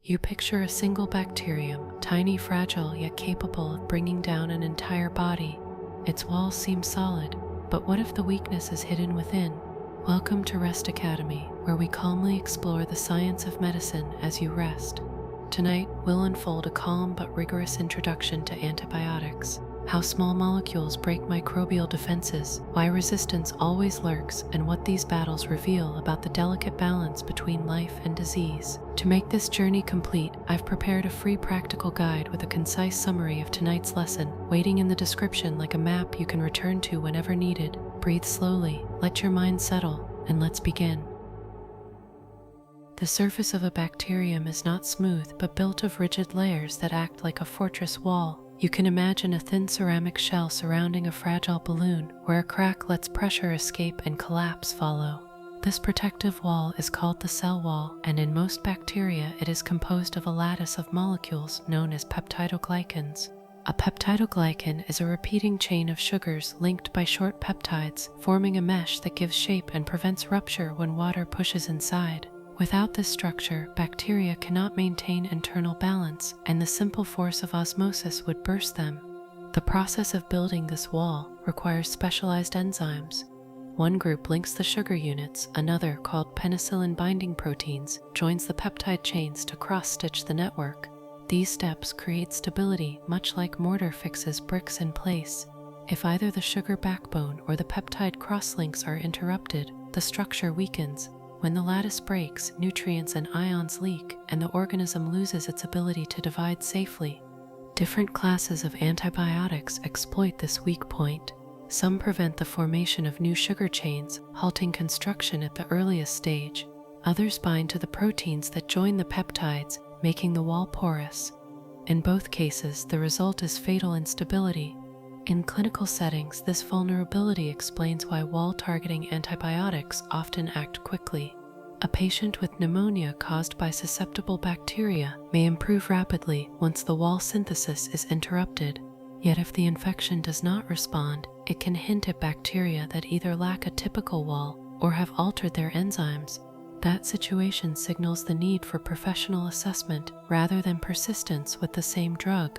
You picture a single bacterium, tiny, fragile, yet capable of bringing down an entire body. Its walls seem solid, but what if the weakness is hidden within? Welcome to Rest Academy, where we calmly explore the science of medicine as you rest. Tonight, we'll unfold a calm but rigorous introduction to antibiotics, how small molecules break microbial defenses, why resistance always lurks, and what these battles reveal about the delicate balance between life and disease. To make this journey complete, I've prepared a free practical guide with a concise summary of tonight's lesson, waiting in the description like a map you can return to whenever needed. Breathe slowly, let your mind settle, and let's begin. The surface of a bacterium is not smooth, but built of rigid layers that act like a fortress wall. You can imagine a thin ceramic shell surrounding a fragile balloon, where a crack lets pressure escape and collapse follow. This protective wall is called the cell wall, and in most bacteria it is composed of a lattice of molecules known as peptidoglycans. A peptidoglycan is a repeating chain of sugars linked by short peptides, forming a mesh that gives shape and prevents rupture when water pushes inside. Without this structure, bacteria cannot maintain internal balance, and the simple force of osmosis would burst them. The process of building this wall requires specialized enzymes. One group links the sugar units, another, called penicillin binding proteins, joins the peptide chains to cross-stitch the network. These steps create stability, much like mortar fixes bricks in place. If either the sugar backbone or the peptide crosslinks are interrupted, the structure weakens. When the lattice breaks, nutrients and ions leak, and the organism loses its ability to divide safely. Different classes of antibiotics exploit this weak point. Some prevent the formation of new sugar chains, halting construction at the earliest stage. Others bind to the proteins that join the peptides, making the wall porous. In both cases, the result is fatal instability. In clinical settings, this vulnerability explains why wall-targeting antibiotics often act quickly. A patient with pneumonia caused by susceptible bacteria may improve rapidly once the wall synthesis is interrupted. Yet if the infection does not respond, it can hint at bacteria that either lack a typical wall or have altered their enzymes. That situation signals the need for professional assessment rather than persistence with the same drug.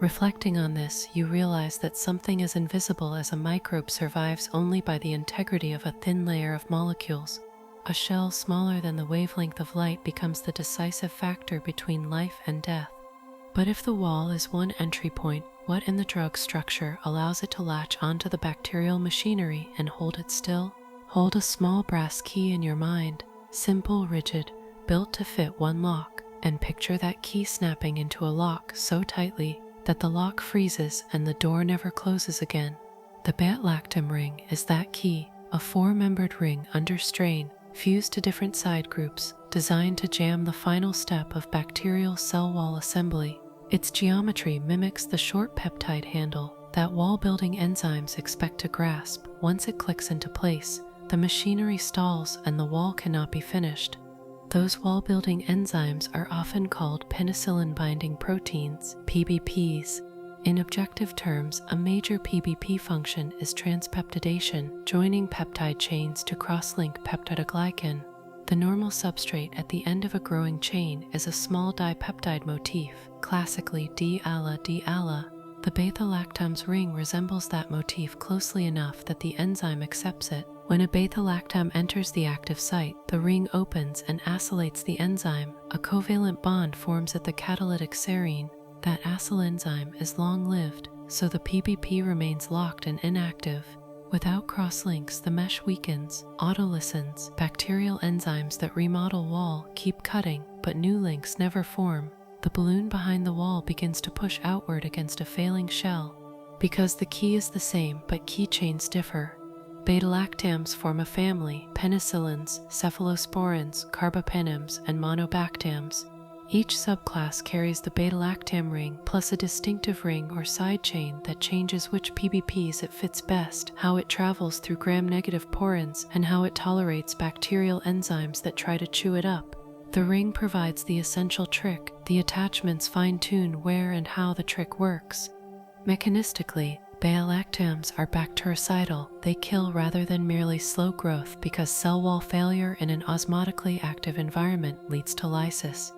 Reflecting on this, you realize that something as invisible as a microbe survives only by the integrity of a thin layer of molecules. A shell smaller than the wavelength of light becomes the decisive factor between life and death. But if the wall is one entry point, what in the drug structure allows it to latch onto the bacterial machinery and hold it still? Hold a small brass key in your mind, simple, rigid, built to fit one lock, and picture that key snapping into a lock so tightly that the lock freezes and the door never closes again. The Beta-Lactam Ring is that key, a four-membered ring under strain, fused to different side groups, designed to jam the final step of bacterial cell wall assembly. Its geometry mimics the short peptide handle that wall-building enzymes expect to grasp. Once it clicks into place, the machinery stalls and the wall cannot be finished. Those wall-building enzymes are often called penicillin binding proteins, PBPs. In objective terms, a major PBP function is transpeptidation, joining peptide chains to cross-link peptidoglycan. The normal substrate at the end of a growing chain is a small dipeptide motif, classically D-ala-D-ala. The beta-lactamase ring resembles that motif closely enough that the enzyme accepts it. When a beta-lactam enters the active site, the ring opens and acylates the enzyme. A covalent bond forms at the catalytic serine. That acyl enzyme is long-lived, so the PBP remains locked and inactive. Without cross-links, the mesh weakens. Autolysins, bacterial enzymes that remodel wall, keep cutting, but new links never form. The balloon behind the wall begins to push outward against a failing shell. Because the key is the same, but key chains differ. Beta-lactams form a family: penicillins, cephalosporins, carbapenems, and monobactams. Each subclass carries the beta-lactam ring plus a distinctive ring or side chain that changes which PBPs it fits best, how it travels through gram-negative porins, and how it tolerates bacterial enzymes that try to chew it up. The ring provides the essential trick. The attachments fine-tune where and how the trick works. Mechanistically, Beta-lactams are bactericidal. They kill rather than merely slow growth because cell wall failure in an osmotically active environment leads to lysis.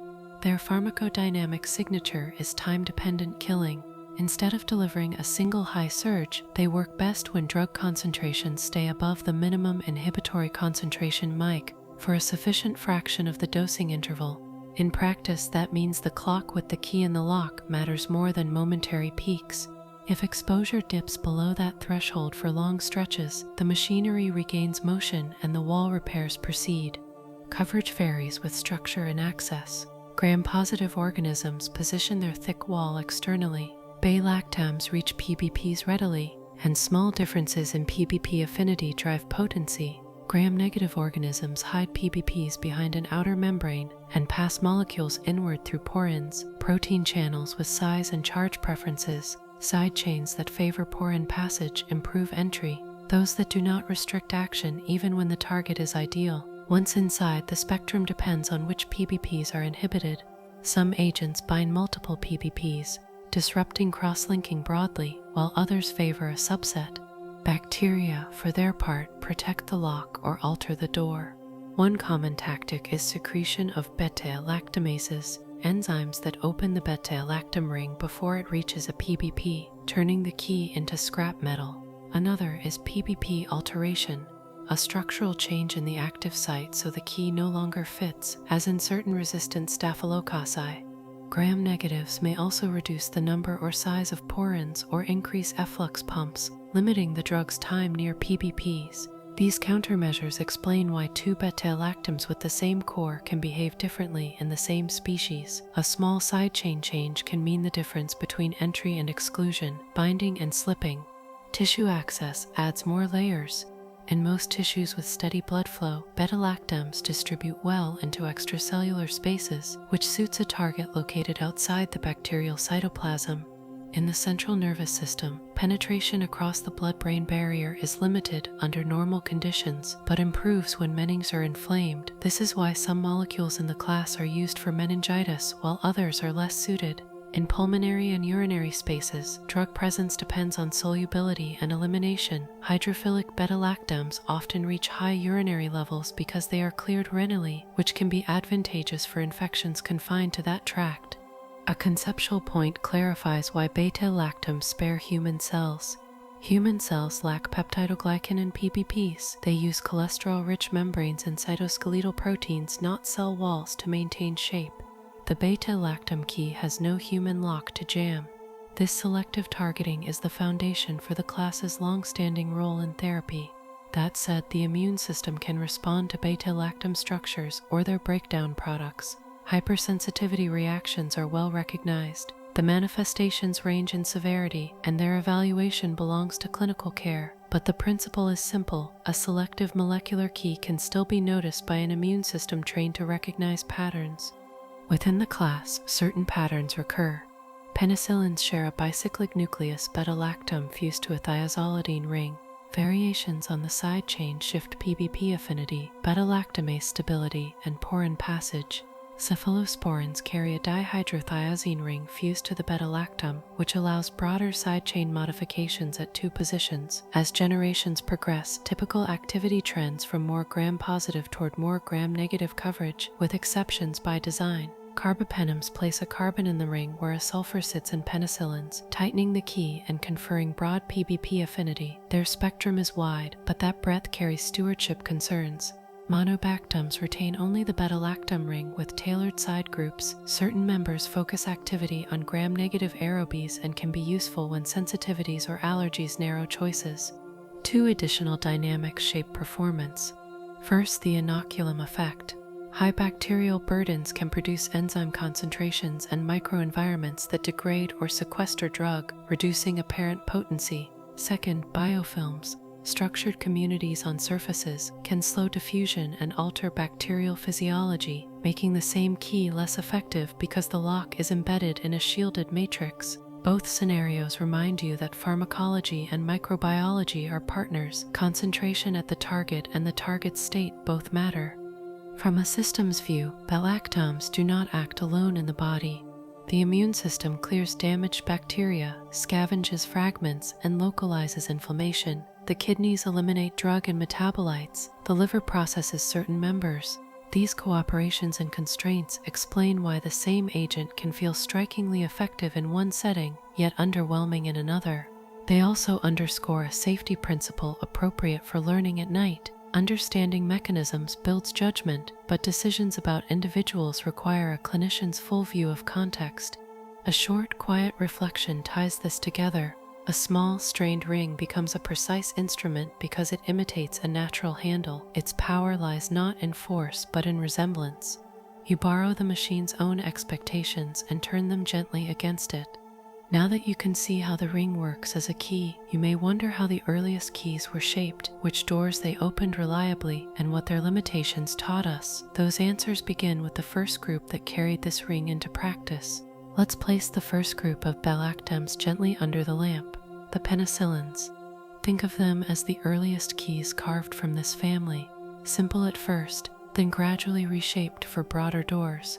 Their pharmacodynamic signature is time-dependent killing. Instead of delivering a single high surge, they work best when drug concentrations stay above the minimum inhibitory concentration mic for a sufficient fraction of the dosing interval. In practice, that means the clock with the key in the lock matters more than momentary peaks. If exposure dips below that threshold for long stretches, the machinery regains motion and the wall repairs proceed. Coverage varies with structure and access. Gram-positive organisms position their thick wall externally. Beta-lactams reach PBPs readily, and small differences in PBP affinity drive potency. Gram-negative organisms hide PBPs behind an outer membrane and pass molecules inward through porins, protein channels with size and charge preferences. Side chains that favor porin passage improve entry, those that do not restrict action even when the target is ideal. Once inside, the spectrum depends on which PBPs are inhibited. Some agents bind multiple PBPs, disrupting cross-linking broadly, while others favor a subset. Bacteria, for their part, protect the lock or alter the door. One common tactic is secretion of beta-lactamases, enzymes that open the Beta-Lactam Ring before it reaches a PBP, turning the key into scrap metal. Another is PBP alteration, a structural change in the active site so the key no longer fits, as in certain resistant staphylococci. Gram-negatives may also reduce the number or size of porins or increase efflux pumps, limiting the drug's time near PBPs. These countermeasures explain why two beta-lactams with the same core can behave differently in the same species. A small side chain change can mean the difference between entry and exclusion, binding and slipping. Tissue access adds more layers. In most tissues with steady blood flow, beta-lactams distribute well into extracellular spaces, which suits a target located outside the bacterial cytoplasm. In the central nervous system, penetration across the blood-brain barrier is limited under normal conditions, but improves when menings are inflamed. This is why some molecules in the class are used for meningitis, while others are less suited. In pulmonary and urinary spaces, drug presence depends on solubility and elimination. Hydrophilic beta-lactams often reach high urinary levels because they are cleared renally, which can be advantageous for infections confined to that tract. A conceptual point clarifies why beta-lactams spare human cells. Human cells lack peptidoglycan and PBPs. They use cholesterol-rich membranes and cytoskeletal proteins, not cell walls, to maintain shape. The beta-lactam key has no human lock to jam. This selective targeting is the foundation for the class's long-standing role in therapy. That said, the immune system can respond to beta-lactam structures or their breakdown products. Hypersensitivity reactions are well recognized. The manifestations range in severity, and their evaluation belongs to clinical care. But the principle is simple. A selective molecular key can still be noticed by an immune system trained to recognize patterns. Within the class, certain patterns recur. Penicillins share a bicyclic nucleus beta-lactam fused to a thiazolidine ring. Variations on the side chain shift PBP affinity, beta-lactamase stability, and porin passage. Cephalosporins carry a dihydrothiazine ring fused to the beta-lactam, which allows broader side chain modifications at two positions. As generations progress, typical activity trends from more gram-positive toward more gram-negative coverage, with exceptions by design. Carbapenems place a carbon in the ring where a sulfur sits in penicillins, tightening the key and conferring broad PBP affinity. Their spectrum is wide, but that breadth carries stewardship concerns. Monobactams retain only the beta-lactam ring with tailored side groups. Certain members focus activity on gram-negative aerobes and can be useful when sensitivities or allergies narrow choices. Two additional dynamics shape performance. First, the inoculum effect. High bacterial burdens can produce enzyme concentrations and microenvironments that degrade or sequester drug, reducing apparent potency. Second, biofilms. Structured communities on surfaces can slow diffusion and alter bacterial physiology, making the same key less effective because the lock is embedded in a shielded matrix. Both scenarios remind you that pharmacology and microbiology are partners. Concentration at the target and the target state both matter. From a systems view, beta-lactams do not act alone in the body. The immune system clears damaged bacteria, scavenges fragments, and localizes inflammation. The kidneys eliminate drug and metabolites. The liver processes certain members. These cooperations and constraints explain why the same agent can feel strikingly effective in one setting, yet underwhelming in another. They also underscore a safety principle appropriate for learning at night. Understanding mechanisms builds judgment, but decisions about individuals require a clinician's full view of context. A short, quiet reflection ties this together. A small, strained ring becomes a precise instrument because it imitates a natural handle. Its power lies not in force, but in resemblance. You borrow the machine's own expectations and turn them gently against it. Now that you can see how the ring works as a key, you may wonder how the earliest keys were shaped, which doors they opened reliably, and what their limitations taught us. Those answers begin with the first group that carried this ring into practice. Let's place the first group of beta-lactams gently under the lamp, the penicillins. Think of them as the earliest keys carved from this family, simple at first, then gradually reshaped for broader doors.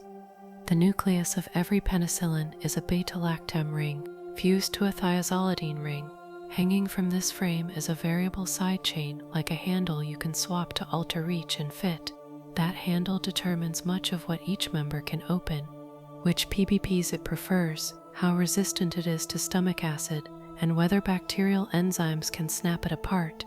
The nucleus of every penicillin is a beta-lactam ring, fused to a thiazolidine ring. Hanging from this frame is a variable side chain, like a handle you can swap to alter reach and fit. That handle determines much of what each member can open, which PBPs it prefers, how resistant it is to stomach acid, and whether bacterial enzymes can snap it apart.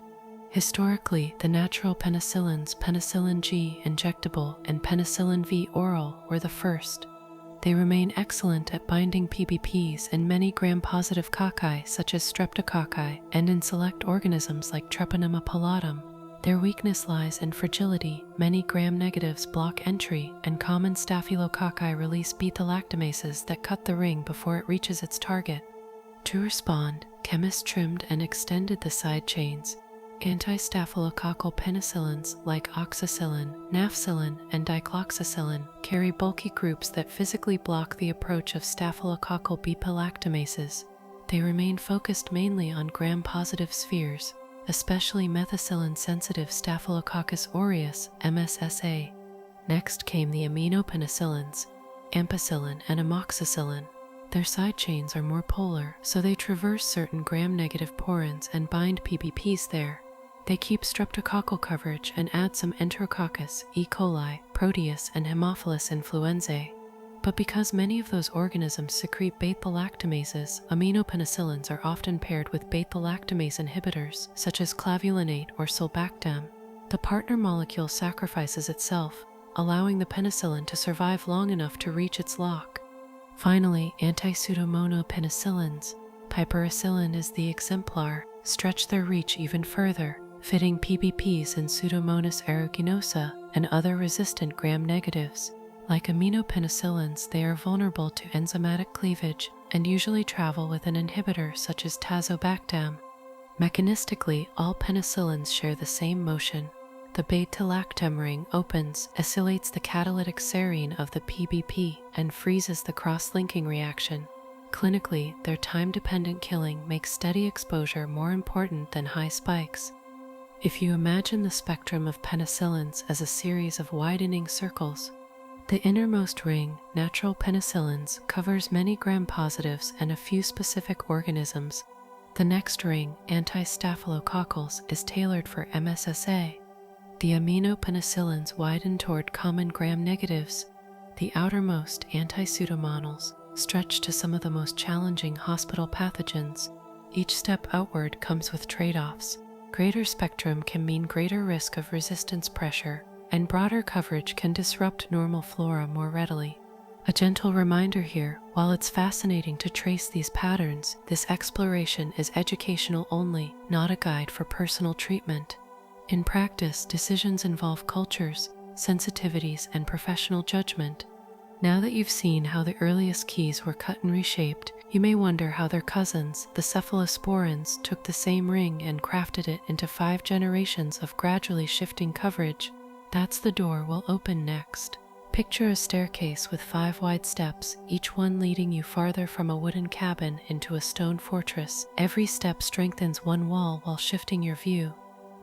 Historically, the natural penicillins, penicillin G injectable and penicillin V oral, were the first. They remain excellent at binding PBPs in many gram-positive cocci such as streptococci and in select organisms like Treponema pilatum. Their weakness lies in fragility. Many gram-negatives block entry, and common staphylococci release beta-lactamases that cut the ring before it reaches its target. To respond, chemists trimmed and extended the side chains. Anti-Staphylococcal penicillins like oxacillin, nafcillin, and dicloxacillin carry bulky groups that physically block the approach of staphylococcal beta-lactamases. They remain focused mainly on gram-positive spheres, especially methicillin-sensitive Staphylococcus aureus, MSSA. Next came the Amino Penicillins, ampicillin and amoxicillin. Their side chains are more polar, so they traverse certain gram-negative porins and bind PBPs there. They keep streptococcal coverage and add some Enterococcus, E. coli, Proteus, and Haemophilus influenzae. But because many of those organisms secrete beta-lactamases, aminopenicillins are often paired with beta-lactamase inhibitors, such as clavulinate or sulbactam. The partner molecule sacrifices itself, allowing the penicillin to survive long enough to reach its lock. Finally, Anti-Pseudomonal Penicillins, piperacillin is the exemplar, stretch their reach even further, fitting PBPs in Pseudomonas aeruginosa and other resistant gram-negatives. Like aminopenicillins, they are vulnerable to enzymatic cleavage and usually travel with an inhibitor such as tazobactam. Mechanistically, all penicillins share the same motion. The Beta-Lactam ring opens, acylates the catalytic serine of the PBP, and freezes the cross-linking reaction. Clinically, their time-dependent killing makes steady exposure more important than high spikes. If you imagine the spectrum of penicillins as a series of widening circles, the innermost ring, natural penicillins, covers many gram-positives and a few specific organisms. The next ring, anti-staphylococcals, is tailored for MSSA. The amino penicillins widen toward common gram-negatives. The outermost, anti-pseudomonals, stretch to some of the most challenging hospital pathogens. Each step outward comes with trade-offs. Greater spectrum can mean greater risk of resistance pressure, and broader coverage can disrupt normal flora more readily. A gentle reminder here, while it's fascinating to trace these patterns, this exploration is educational only, not a guide for personal treatment. In practice, decisions involve cultures, sensitivities, and professional judgment. Now that you've seen how the earliest keys were cut and reshaped, you may wonder how their cousins, the cephalosporins, took the same ring and crafted it into 5 generations of gradually shifting coverage. That's the door we'll open next. Picture a staircase with 5 wide steps, each one leading you farther from a wooden cabin into a stone fortress. Every step strengthens one wall while shifting your view.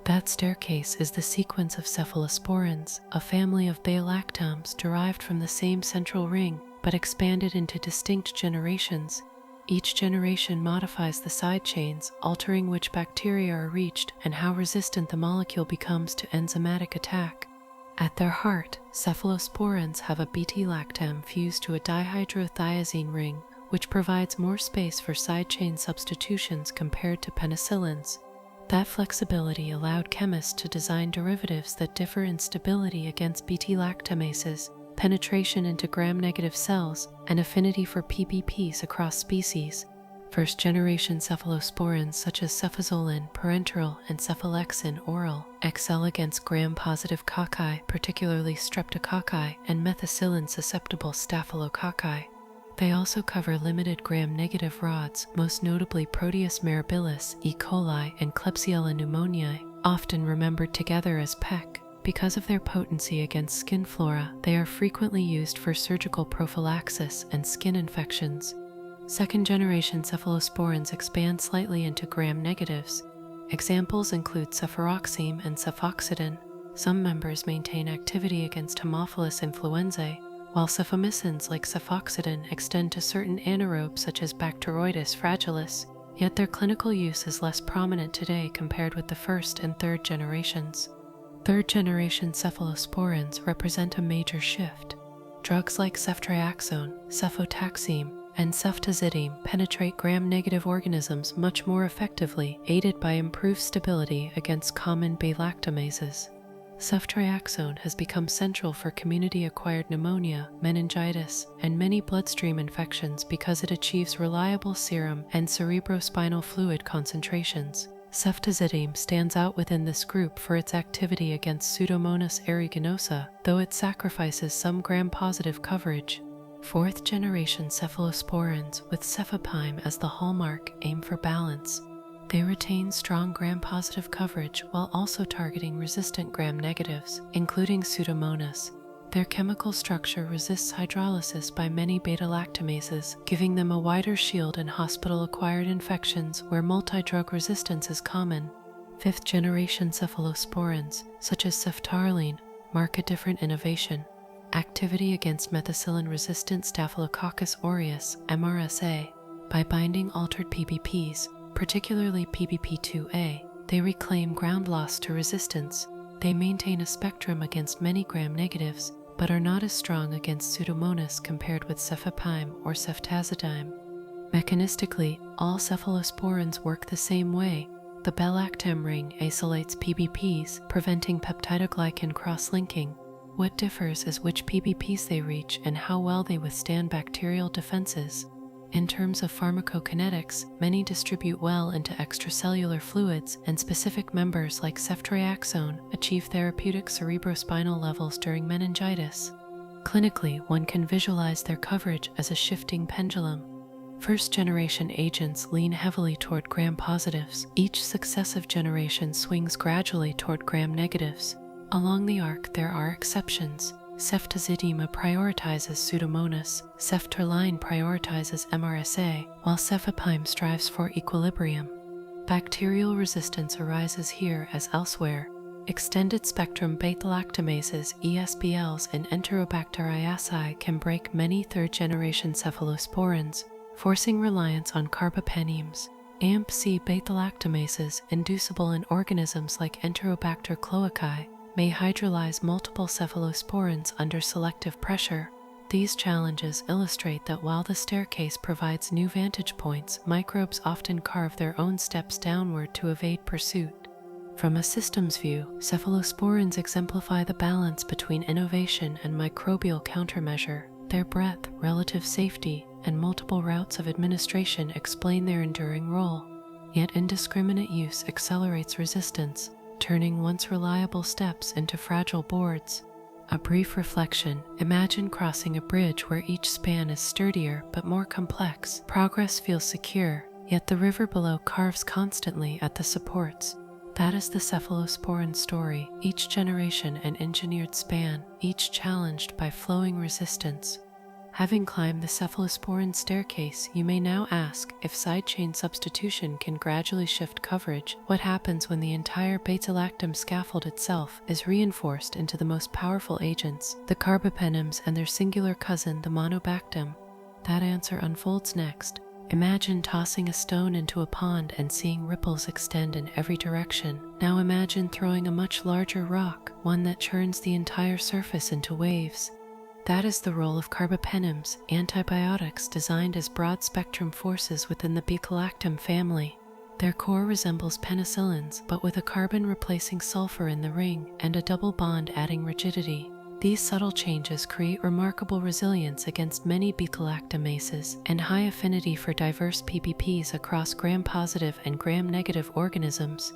That staircase is the sequence of cephalosporins, a family of beta-lactams derived from the same central ring, but expanded into distinct generations. Each generation modifies the side chains, altering which bacteria are reached and how resistant the molecule becomes to enzymatic attack. At their heart, cephalosporins have a beta-lactam fused to a dihydrothiazine ring, which provides more space for side chain substitutions compared to penicillins. That flexibility allowed chemists to design derivatives that differ in stability against beta-lactamases, penetration into gram-negative cells, and affinity for PBPs across species. First-generation cephalosporins such as cefazolin, parenteral, and cephalexin oral excel against gram-positive cocci, particularly streptococci, and methicillin-susceptible staphylococci. They also cover limited gram-negative rods, most notably Proteus mirabilis, E. coli, and Klebsiella pneumoniae, often remembered together as PEC. Because of their potency against skin flora, they are frequently used for surgical prophylaxis and skin infections. Second-generation cephalosporins expand slightly into gram-negatives. Examples include cefuroxime and cefoxidin. Some members maintain activity against Haemophilus influenzae, while cefamycins like cefoxidin extend to certain anaerobes such as Bacteroides fragilis, yet their clinical use is less prominent today compared with the first and third generations. Third-generation cephalosporins represent a major shift. Drugs like ceftriaxone, cefotaxime, and ceftazidime penetrate gram-negative organisms much more effectively, aided by improved stability against common beta-lactamases. Ceftriaxone has become central for community-acquired pneumonia, meningitis, and many bloodstream infections because it achieves reliable serum and cerebrospinal fluid concentrations. Ceftazidime stands out within this group for its activity against Pseudomonas aeruginosa, though it sacrifices some gram-positive coverage. Fourth-generation cephalosporins with cefepime as the hallmark aim for balance. They retain strong gram-positive coverage while also targeting resistant gram-negatives, including Pseudomonas. Their chemical structure resists hydrolysis by many beta-lactamases, giving them a wider shield in hospital-acquired infections where multi-drug resistance is common. Fifth-generation cephalosporins, such as ceftaroline, mark a different innovation. Activity against methicillin-resistant Staphylococcus aureus, MRSA. By binding altered PBPs, particularly PBP2A, they reclaim ground loss to resistance. They maintain a spectrum against many gram-negatives, but are not as strong against Pseudomonas compared with cefepime or ceftazidime. Mechanistically, all cephalosporins work the same way. The Beta-Lactam ring acylates PBPs, preventing peptidoglycan cross-linking. What differs is which PBPs they reach and how well they withstand bacterial defenses. In terms of pharmacokinetics, many distribute well into extracellular fluids, and specific members like ceftriaxone achieve therapeutic cerebrospinal levels during meningitis. Clinically, one can visualize their coverage as a shifting pendulum. First-generation agents lean heavily toward gram-positives. Each successive generation swings gradually toward gram-negatives. Along the arc, there are exceptions. Ceftazidime prioritizes Pseudomonas, ceftaroline prioritizes MRSA, while cefepime strives for equilibrium. Bacterial resistance arises here as elsewhere. Extended-spectrum beta-lactamases, ESBLs, and Enterobacteriaceae can break many third-generation cephalosporins, forcing reliance on carbapenems. AMP-C beta-lactamases, inducible in organisms like Enterobacter cloacae, may hydrolyze multiple cephalosporins under selective pressure. These challenges illustrate that while the staircase provides new vantage points, microbes often carve their own steps downward to evade pursuit. From a systems view, cephalosporins exemplify the balance between innovation and microbial countermeasure. Their breadth, relative safety, and multiple routes of administration explain their enduring role. Yet indiscriminate use accelerates resistance, turning once reliable steps into fragile boards. A brief reflection: imagine crossing a bridge where each span is sturdier but more complex. Progress feels secure, yet the river below carves constantly at the supports. That is the cephalosporin story, each generation an engineered span, each challenged by flowing resistance. Having climbed the cephalosporin staircase, you may now ask, if side chain substitution can gradually shift coverage, what happens when the entire beta-lactam scaffold itself is reinforced into the most powerful agents, the carbapenems and their singular cousin, the monobactam? That answer unfolds next, Imagine tossing a stone into a pond and seeing ripples extend in every direction. Now imagine throwing a much larger rock, one that churns the entire surface into waves. That is the role of carbapenems, antibiotics designed as broad-spectrum forces within the Beta-Lactam family. Their core resembles penicillins, but with a carbon replacing sulfur in the ring and a double bond adding rigidity. These subtle changes create remarkable resilience against many beta-lactamases and high affinity for diverse PPPs across gram-positive and gram-negative organisms.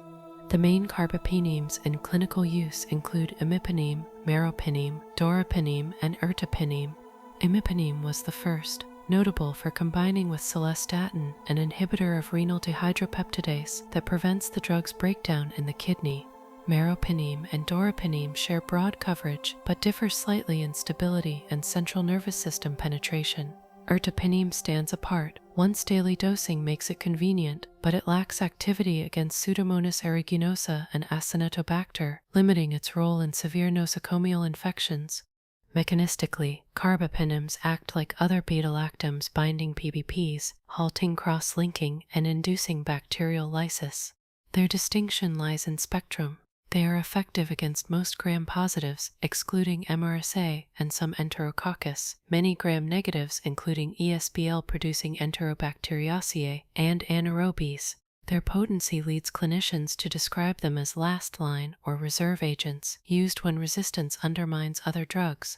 The main carbapenems in clinical use include imipenem, meropenem, doropenem, and ertapenem. Imipenem was the first, notable for combining with celestatin, an inhibitor of renal dehydropeptidase that prevents the drug's breakdown in the kidney. Meropenem and doropenem share broad coverage but differ slightly in stability and central nervous system penetration. Ertapenem stands apart. Once daily dosing makes it convenient, but it lacks activity against Pseudomonas aeruginosa and Acinetobacter, limiting its role in severe nosocomial infections. Mechanistically, carbapenems act like other beta-lactams binding PBPs, halting cross-linking and inducing bacterial lysis. Their distinction lies in spectrum. They are effective against most gram-positives, excluding MRSA and some Enterococcus, many gram-negatives including ESBL-producing Enterobacteriaceae and Anaerobes. Their potency leads clinicians to describe them as last-line or reserve agents, used when resistance undermines other drugs.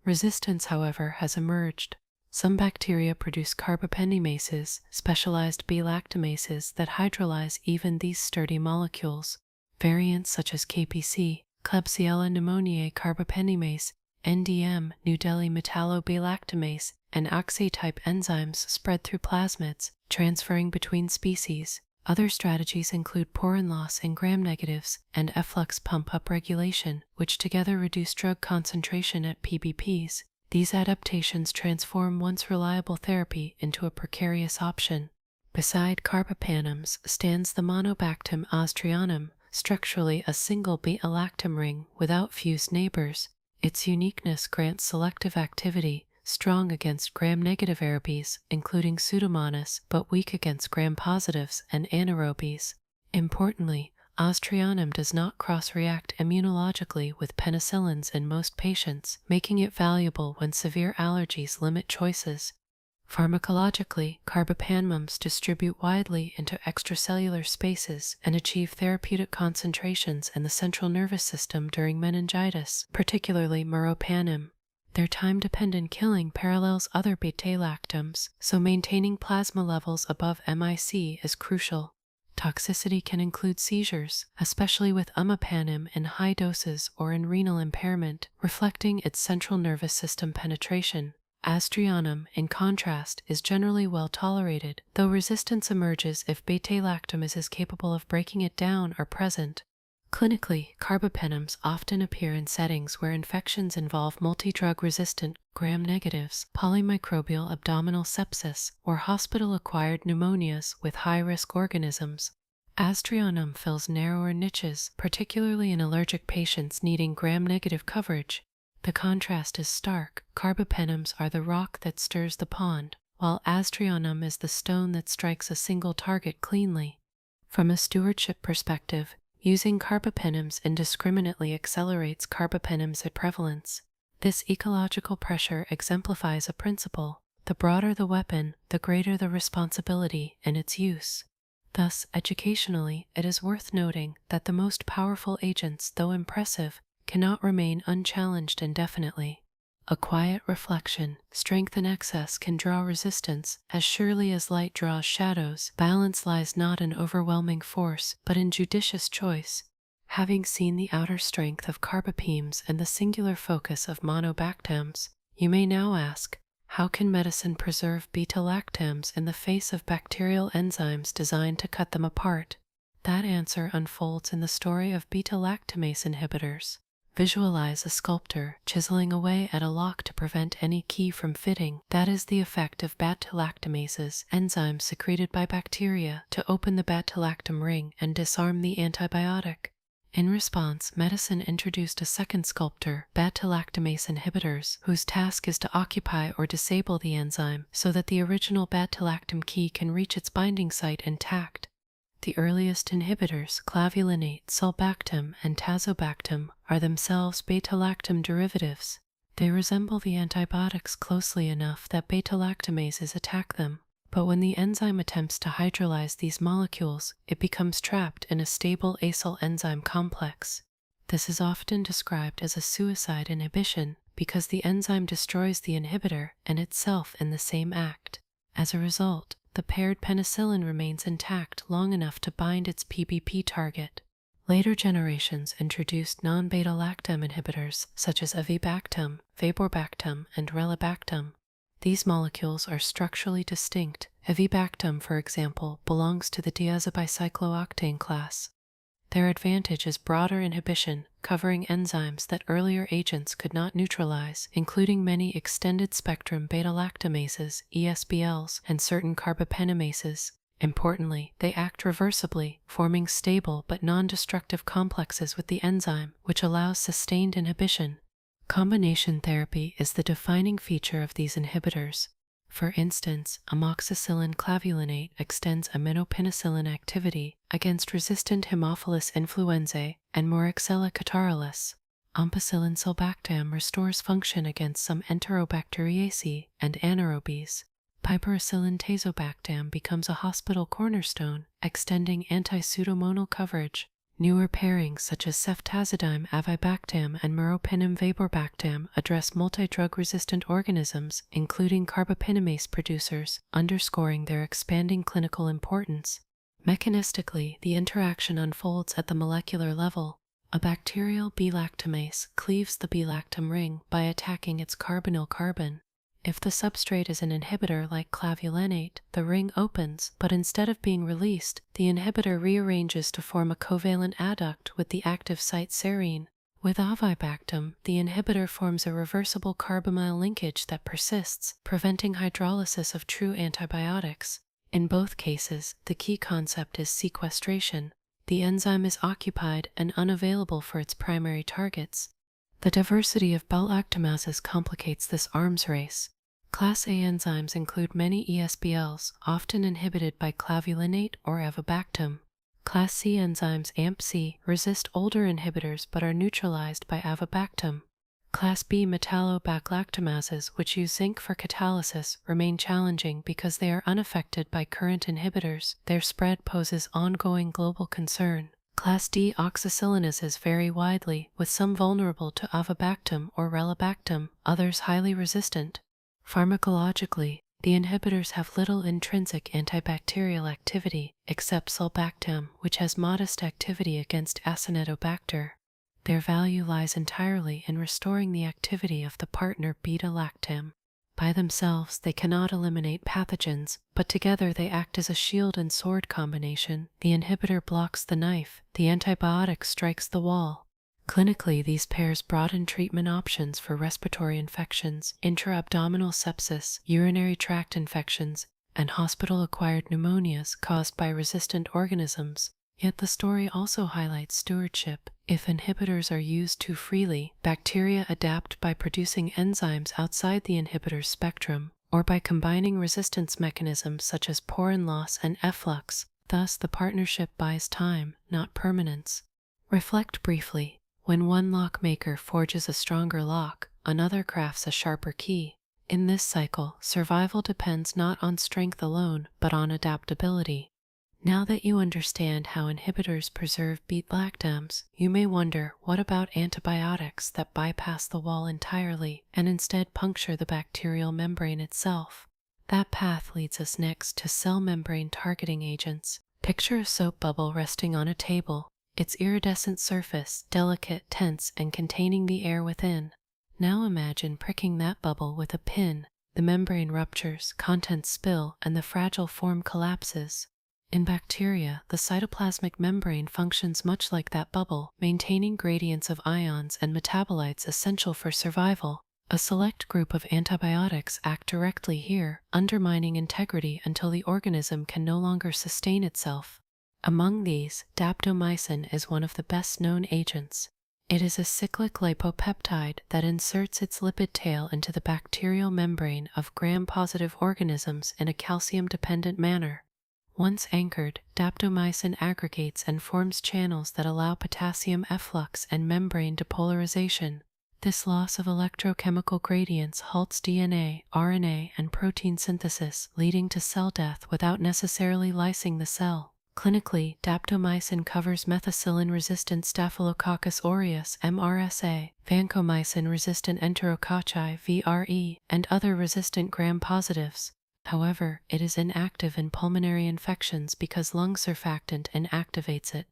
Resistance, however, has emerged. Some bacteria produce carbapenemases, specialized beta-lactamases that hydrolyze even these sturdy molecules. Variants such as KPC, Klebsiella pneumoniae carbapenemase, NDM, New Delhi metallo-beta-lactamase, and oxy-type enzymes spread through plasmids, transferring between species. Other strategies include porin loss in gram-negatives and efflux pump upregulation, which together reduce drug concentration at PBPs. These adaptations transform once reliable therapy into a precarious option. Beside carbapenems stands the Monobactam austrianum, structurally a single beta-lactam ring without fused neighbors. Its uniqueness grants selective activity, strong against gram-negative Aerobes, including Pseudomonas, but weak against gram-positives and Anaerobes. Importantly, austrianum does not cross-react immunologically with penicillins in most patients, making it valuable when severe allergies limit choices. Pharmacologically, carbapenems distribute widely into extracellular spaces and achieve therapeutic concentrations in the central nervous system during meningitis, particularly meropenem. Their time-dependent killing parallels other beta-lactams, so maintaining plasma levels above MIC is crucial. Toxicity can include seizures, especially with imipenem in high doses or in renal impairment, reflecting its central nervous system penetration. Austrianum, in contrast, is generally well tolerated, though resistance emerges if beta-lactamases capable of breaking it down are present. Clinically, carbapenems often appear in settings where infections involve multi-drug-resistant gram-negatives, polymicrobial abdominal sepsis, or hospital-acquired pneumonias with high-risk organisms. Austrianum fills narrower niches, particularly in allergic patients needing gram-negative coverage. The contrast is stark. Carbapenems are the rock that stirs the pond, while austrianum is the stone that strikes a single target cleanly. From a stewardship perspective, using carbapenems indiscriminately accelerates carbapenems prevalence. This ecological pressure exemplifies a principle: the broader the weapon, the greater the responsibility in its use. Thus, educationally, it is worth noting that the most powerful agents, though impressive, cannot remain unchallenged indefinitely. A quiet reflection: strength in excess can draw resistance as surely as light draws shadows. Balance lies not in overwhelming force, but in judicious choice. Having seen the outer strength of carbapenems and the singular focus of monobactams, you may now ask, how can medicine preserve beta-lactams in the face of bacterial enzymes designed to cut them apart? That answer unfolds in the story of beta-lactamase inhibitors. Visualize a sculptor chiseling away at a lock to prevent any key from fitting. That is the effect of beta-lactamases, enzymes secreted by bacteria to open the Beta-Lactam Ring and disarm the antibiotic. In response, medicine introduced a second sculptor, Beta-Lactamase Inhibitors, whose task is to occupy or disable the enzyme so that the original beta-lactam key can reach its binding site intact. The earliest inhibitors, clavulanate, sulbactam, and tazobactam, are themselves beta-lactam derivatives. They resemble the antibiotics closely enough that beta-lactamases attack them, but when the enzyme attempts to hydrolyze these molecules, it becomes trapped in a stable acyl enzyme complex. This is often described as a suicide inhibition because the enzyme destroys the inhibitor and itself in the same act. As a result, the paired penicillin remains intact long enough to bind its PBP target. Later generations introduced non-beta-lactam inhibitors such as avibactam, vaborbactam, and relebactam. These molecules are structurally distinct. Avibactam, for example, belongs to the diazebicyclooctane class. Their advantage is broader inhibition, covering enzymes that earlier agents could not neutralize, including many extended-spectrum beta-lactamases, ESBLs, and certain carbapenemases. Importantly, they act reversibly, forming stable but non-destructive complexes with the enzyme, which allows sustained inhibition. Combination therapy is the defining feature of these inhibitors. For instance, amoxicillin clavulanate extends Amino Penicillin activity against resistant Haemophilus influenzae and Moraxella catarrhalis. Ampicillin sulbactam restores function against some Enterobacteriaceae and Anaerobes. Piperacillin tazobactam becomes a hospital cornerstone, extending anti-Pseudomonal coverage. Newer pairings such as ceftazidime avibactam and meropenem vaborbactam address multi-drug-resistant organisms, including carbapenemase producers, underscoring their expanding clinical importance. Mechanistically, the interaction unfolds at the molecular level. A bacterial B-lactamase cleaves the B-lactam ring by attacking its carbonyl carbon. If the substrate is an inhibitor like clavulanate, the ring opens, but instead of being released, the inhibitor rearranges to form a covalent adduct with the active site serine. With avibactam, the inhibitor forms a reversible carbamyl linkage that persists, preventing hydrolysis of true antibiotics. In both cases, the key concept is sequestration. The enzyme is occupied and unavailable for its primary targets. The diversity of beta-lactamases complicates this arms race. Class A enzymes include many ESBLs, often inhibited by clavulanate or avibactam. Class C enzymes AMP-C resist older inhibitors but are neutralized by avibactam. Class B metallo-baclactamases, which use zinc for catalysis, remain challenging because they are unaffected by current inhibitors. Their spread poses ongoing global concern. Class D oxacillinases vary widely, with some vulnerable to avibactam or relebactam, others highly resistant. Pharmacologically, the inhibitors have little intrinsic antibacterial activity, except sulbactam, which has modest activity against Acinetobacter. Their value lies entirely in restoring the activity of the partner beta-lactam. By themselves, they cannot eliminate pathogens, but together they act as a shield and sword combination. The inhibitor blocks the knife, the antibiotic strikes the wall. Clinically, these pairs broaden treatment options for respiratory infections, intra-abdominal sepsis, urinary tract infections, and hospital-acquired pneumonias caused by resistant organisms. Yet the story also highlights stewardship. If inhibitors are used too freely, bacteria adapt by producing enzymes outside the inhibitor's spectrum, or by combining resistance mechanisms such as porin loss and efflux. Thus, the partnership buys time, not permanence. Reflect briefly. When one lock maker forges a stronger lock, another crafts a sharper key. In this cycle, survival depends not on strength alone, but on adaptability. Now that you understand how inhibitors preserve beta-lactams, you may wonder, what about antibiotics that bypass the wall entirely and instead puncture the bacterial membrane itself? That path leads us next to cell membrane targeting agents. Picture a soap bubble resting on a table, its iridescent surface delicate, tense, and containing the air within. Now imagine pricking that bubble with a pin. The membrane ruptures, contents spill, and the fragile form collapses. In bacteria, the cytoplasmic membrane functions much like that bubble, maintaining gradients of ions and metabolites essential for survival. A select group of antibiotics act directly here, undermining integrity until the organism can no longer sustain itself. Among these, daptomycin is one of the best-known agents. It is a cyclic lipopeptide that inserts its lipid tail into the bacterial membrane of gram-positive organisms in a calcium-dependent manner. Once anchored, daptomycin aggregates and forms channels that allow potassium efflux and membrane depolarization. This loss of electrochemical gradients halts DNA, RNA, and protein synthesis, leading to cell death without necessarily lysing the cell. Clinically, daptomycin covers methicillin-resistant Staphylococcus aureus (MRSA), vancomycin-resistant enterococci (VRE), and other resistant gram-positives. However, it is inactive in pulmonary infections because lung surfactant inactivates it.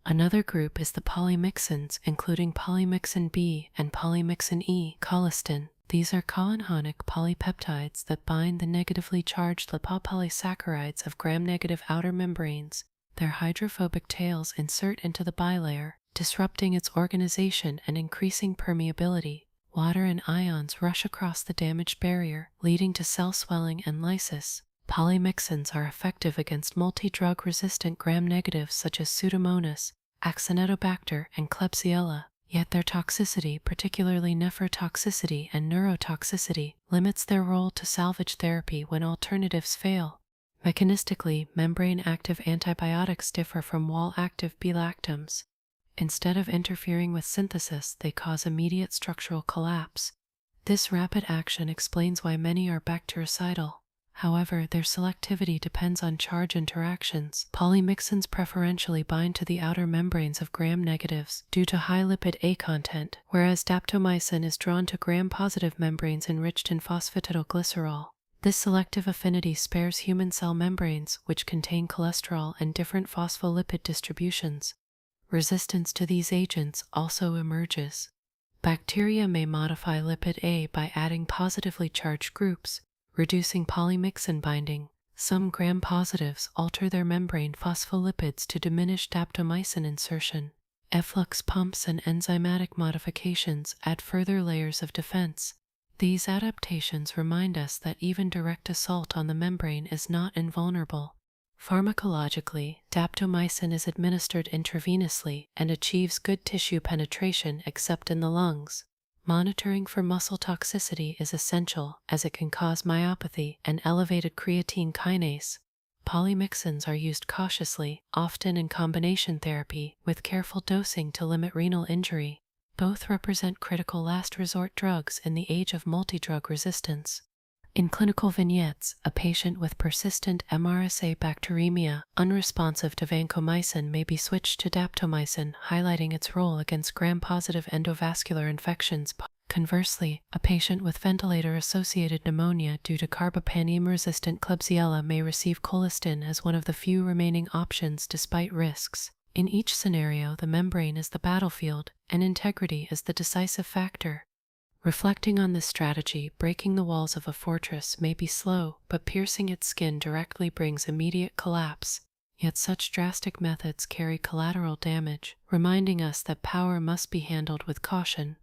Another group is the polymyxins, including polymyxin B and polymyxin E, colistin. These are coenzymic polypeptides that bind the negatively charged lipopolysaccharides of gram-negative outer membranes. Their hydrophobic tails insert into the bilayer, disrupting its organization and increasing permeability. Water and ions rush across the damaged barrier, leading to cell swelling and lysis. Polymyxins are effective against multi-drug resistant gram-negatives such as Pseudomonas, Acinetobacter, and Klebsiella, yet their toxicity, particularly nephrotoxicity and neurotoxicity, limits their role to salvage therapy when alternatives fail. Mechanistically, membrane-active antibiotics differ from wall-active beta-lactams. Instead of interfering with synthesis, they cause immediate structural collapse. This rapid action explains why many are bactericidal. However, their selectivity depends on charge interactions. Polymyxins preferentially bind to the outer membranes of gram-negatives due to high lipid A content, whereas daptomycin is drawn to gram-positive membranes enriched in phosphatidylglycerol. This selective affinity spares human cell membranes, which contain cholesterol and different phospholipid distributions. Resistance to these agents also emerges. Bacteria may modify lipid A by adding positively charged groups, reducing polymyxin binding. Some gram-positives alter their membrane phospholipids to diminish daptomycin insertion. Efflux pumps and enzymatic modifications add further layers of defense. These adaptations remind us that even direct assault on the membrane is not invulnerable. Pharmacologically, daptomycin is administered intravenously and achieves good tissue penetration except in the lungs. Monitoring for muscle toxicity is essential as it can cause myopathy and elevated creatine kinase. Polymyxins are used cautiously, often in combination therapy, with careful dosing to limit renal injury. Both represent critical last resort drugs in the age of multi-drug resistance. In clinical vignettes, a patient with persistent MRSA bacteremia, unresponsive to vancomycin, may be switched to daptomycin, highlighting its role against gram-positive endovascular infections. Conversely, a patient with ventilator-associated pneumonia due to carbapenem-resistant Klebsiella may receive colistin as one of the few remaining options despite risks. In each scenario, the membrane is the battlefield, and integrity is the decisive factor. Reflecting on this strategy, breaking the walls of a fortress may be slow, but piercing its skin directly brings immediate collapse. Yet such drastic methods carry collateral damage, reminding us that power must be handled with caution.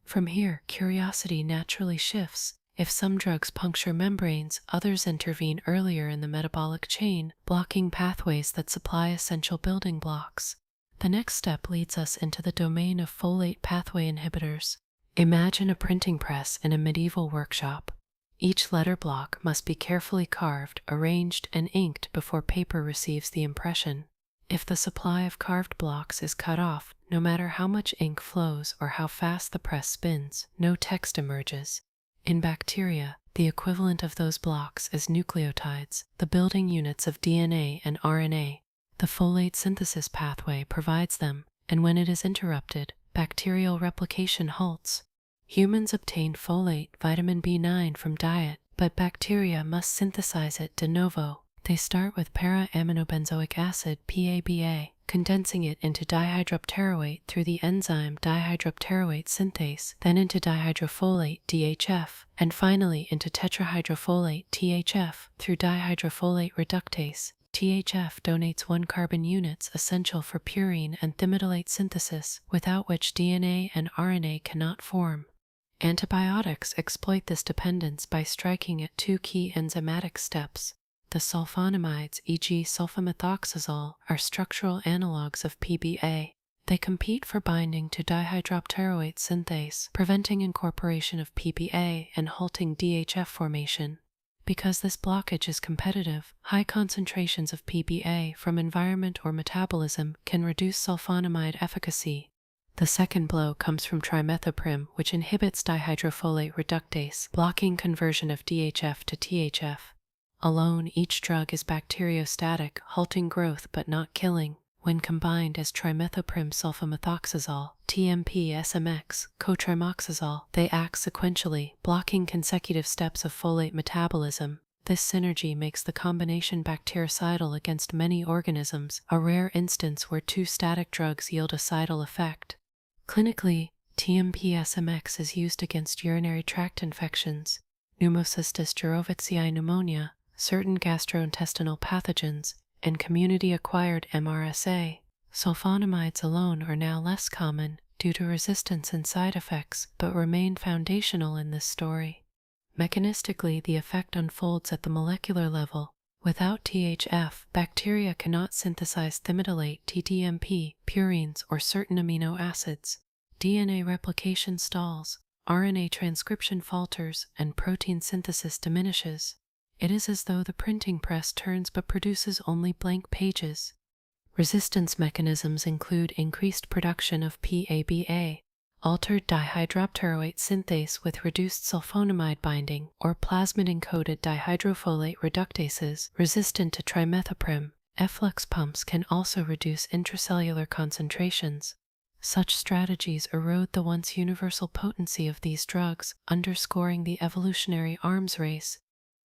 From here, curiosity naturally shifts. If some drugs puncture membranes, others intervene earlier in the metabolic chain, blocking pathways that supply essential building blocks. The next step leads us into the domain of folate pathway inhibitors. Imagine a printing press in a medieval workshop. Each letter block must be carefully carved, arranged, and inked before paper receives the impression. If the supply of carved blocks is cut off, no matter how much ink flows or how fast the press spins, no text emerges. In bacteria, the equivalent of those blocks is nucleotides, the building units of DNA and RNA. The folate synthesis pathway provides them, and when it is interrupted, bacterial replication halts. Humans obtain folate, vitamin B9 from diet, but bacteria must synthesize it de novo. They start with para-aminobenzoic acid, PABA, condensing it into dihydropteroate through the enzyme dihydropteroate synthase, then into dihydrofolate, DHF, and finally into tetrahydrofolate, THF, through dihydrofolate reductase. THF donates 1 carbon units essential for purine and thymidylate synthesis, without which DNA and RNA cannot form. Antibiotics exploit this dependence by striking at 2 key enzymatic steps. The sulfonamides, e.g. sulfamethoxazole, are structural analogues of PBA. They compete for binding to dihydropteroate synthase, preventing incorporation of PBA and halting DHF formation. Because this blockage is competitive, high concentrations of PBA from environment or metabolism can reduce sulfonamide efficacy. The second blow comes from trimethoprim, which inhibits dihydrofolate reductase, blocking conversion of DHF to THF. Alone, each drug is bacteriostatic, halting growth but not killing. When combined as trimethoprim sulfamethoxazole, TMP-SMX, cotrimoxazole, they act sequentially, blocking consecutive steps of folate metabolism. This synergy makes the combination bactericidal against many organisms, a rare instance where two static drugs yield a cidal effect. Clinically, TMP-SMX is used against urinary tract infections, Pneumocystis jirovecii pneumonia, certain gastrointestinal pathogens, and community-acquired MRSA. Sulfonamides alone are now less common due to resistance and side effects, but remain foundational in this story. Mechanistically, the effect unfolds at the molecular level. Without THF, bacteria cannot synthesize thymidylate, TTMP, purines, or certain amino acids. DNA replication stalls, RNA transcription falters, and protein synthesis diminishes. It is as though the printing press turns but produces only blank pages. Resistance mechanisms include increased production of PABA, altered dihydropteroate synthase with reduced sulfonamide binding, or plasmid-encoded dihydrofolate reductases resistant to trimethoprim. Efflux pumps can also reduce intracellular concentrations. Such strategies erode the once universal potency of these drugs, underscoring the evolutionary arms race.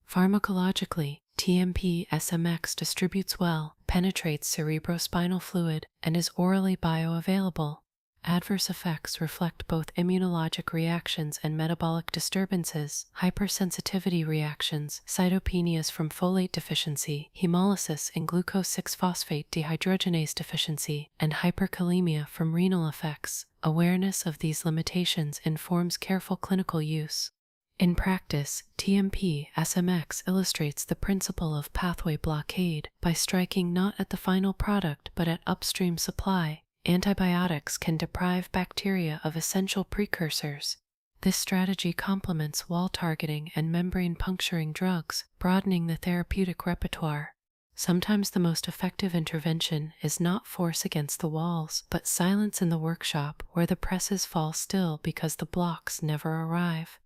Pharmacologically, TMP-SMX distributes well, penetrates cerebrospinal fluid, and is orally bioavailable. Adverse effects reflect both immunologic reactions and metabolic disturbances, hypersensitivity reactions, cytopenias from folate deficiency, hemolysis in glucose 6-phosphate dehydrogenase deficiency, and hyperkalemia from renal effects. Awareness of these limitations informs careful clinical use. In practice, TMP-SMX illustrates the principle of pathway blockade by striking not at the final product but at upstream supply. Antibiotics can deprive bacteria of essential precursors. This strategy complements wall targeting and membrane puncturing drugs, broadening the therapeutic repertoire. Sometimes the most effective intervention is not force against the walls, but silence in the workshop where the presses fall still because the blocks never arrive.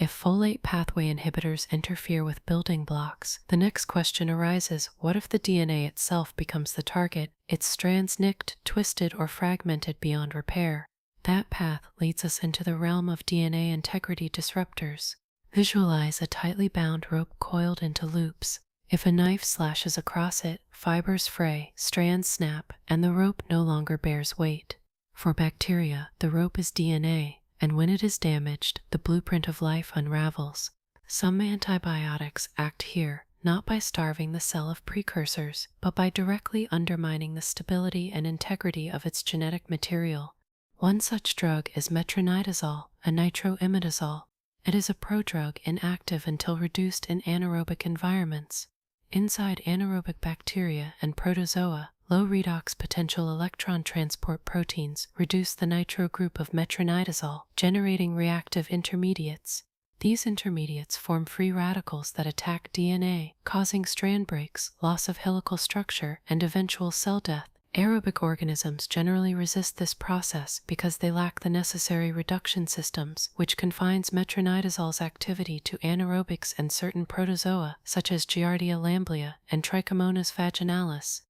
If folate pathway inhibitors interfere with building blocks, the next question arises: what if the DNA itself becomes the target, its strands nicked, twisted, or fragmented beyond repair? That path leads us into the realm of DNA integrity disruptors. Visualize a tightly bound rope coiled into loops. If a knife slashes across it, fibers fray, strands snap, and the rope no longer bears weight. For bacteria, the rope is DNA. And when it is damaged, the blueprint of life unravels. Some antibiotics act here, not by starving the cell of precursors, but by directly undermining the stability and integrity of its genetic material. One such drug is metronidazole, a nitroimidazole. It is a prodrug inactive until reduced in anaerobic environments. Inside anaerobic bacteria and protozoa, low redox potential electron transport proteins reduce the nitro group of metronidazole, generating reactive intermediates. These intermediates form free radicals that attack DNA, causing strand breaks, loss of helical structure, and eventual cell death. Aerobic organisms generally resist this process because they lack the necessary reduction systems, which confines metronidazol's activity to anaerobics and certain protozoa, such as Giardia lamblia and Trichomonas vaginalis.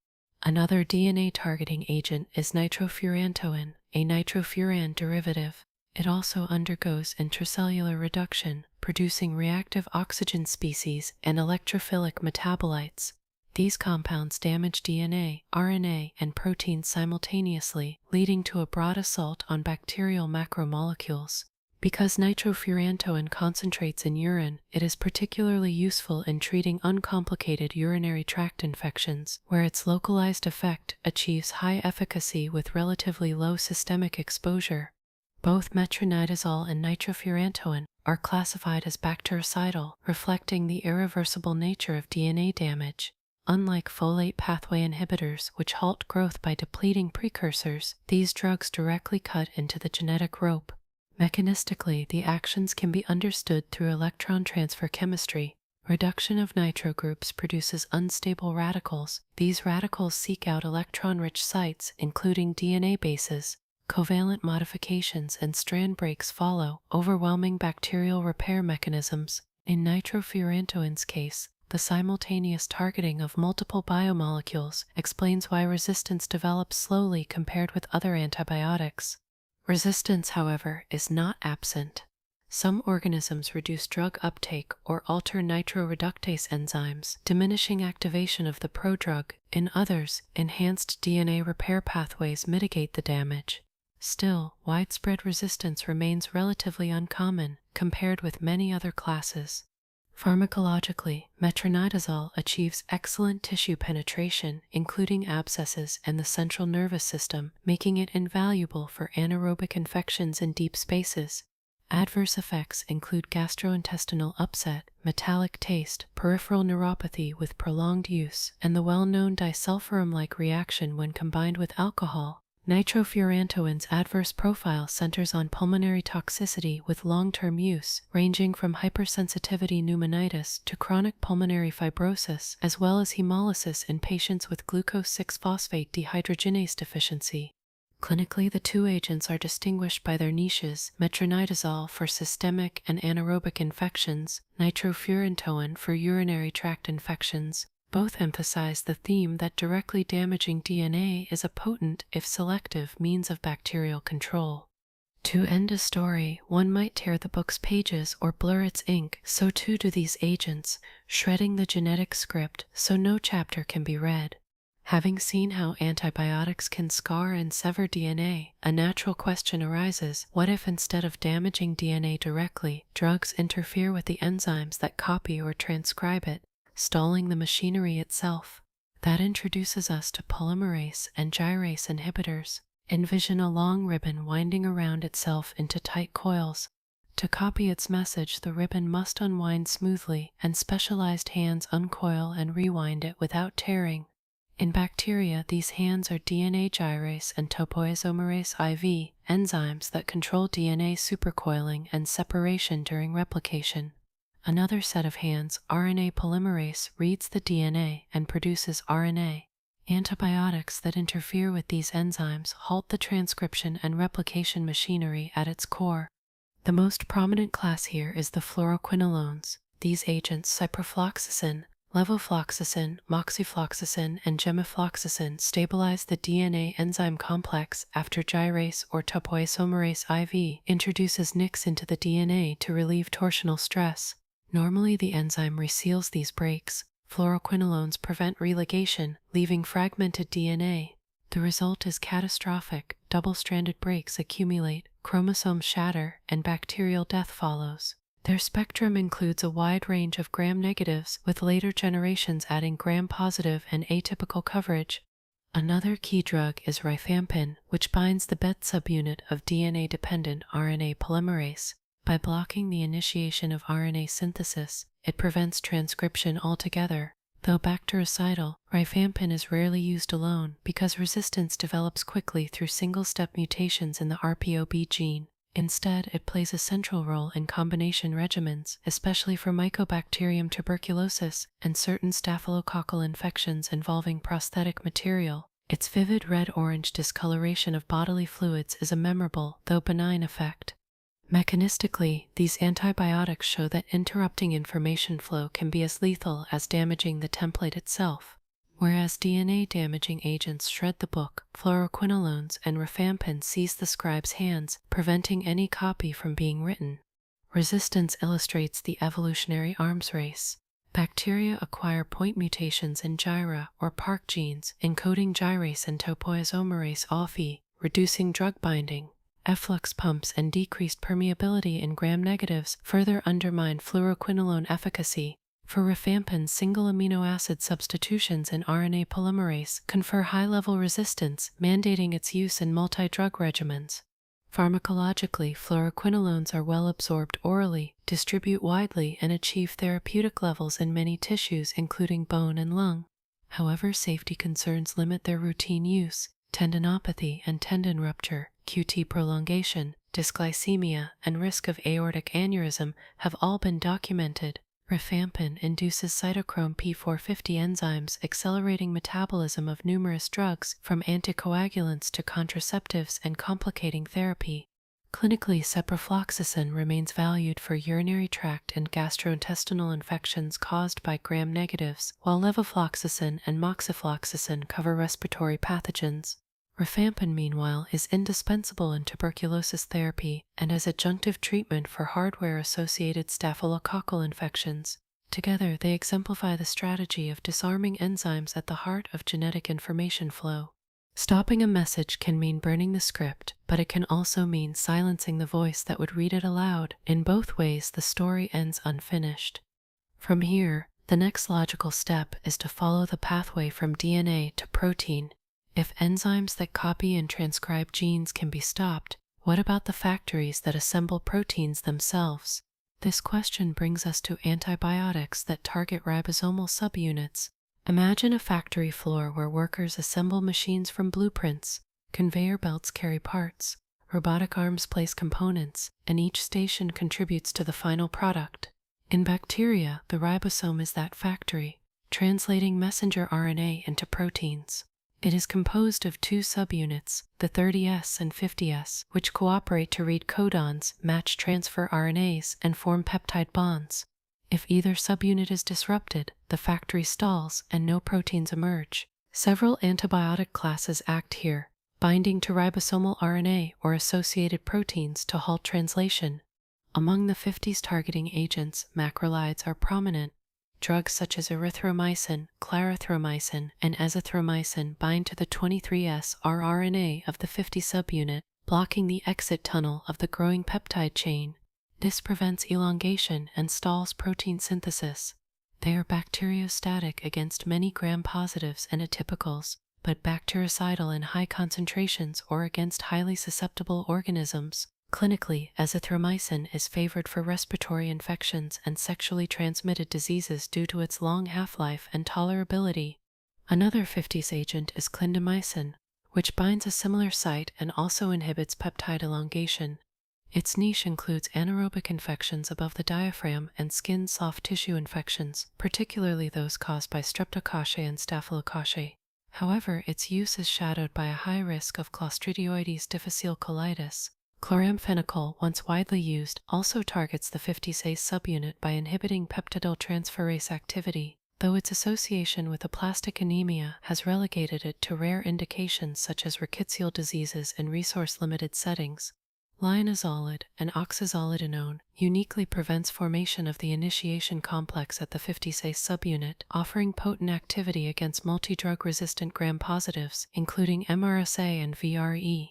Another DNA-targeting agent is nitrofurantoin, a nitrofuran derivative. It also undergoes intracellular reduction, producing reactive oxygen species and electrophilic metabolites. These compounds damage DNA, RNA, and proteins simultaneously, leading to a broad assault on bacterial macromolecules. Because nitrofurantoin concentrates in urine, it is particularly useful in treating uncomplicated urinary tract infections, where its localized effect achieves high efficacy with relatively low systemic exposure. Both metronidazole and nitrofurantoin are classified as bactericidal, reflecting the irreversible nature of DNA damage. Unlike folate pathway inhibitors, which halt growth by depleting precursors, these drugs directly cut into the genetic rope. Mechanistically, the actions can be understood through electron transfer chemistry. Reduction of nitro groups produces unstable radicals. These radicals seek out electron-rich sites, including DNA bases. Covalent modifications and strand breaks follow, overwhelming bacterial repair mechanisms. In nitrofurantoin's case, the simultaneous targeting of multiple biomolecules explains why resistance develops slowly compared with other antibiotics. Resistance, however, is not absent. Some organisms reduce drug uptake or alter nitroreductase enzymes, diminishing activation of the prodrug. In others, enhanced DNA repair pathways mitigate the damage. Still, widespread resistance remains relatively uncommon compared with many other classes. Pharmacologically, metronidazole achieves excellent tissue penetration, including abscesses and the central nervous system, making it invaluable for anaerobic infections in deep spaces. Adverse effects include gastrointestinal upset, metallic taste, peripheral neuropathy with prolonged use, and the well-known disulfiram-like reaction when combined with alcohol. Nitrofurantoin's adverse profile centers on pulmonary toxicity with long-term use, ranging from hypersensitivity pneumonitis to chronic pulmonary fibrosis, as well as hemolysis in patients with glucose 6-phosphate dehydrogenase deficiency. Clinically, the two agents are distinguished by their niches: metronidazole for systemic and anaerobic infections, nitrofurantoin for urinary tract infections. Both emphasize the theme that directly damaging DNA is a potent, if selective, means of bacterial control. To end a story, one might tear the book's pages or blur its ink. So too do these agents, shredding the genetic script so no chapter can be read. Having seen how antibiotics can scar and sever DNA, a natural question arises: what if instead of damaging DNA directly, drugs interfere with the enzymes that copy or transcribe it, stalling the machinery itself? That introduces us to polymerase and gyrase inhibitors. Envision a long ribbon winding around itself into tight coils. To copy its message, the ribbon must unwind smoothly, and specialized hands uncoil and rewind it without tearing. In bacteria, these hands are DNA gyrase and topoisomerase IV, enzymes that control DNA supercoiling and separation during replication. Another set of hands, RNA polymerase, reads the DNA and produces RNA. Antibiotics that interfere with these enzymes halt the transcription and replication machinery at its core. The most prominent class here is the fluoroquinolones. These agents, ciprofloxacin, levofloxacin, moxifloxacin, and gemifloxacin, stabilize the DNA enzyme complex after gyrase or topoisomerase IV introduces nicks into the DNA to relieve torsional stress. Normally, the enzyme reseals these breaks. Fluoroquinolones prevent religation, leaving fragmented DNA. The result is catastrophic. Double-stranded breaks accumulate, chromosomes shatter, and bacterial death follows. Their spectrum includes a wide range of gram-negatives, with later generations adding gram-positive and atypical coverage. Another key drug is rifampin, which binds the BET subunit of DNA-dependent RNA polymerase. By blocking the initiation of RNA synthesis, it prevents transcription altogether. Though bactericidal, rifampin is rarely used alone because resistance develops quickly through single-step mutations in the RPOB gene. Instead, it plays a central role in combination regimens, especially for Mycobacterium tuberculosis and certain staphylococcal infections involving prosthetic material. Its vivid red-orange discoloration of bodily fluids is a memorable, though benign effect. Mechanistically, these antibiotics show that interrupting information flow can be as lethal as damaging the template itself. Whereas DNA-damaging agents shred the book, fluoroquinolones and rifampin seize the scribe's hands, preventing any copy from being written. Resistance illustrates the evolutionary arms race. Bacteria acquire point mutations in gyra or PARC genes, encoding gyrase and topoisomerase IV, reducing drug binding. Efflux pumps and decreased permeability in gram-negatives further undermine fluoroquinolone efficacy. For rifampin, single amino acid substitutions in RNA polymerase confer high-level resistance, mandating its use in multi-drug regimens. Pharmacologically, fluoroquinolones are well absorbed orally, distribute widely, and achieve therapeutic levels in many tissues, including bone and lung. However, safety concerns limit their routine use. Tendinopathy and tendon rupture, QT prolongation, dysglycemia, and risk of aortic aneurysm have all been documented. Rifampin induces cytochrome P450 enzymes, accelerating metabolism of numerous drugs, from anticoagulants to contraceptives, and complicating therapy. Clinically, ciprofloxacin remains valued for urinary tract and gastrointestinal infections caused by gram-negatives, while levofloxacin and moxifloxacin cover respiratory pathogens. Rifampin, meanwhile, is indispensable in tuberculosis therapy and as adjunctive treatment for hardware-associated staphylococcal infections. Together, they exemplify the strategy of disarming enzymes at the heart of genetic information flow. Stopping a message can mean burning the script, but it can also mean silencing the voice that would read it aloud. In both ways, the story ends unfinished. From here, the next logical step is to follow the pathway from DNA to protein. If enzymes that copy and transcribe genes can be stopped, what about the factories that assemble proteins themselves? This question brings us to antibiotics that target ribosomal subunits. Imagine a factory floor where workers assemble machines from blueprints, conveyor belts carry parts, robotic arms place components, and each station contributes to the final product. In bacteria, the ribosome is that factory, translating messenger RNA into proteins. It is composed of two subunits, the 30S and 50S, which cooperate to read codons, match transfer RNAs, and form peptide bonds. If either subunit is disrupted, the factory stalls and no proteins emerge. Several antibiotic classes act here, binding to ribosomal RNA or associated proteins to halt translation. Among the 50s targeting agents, macrolides are prominent. Drugs such as erythromycin, clarithromycin, and azithromycin bind to the 23S rRNA of the 50 subunit, blocking the exit tunnel of the growing peptide chain. This prevents elongation and stalls protein synthesis. They are bacteriostatic against many gram-positives and atypicals, but bactericidal in high concentrations or against highly susceptible organisms. Clinically, azithromycin is favored for respiratory infections and sexually transmitted diseases due to its long half-life and tolerability. Another 50s agent is clindamycin, which binds a similar site and also inhibits peptide elongation. Its niche includes anaerobic infections above the diaphragm and skin soft tissue infections, particularly those caused by streptococci and staphylococci. However, its use is shadowed by a high risk of Clostridioides difficile colitis. Chloramphenicol, once widely used, also targets the 50-A subunit by inhibiting peptidyltransferase activity, though its association with aplastic anemia has relegated it to rare indications such as rickettsial diseases in resource-limited settings. Linezolid, an oxazolidinone, uniquely prevents formation of the initiation complex at the 50-A subunit, offering potent activity against multi-drug-resistant gram-positives, including MRSA and VRE.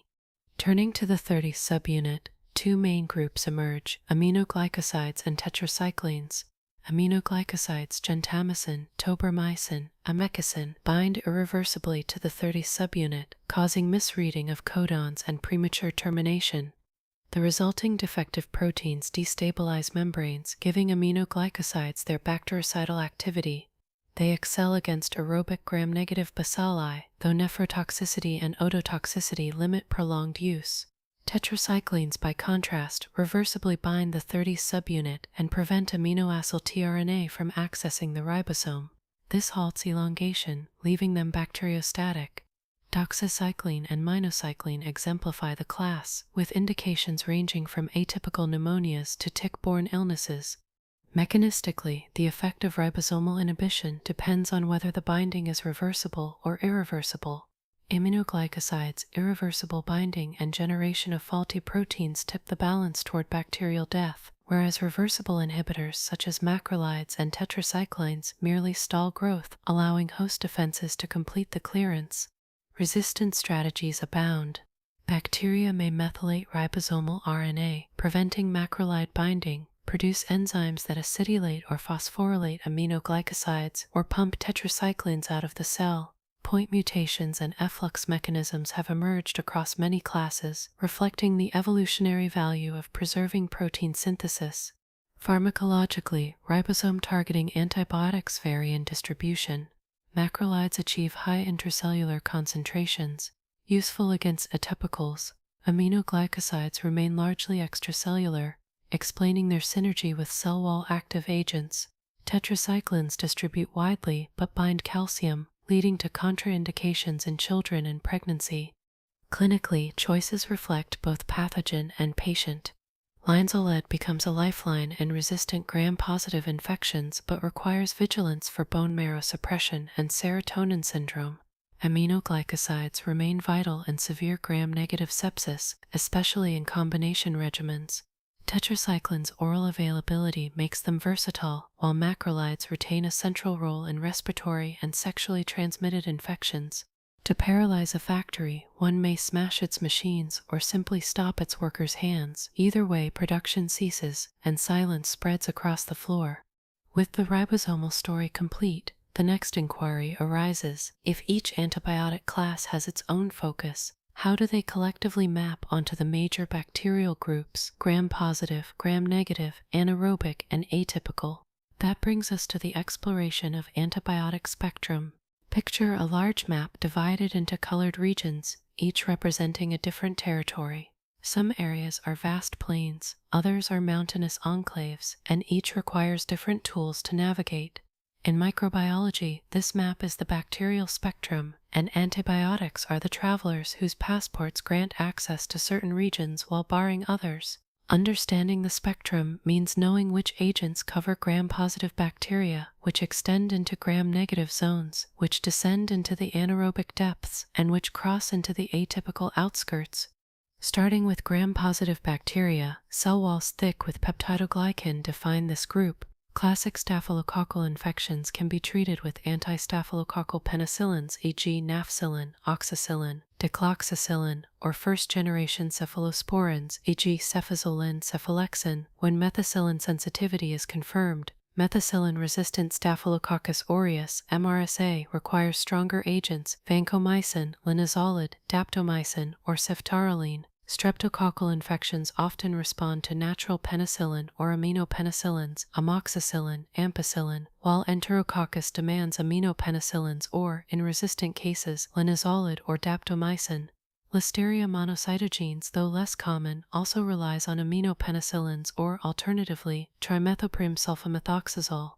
Turning to the 30 subunit, two main groups emerge, aminoglycosides and tetracyclines. Aminoglycosides gentamicin, tobramycin, amikacin bind irreversibly to the 30 subunit, causing misreading of codons and premature termination. The resulting defective proteins destabilize membranes, giving aminoglycosides their bactericidal activity. They excel against aerobic gram-negative bacilli, though nephrotoxicity and ototoxicity limit prolonged use. Tetracyclines, by contrast, reversibly bind the 30 subunit and prevent aminoacyl tRNA from accessing the ribosome. This halts elongation, leaving them bacteriostatic. Doxycycline and minocycline exemplify the class, with indications ranging from atypical pneumonias to tick-borne illnesses. Mechanistically, the effect of ribosomal inhibition depends on whether the binding is reversible or irreversible. Aminoglycosides, irreversible binding and generation of faulty proteins tip the balance toward bacterial death, whereas reversible inhibitors such as macrolides and tetracyclines merely stall growth, allowing host defenses to complete the clearance. Resistance strategies abound. Bacteria may methylate ribosomal RNA, preventing macrolide binding, produce enzymes that acetylate or phosphorylate aminoglycosides, or pump tetracyclines out of the cell. point mutations and efflux mechanisms have emerged across many classes, reflecting the evolutionary value of preserving protein synthesis. Pharmacologically, ribosome-targeting antibiotics vary in distribution. Macrolides achieve high intracellular concentrations, useful against atypicals. Aminoglycosides remain largely extracellular, explaining their synergy with cell wall active agents. Tetracyclines distribute widely but bind calcium, leading to contraindications in children and pregnancy. Clinically, choices reflect both pathogen and patient. Linezolid becomes a lifeline in resistant gram-positive infections but requires vigilance for bone marrow suppression and serotonin syndrome. Aminoglycosides remain vital in severe gram-negative sepsis, especially in combination regimens. Tetracyclines' oral availability makes them versatile, while macrolides retain a central role in respiratory and sexually transmitted infections. To paralyze a factory, one may smash its machines or simply stop its workers' hands. Either way, production ceases and silence spreads across the floor. With the ribosomal story complete, the next inquiry arises. If each antibiotic class has its own focus, how do they collectively map onto the major bacterial groups, gram-positive, gram-negative, anaerobic, and atypical? That brings us to the exploration of antibiotic spectrum. Picture a large map divided into colored regions, each representing a different territory. Some areas are vast plains, others are mountainous enclaves, and each requires different tools to navigate. In microbiology, this map is the bacterial spectrum, and antibiotics are the travelers whose passports grant access to certain regions while barring others. Understanding the spectrum means knowing which agents cover gram-positive bacteria, which extend into gram-negative zones, which descend into the anaerobic depths, and which cross into the atypical outskirts. Starting with gram-positive bacteria, cell walls thick with peptidoglycan define this group. Classic staphylococcal infections can be treated with anti-staphylococcal penicillins, e.g. nafcillin, oxacillin, dicloxacillin, or first-generation cephalosporins, e.g. cefazolin, cephalexin. When methicillin sensitivity is confirmed, methicillin-resistant Staphylococcus aureus (MRSA) requires stronger agents, vancomycin, linezolid, daptomycin, or ceftaroline. Streptococcal infections often respond to natural penicillin or amino penicillins, amoxicillin, ampicillin, while Enterococcus demands amino penicillins or, in resistant cases, linezolid or daptomycin. Listeria monocytogenes, though less common, also relies on amino penicillins or, alternatively, trimethoprim sulfamethoxazole.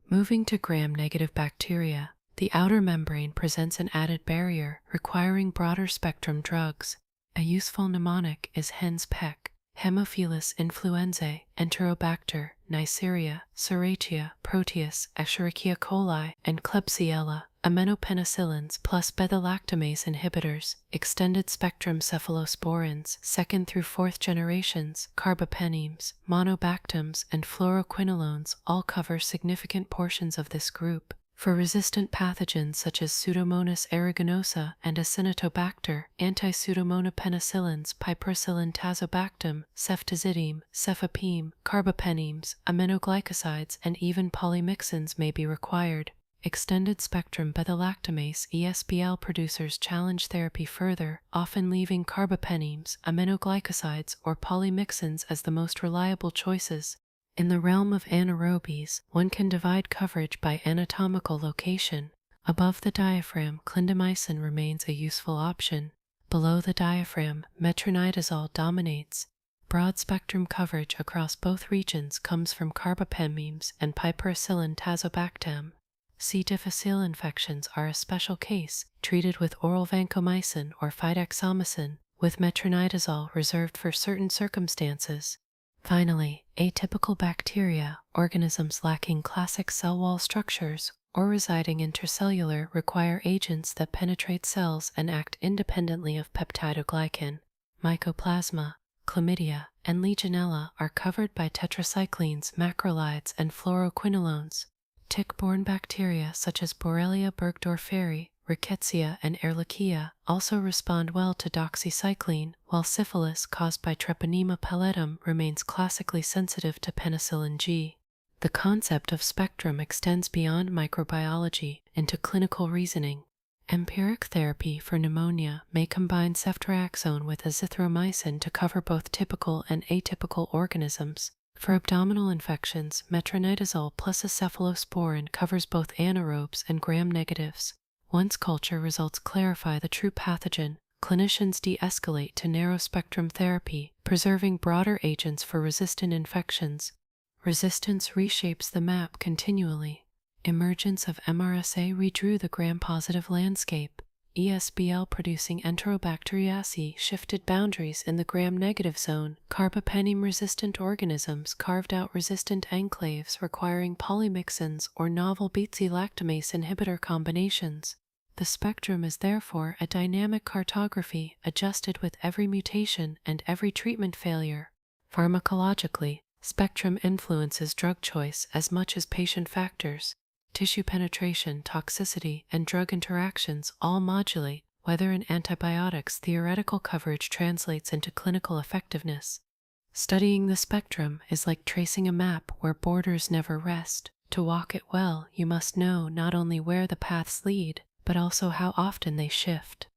Moving to gram-negative bacteria, the outer membrane presents an added barrier, requiring broader spectrum drugs. A useful mnemonic is hen's peck. Haemophilus influenzae, Enterobacter, Neisseria, Serratia, Proteus, Escherichia coli, and Klebsiella. Amino Penicillins plus Beta-Lactamase Inhibitors, extended spectrum cephalosporins, 2nd through 4th generations, Carbapenems, Monobactams, and fluoroquinolones all cover significant portions of this group. For resistant pathogens such as Pseudomonas aeruginosa and Acinetobacter, Anti-Pseudomonal Penicillins, Piperacillin tazobactam, ceftazidime, cefepime, carbapenems, aminoglycosides, and even polymyxins may be required. Extended spectrum beta-lactamase (ESBL) producers challenge therapy further, often leaving carbapenems, aminoglycosides, or polymyxins as the most reliable choices. In the realm of anaerobes, one can divide coverage by anatomical location. Above the diaphragm, clindamycin remains a useful option. Below the diaphragm, metronidazole dominates. Broad spectrum coverage across both regions comes from carbapenems and piperacillin tazobactam. C. difficile infections are a special case, treated with oral vancomycin or fidexomycin, with metronidazole reserved for certain circumstances. Finally, atypical bacteria, organisms lacking classic cell wall structures or residing intracellular, require agents that penetrate cells and act independently of peptidoglycan. Mycoplasma, chlamydia, and legionella are covered by tetracyclines, macrolides, and fluoroquinolones. Tick-borne bacteria such as Borrelia burgdorferi, Rickettsia, and Ehrlichia also respond well to doxycycline, while syphilis caused by Treponema pallidum remains classically sensitive to penicillin G. The concept of spectrum extends beyond microbiology into clinical reasoning. Empiric therapy for pneumonia may combine ceftriaxone with azithromycin to cover both typical and atypical organisms. For abdominal infections, metronidazole plus a cephalosporin covers both anaerobes and gram-negatives. Once culture results clarify the true pathogen, clinicians de-escalate to narrow-spectrum therapy, preserving broader agents for resistant infections. Resistance reshapes the map continually. Emergence of MRSA redrew the gram-positive landscape. ESBL-producing Enterobacteriaceae shifted boundaries in the gram-negative zone. Carbapenem-resistant organisms carved out resistant enclaves requiring polymyxins or novel Beta-Lactamase inhibitor combinations. The spectrum is therefore a dynamic cartography adjusted with every mutation and every treatment failure. Pharmacologically, spectrum influences drug choice as much as patient factors. Tissue penetration, toxicity, and drug interactions all modulate whether in antibiotics theoretical coverage translates into clinical effectiveness. Studying the spectrum is like tracing a map where borders never rest. To walk it well, you must know not only where the paths lead, but also how often they shift.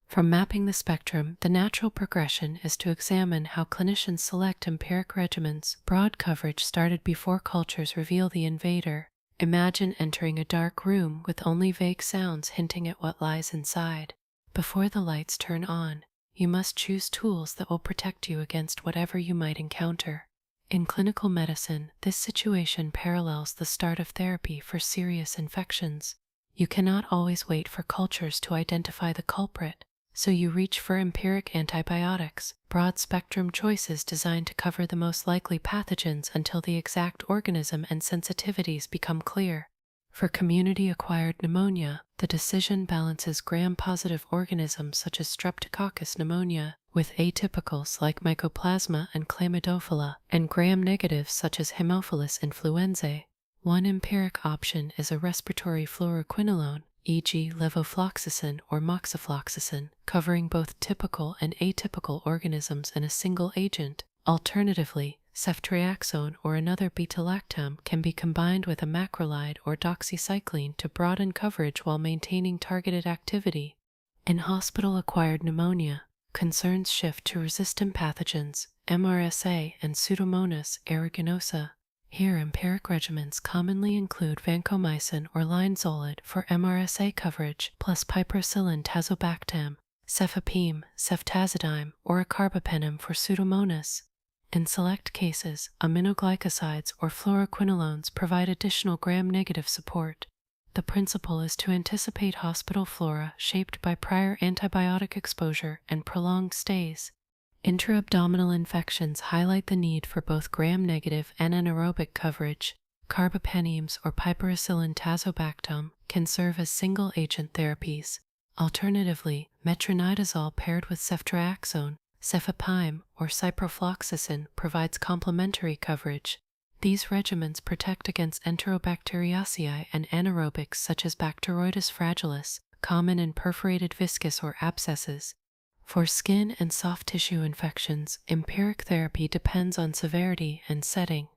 From mapping the spectrum, the natural progression is to examine how clinicians select empiric regimens. Broad coverage started before cultures reveal the invader. Imagine entering a dark room with only vague sounds hinting at what lies inside. Before the lights turn on, you must choose tools that will protect you against whatever you might encounter. In clinical medicine, this situation parallels the start of therapy for serious infections. You cannot always wait for cultures to identify the culprit, so you reach for empiric antibiotics, broad-spectrum choices designed to cover the most likely pathogens until the exact organism and sensitivities become clear. For community-acquired pneumonia, the decision balances gram-positive organisms such as Streptococcus pneumonia with atypicals like Mycoplasma and Chlamydophila and gram-negatives such as Haemophilus influenzae. One empiric option is a respiratory fluoroquinolone, e.g. levofloxacin or moxifloxacin, covering both typical and atypical organisms in a single agent. Alternatively, ceftriaxone or another beta-lactam can be combined with a macrolide or doxycycline to broaden coverage while maintaining targeted activity. In hospital-acquired pneumonia, concerns shift to resistant pathogens, MRSA and Pseudomonas aeruginosa. Here, empiric regimens commonly include vancomycin or linezolid for MRSA coverage, plus piperacillin tazobactam, cefepime, ceftazidime, or a carbapenem for Pseudomonas. In select cases, aminoglycosides or fluoroquinolones provide additional gram-negative support. The principle is to anticipate hospital flora shaped by prior antibiotic exposure and prolonged stays. Intra-abdominal infections highlight the need for both gram-negative and anaerobic coverage. Carbapenems or piperacillin tazobactam can serve as single-agent therapies. Alternatively, metronidazole paired with ceftriaxone, cefepime, or ciprofloxacin provides complementary coverage. These regimens protect against Enterobacteriaceae and anaerobics such as Bacteroides fragilis, common in perforated viscus or abscesses. For skin and soft tissue infections, empiric therapy depends on severity and setting.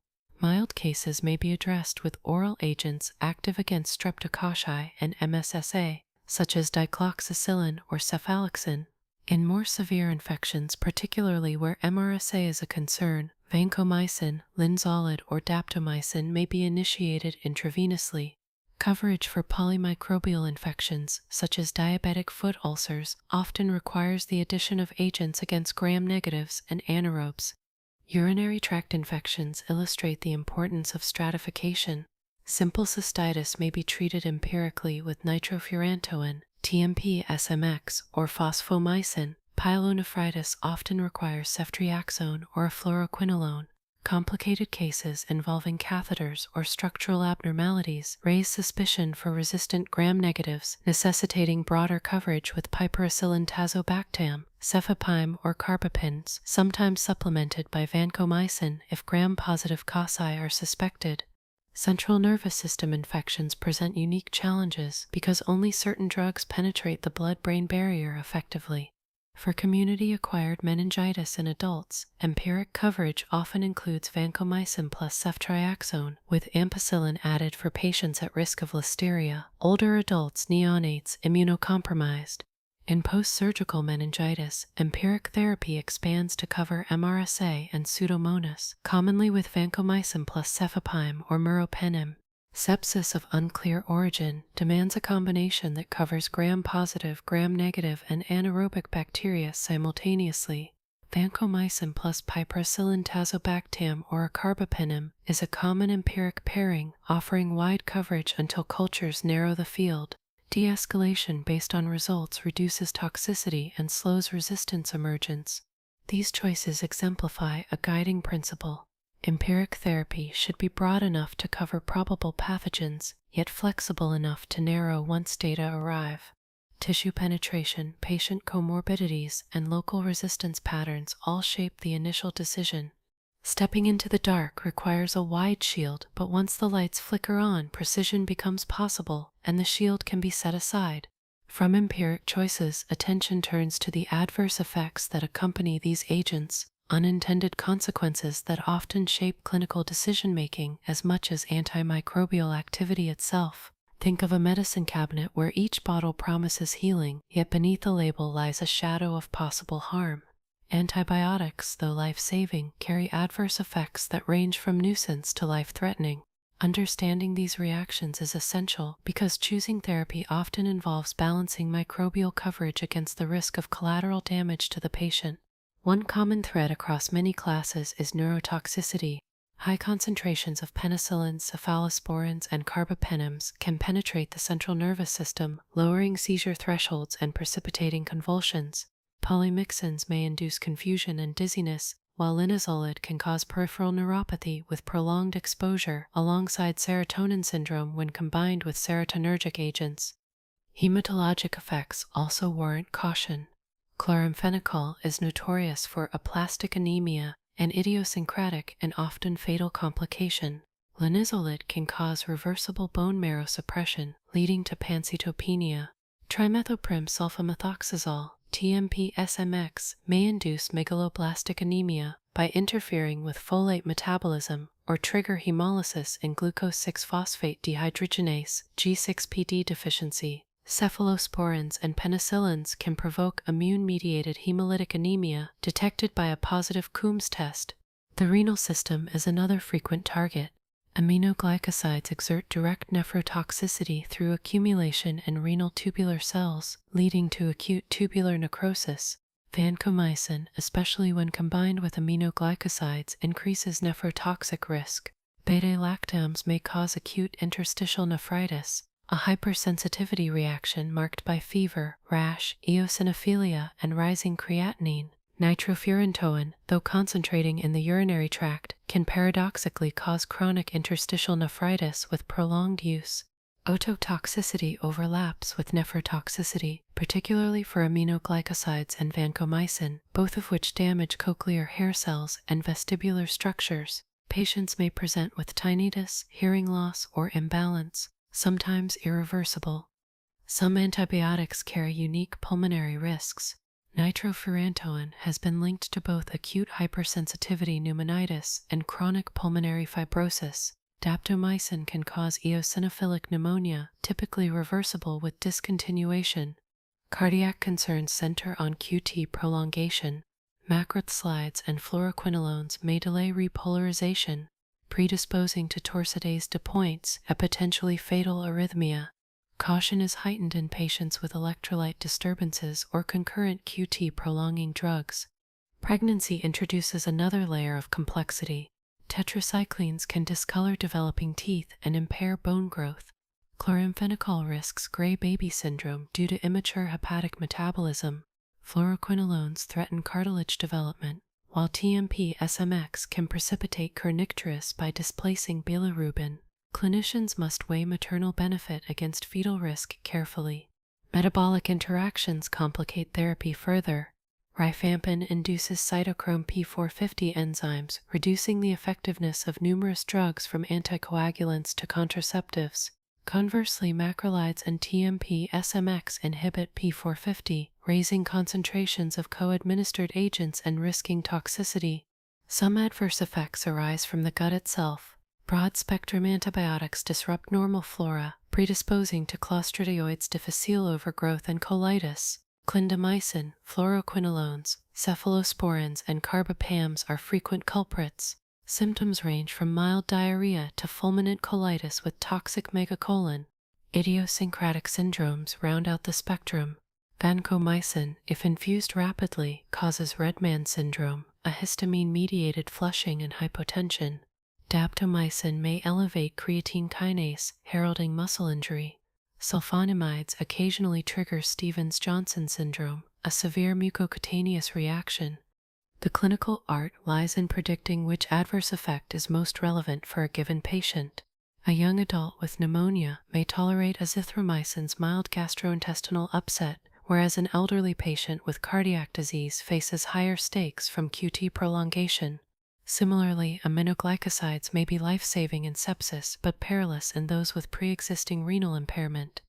Mild cases may be addressed with oral agents active against streptococci and MSSA, such as dicloxacillin or cephalosporins. In more severe infections, particularly where MRSA is a concern, vancomycin, linezolid, or daptomycin may be initiated intravenously. Coverage for polymicrobial infections, such as diabetic foot ulcers, often requires the addition of agents against gram-negatives and anaerobes. Urinary tract infections illustrate the importance of stratification. Simple cystitis may be treated empirically with nitrofurantoin, TMP-SMX, or fosfomycin. Pyelonephritis often requires ceftriaxone or a fluoroquinolone. Complicated cases involving catheters or structural abnormalities raise suspicion for resistant gram-negatives, necessitating broader coverage with piperacillin tazobactam, cefepime, or carbapenems, sometimes supplemented by vancomycin if gram-positive cocci are suspected. Central nervous system infections present unique challenges because only certain drugs penetrate the blood-brain barrier effectively. For community-acquired meningitis in adults, empiric coverage often includes vancomycin plus ceftriaxone, with ampicillin added for patients at risk of listeria, older adults, neonates, immunocompromised. In post-surgical meningitis, empiric therapy expands to cover MRSA and Pseudomonas, commonly with vancomycin plus cefepime or meropenem. Sepsis of unclear origin demands a combination that covers gram-positive, gram-negative, and anaerobic bacteria simultaneously. Vancomycin plus piperacillin tazobactam or a carbapenem is a common empiric pairing, offering wide coverage until cultures narrow the field. De-escalation based on results reduces toxicity and slows resistance emergence. These choices exemplify a guiding principle. Empiric therapy should be broad enough to cover probable pathogens, yet flexible enough to narrow once data arrive. Tissue penetration, patient comorbidities, and local resistance patterns all shape the initial decision. Stepping into the dark requires a wide shield, but once the lights flicker on, precision becomes possible, and the shield can be set aside. From empiric choices, attention turns to the adverse effects that accompany these agents, unintended consequences that often shape clinical decision-making as much as antimicrobial activity itself. Think of a medicine cabinet where each bottle promises healing, yet beneath the label lies a shadow of possible harm. Antibiotics, though life-saving, carry adverse effects that range from nuisance to life-threatening. Understanding these reactions is essential because choosing therapy often involves balancing microbial coverage against the risk of collateral damage to the patient. One common thread across many classes is neurotoxicity. High concentrations of penicillins, cephalosporins, and carbapenems can penetrate the central nervous system, lowering seizure thresholds and precipitating convulsions. Polymyxins may induce confusion and dizziness, while linezolid can cause peripheral neuropathy with prolonged exposure alongside serotonin syndrome when combined with serotonergic agents. Hematologic effects also warrant caution. Chloramphenicol is notorious for aplastic anemia, an idiosyncratic and often fatal complication. Linezolid can cause reversible bone marrow suppression, leading to pancytopenia. Trimethoprim sulfamethoxazole, TMP-SMX, may induce megaloblastic anemia by interfering with folate metabolism or trigger hemolysis in glucose 6-phosphate dehydrogenase G6PD deficiency. Cephalosporins and penicillins can provoke immune-mediated hemolytic anemia detected by a positive Coombs test. The renal system is another frequent target. Aminoglycosides exert direct nephrotoxicity through accumulation in renal tubular cells, leading to acute tubular necrosis. Vancomycin, especially when combined with aminoglycosides, increases nephrotoxic risk. Beta-lactams may cause acute interstitial nephritis, a hypersensitivity reaction marked by fever, rash, eosinophilia, and rising creatinine. Nitrofurantoin, though concentrating in the urinary tract, can paradoxically cause chronic interstitial nephritis with prolonged use. Ototoxicity overlaps with nephrotoxicity, particularly for aminoglycosides and vancomycin, both of which damage cochlear hair cells and vestibular structures. Patients may present with tinnitus, hearing loss, or imbalance, sometimes irreversible. Some antibiotics carry unique pulmonary risks. Nitrofurantoin has been linked to both acute hypersensitivity pneumonitis and chronic pulmonary fibrosis. Daptomycin can cause eosinophilic pneumonia, typically reversible with discontinuation. Cardiac concerns center on QT prolongation. Macrolides and fluoroquinolones may delay repolarization, predisposing to torsidase de pointes, a potentially fatal arrhythmia. Caution is heightened in patients with electrolyte disturbances or concurrent QT prolonging drugs. Pregnancy introduces another layer of complexity. Tetracyclines can discolor developing teeth and impair bone growth. Chloramphenicol risks gray baby syndrome due to immature hepatic metabolism. Fluoroquinolones threaten cartilage development, while TMP-SMX can precipitate kernicterus by displacing bilirubin. Clinicians must weigh maternal benefit against fetal risk carefully. Metabolic interactions complicate therapy further. Rifampin induces cytochrome P450 enzymes, reducing the effectiveness of numerous drugs from anticoagulants to contraceptives. Conversely, macrolides and TMP-SMX inhibit P450, raising concentrations of co-administered agents and risking toxicity. Some adverse effects arise from the gut itself. Broad-spectrum antibiotics disrupt normal flora, predisposing to Clostridioides difficile overgrowth and colitis. Clindamycin, fluoroquinolones, cephalosporins, and carbapenems are frequent culprits. Symptoms range from mild diarrhea to fulminant colitis with toxic megacolon. Idiosyncratic syndromes round out the spectrum. Vancomycin, if infused rapidly, causes red man syndrome, a histamine-mediated flushing and hypotension. Daptomycin may elevate creatine kinase, heralding muscle injury. Sulfonamides occasionally trigger Stevens-Johnson syndrome, a severe mucocutaneous reaction. The clinical art lies in predicting which adverse effect is most relevant for a given patient. A young adult with pneumonia may tolerate azithromycin's mild gastrointestinal upset, whereas an elderly patient with cardiac disease faces higher stakes from QT prolongation. Similarly, aminoglycosides may be life-saving in sepsis but perilous in those with pre-existing renal impairment.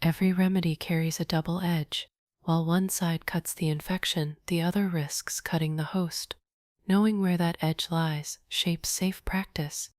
Every remedy carries a double edge. While one side cuts the infection, the other risks cutting the host. Knowing where that edge lies shapes safe practice.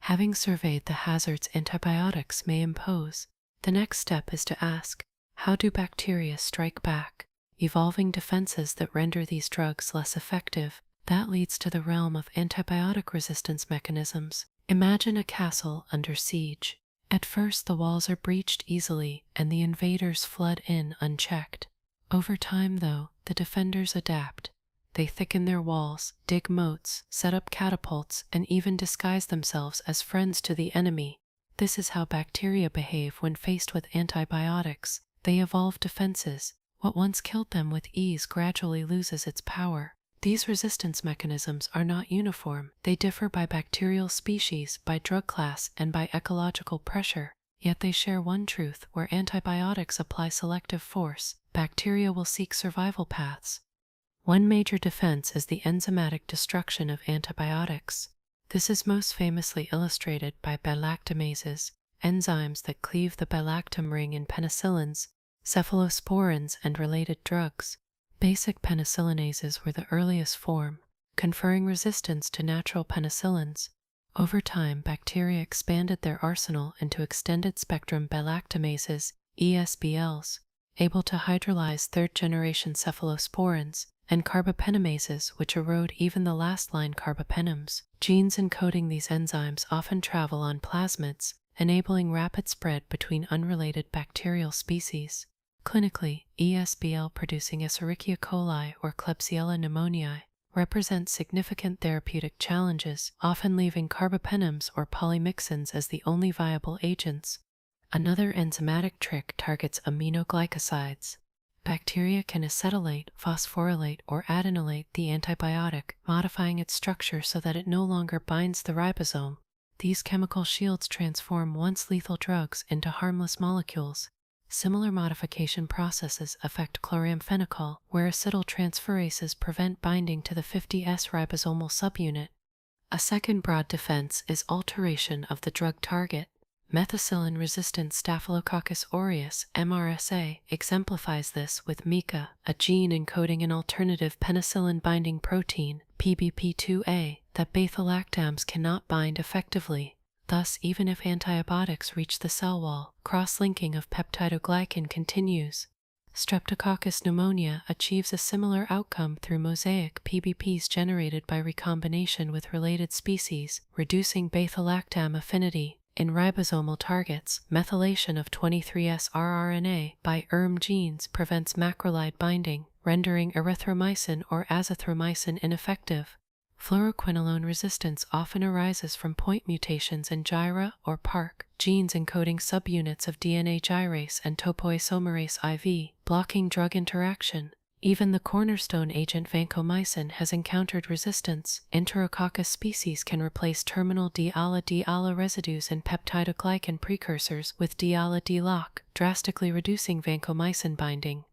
Having surveyed the hazards antibiotics may impose, the next step is to ask, how do bacteria strike back, evolving defenses that render these drugs less effective? That leads to the realm of antibiotic resistance mechanisms. Imagine a castle under siege. At first the walls are breached easily and the invaders flood in unchecked. Over time, though, the defenders adapt. They thicken their walls, dig moats, set up catapults, and even disguise themselves as friends to the enemy. This is how bacteria behave when faced with antibiotics. They evolve defenses. What once killed them with ease gradually loses its power. These resistance mechanisms are not uniform. They differ by bacterial species, by drug class, and by ecological pressure. Yet they share one truth: where antibiotics apply selective force, bacteria will seek survival paths. One major defense is the enzymatic destruction of antibiotics. This is most famously illustrated by beta-lactamases, enzymes that cleave the Beta-Lactam Ring in penicillins, cephalosporins, and related drugs. Basic penicillinases were the earliest form, conferring resistance to natural penicillins. Over time, bacteria expanded their arsenal into extended-spectrum beta-lactamases, ESBLs, able to hydrolyze third-generation cephalosporins, and carbapenemases, which erode even the last-line carbapenems. Genes encoding these enzymes often travel on plasmids, enabling rapid spread between unrelated bacterial species. Clinically, ESBL-producing Escherichia coli or Klebsiella pneumoniae represent significant therapeutic challenges, often leaving carbapenems or polymyxins as the only viable agents. Another enzymatic trick targets aminoglycosides. Bacteria can acetylate, phosphorylate, or adenylate the antibiotic, modifying its structure so that it no longer binds the ribosome. These chemical shields transform once lethal drugs into harmless molecules. Similar modification processes affect chloramphenicol, where acetyltransferases prevent binding to the 50S ribosomal subunit. A second broad defense is alteration of the drug target. Methicillin-resistant Staphylococcus aureus, MRSA, exemplifies this with MICA, a gene encoding an alternative penicillin-binding protein, PBP2A, that beta-lactams cannot bind effectively. Thus, even if antibiotics reach the cell wall, cross-linking of peptidoglycan continues. Streptococcus pneumonia achieves a similar outcome through mosaic PBPs generated by recombination with related species, reducing beta-lactam affinity. In ribosomal targets, methylation of 23S rRNA by genes prevents macrolide binding, rendering erythromycin or azithromycin ineffective. Fluoroquinolone resistance often arises from point mutations in GIRA or PARC, genes encoding subunits of DNA gyrase and topoisomerase IV, blocking drug interaction. Even the cornerstone agent vancomycin has encountered resistance. Enterococcus species can replace terminal D-ala-D-ala residues in peptidoglycan precursors with D-ala-D-lock, drastically reducing vancomycin binding.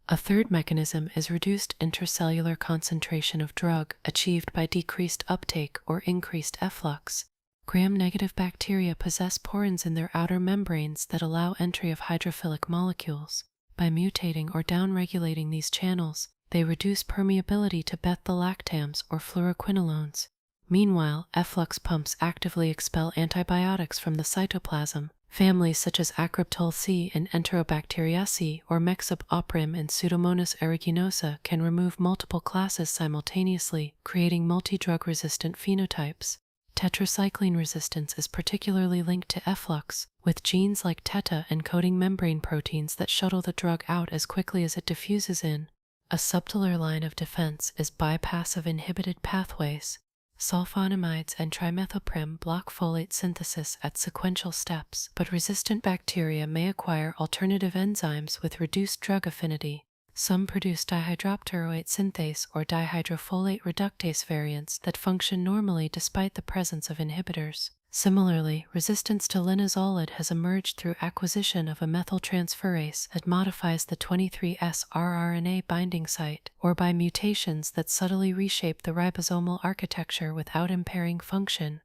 A third mechanism is reduced intracellular concentration of drug, achieved by decreased uptake or increased efflux. Gram-negative bacteria possess porins in their outer membranes that allow entry of hydrophilic molecules. By mutating or downregulating these channels, they reduce permeability to beta-lactams or fluoroquinolones. Meanwhile, efflux pumps actively expel antibiotics from the cytoplasm. Families such as Acryptol C and Enterobacteriaceae or Mexib-Oprim and Pseudomonas aeruginosa can remove multiple classes simultaneously, creating multi-drug resistant phenotypes. Tetracycline resistance is particularly linked to efflux, with genes like TETA encoding membrane proteins that shuttle the drug out as quickly as it diffuses in. A subtler line of defense is bypass of inhibited pathways. Sulfonamides and trimethoprim block folate synthesis at sequential steps, but resistant bacteria may acquire alternative enzymes with reduced drug affinity. Some produce dihydropteroate synthase or dihydrofolate reductase variants that function normally despite the presence of inhibitors. Similarly, resistance to linezolid has emerged through acquisition of a methyltransferase that modifies the 23S rRNA binding site, or by mutations that subtly reshape the ribosomal architecture without impairing function.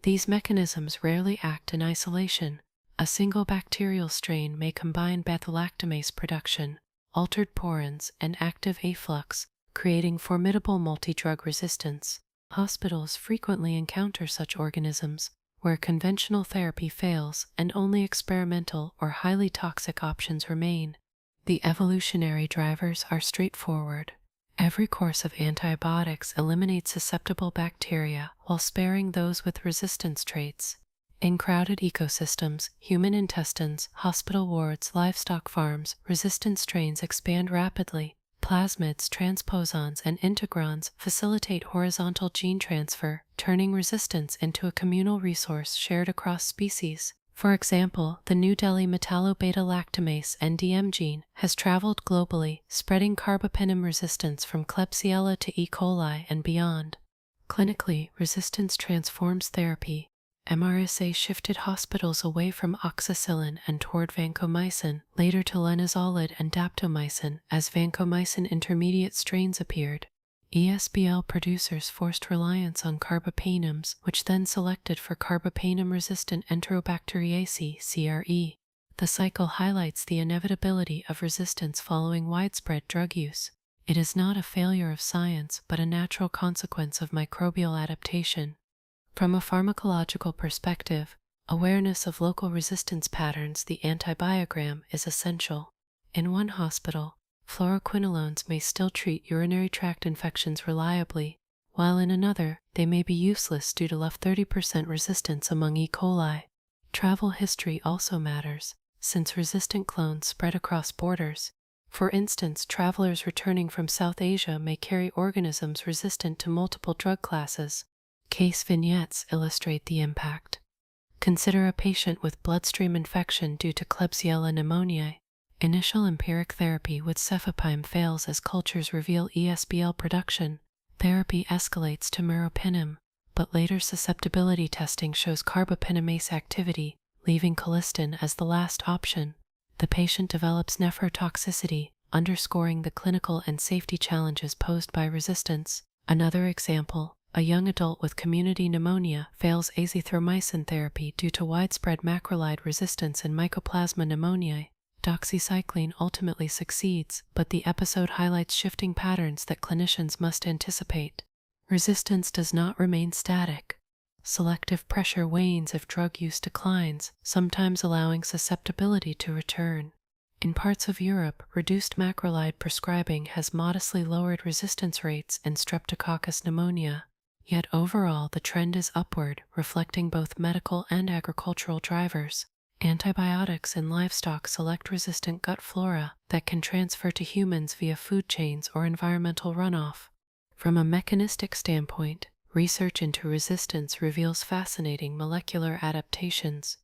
These mechanisms rarely act in isolation. A single bacterial strain may combine beta-lactamase production, altered porins, and active efflux, creating formidable multi-drug resistance. Hospitals frequently encounter such organisms, where conventional therapy fails and only experimental or highly toxic options remain. The evolutionary drivers are straightforward. Every course of antibiotics eliminates susceptible bacteria while sparing those with resistance traits. In crowded ecosystems, human intestines, hospital wards, livestock farms, resistant strains expand rapidly. Plasmids, transposons, and integrons facilitate horizontal gene transfer, turning resistance into a communal resource shared across species. For example, the New Delhi metallo-beta-lactamase NDM gene has traveled globally, spreading carbapenem resistance from Klebsiella to E. coli and beyond. Clinically, resistance transforms therapy. MRSA shifted hospitals away from oxacillin and toward vancomycin, later to linezolid and daptomycin, as vancomycin intermediate strains appeared. ESBL producers forced reliance on carbapenems, which then selected for carbapenem-resistant Enterobacteriaceae (CRE). The cycle highlights the inevitability of resistance following widespread drug use. It is not a failure of science, but a natural consequence of microbial adaptation. From a pharmacological perspective, awareness of local resistance patterns, the antibiogram, is essential. In one hospital, fluoroquinolones may still treat urinary tract infections reliably, while in another, they may be useless due to left 30% resistance among E. coli. Travel history also matters, since resistant clones spread across borders. For instance, travelers returning from South Asia may carry organisms resistant to multiple drug classes. Case vignettes illustrate the impact. Consider a patient with bloodstream infection due to Klebsiella pneumoniae. Initial empiric therapy with cefepime fails as cultures reveal ESBL production. Therapy escalates to meropenem, but later susceptibility testing shows carbapenemase activity, leaving colistin as the last option. The patient develops nephrotoxicity, underscoring the clinical and safety challenges posed by resistance. Another example, a young adult with community pneumonia fails azithromycin therapy due to widespread macrolide resistance in Mycoplasma pneumoniae. Doxycycline ultimately succeeds, but the episode highlights shifting patterns that clinicians must anticipate. Resistance does not remain static. Selective pressure wanes if drug use declines, sometimes allowing susceptibility to return. In parts of Europe, reduced macrolide prescribing has modestly lowered resistance rates in Streptococcus pneumonia. Yet overall, the trend is upward, reflecting both medical and agricultural drivers. Antibiotics in livestock select resistant gut flora that can transfer to humans via food chains or environmental runoff. From a mechanistic standpoint, research into resistance reveals fascinating molecular adaptations.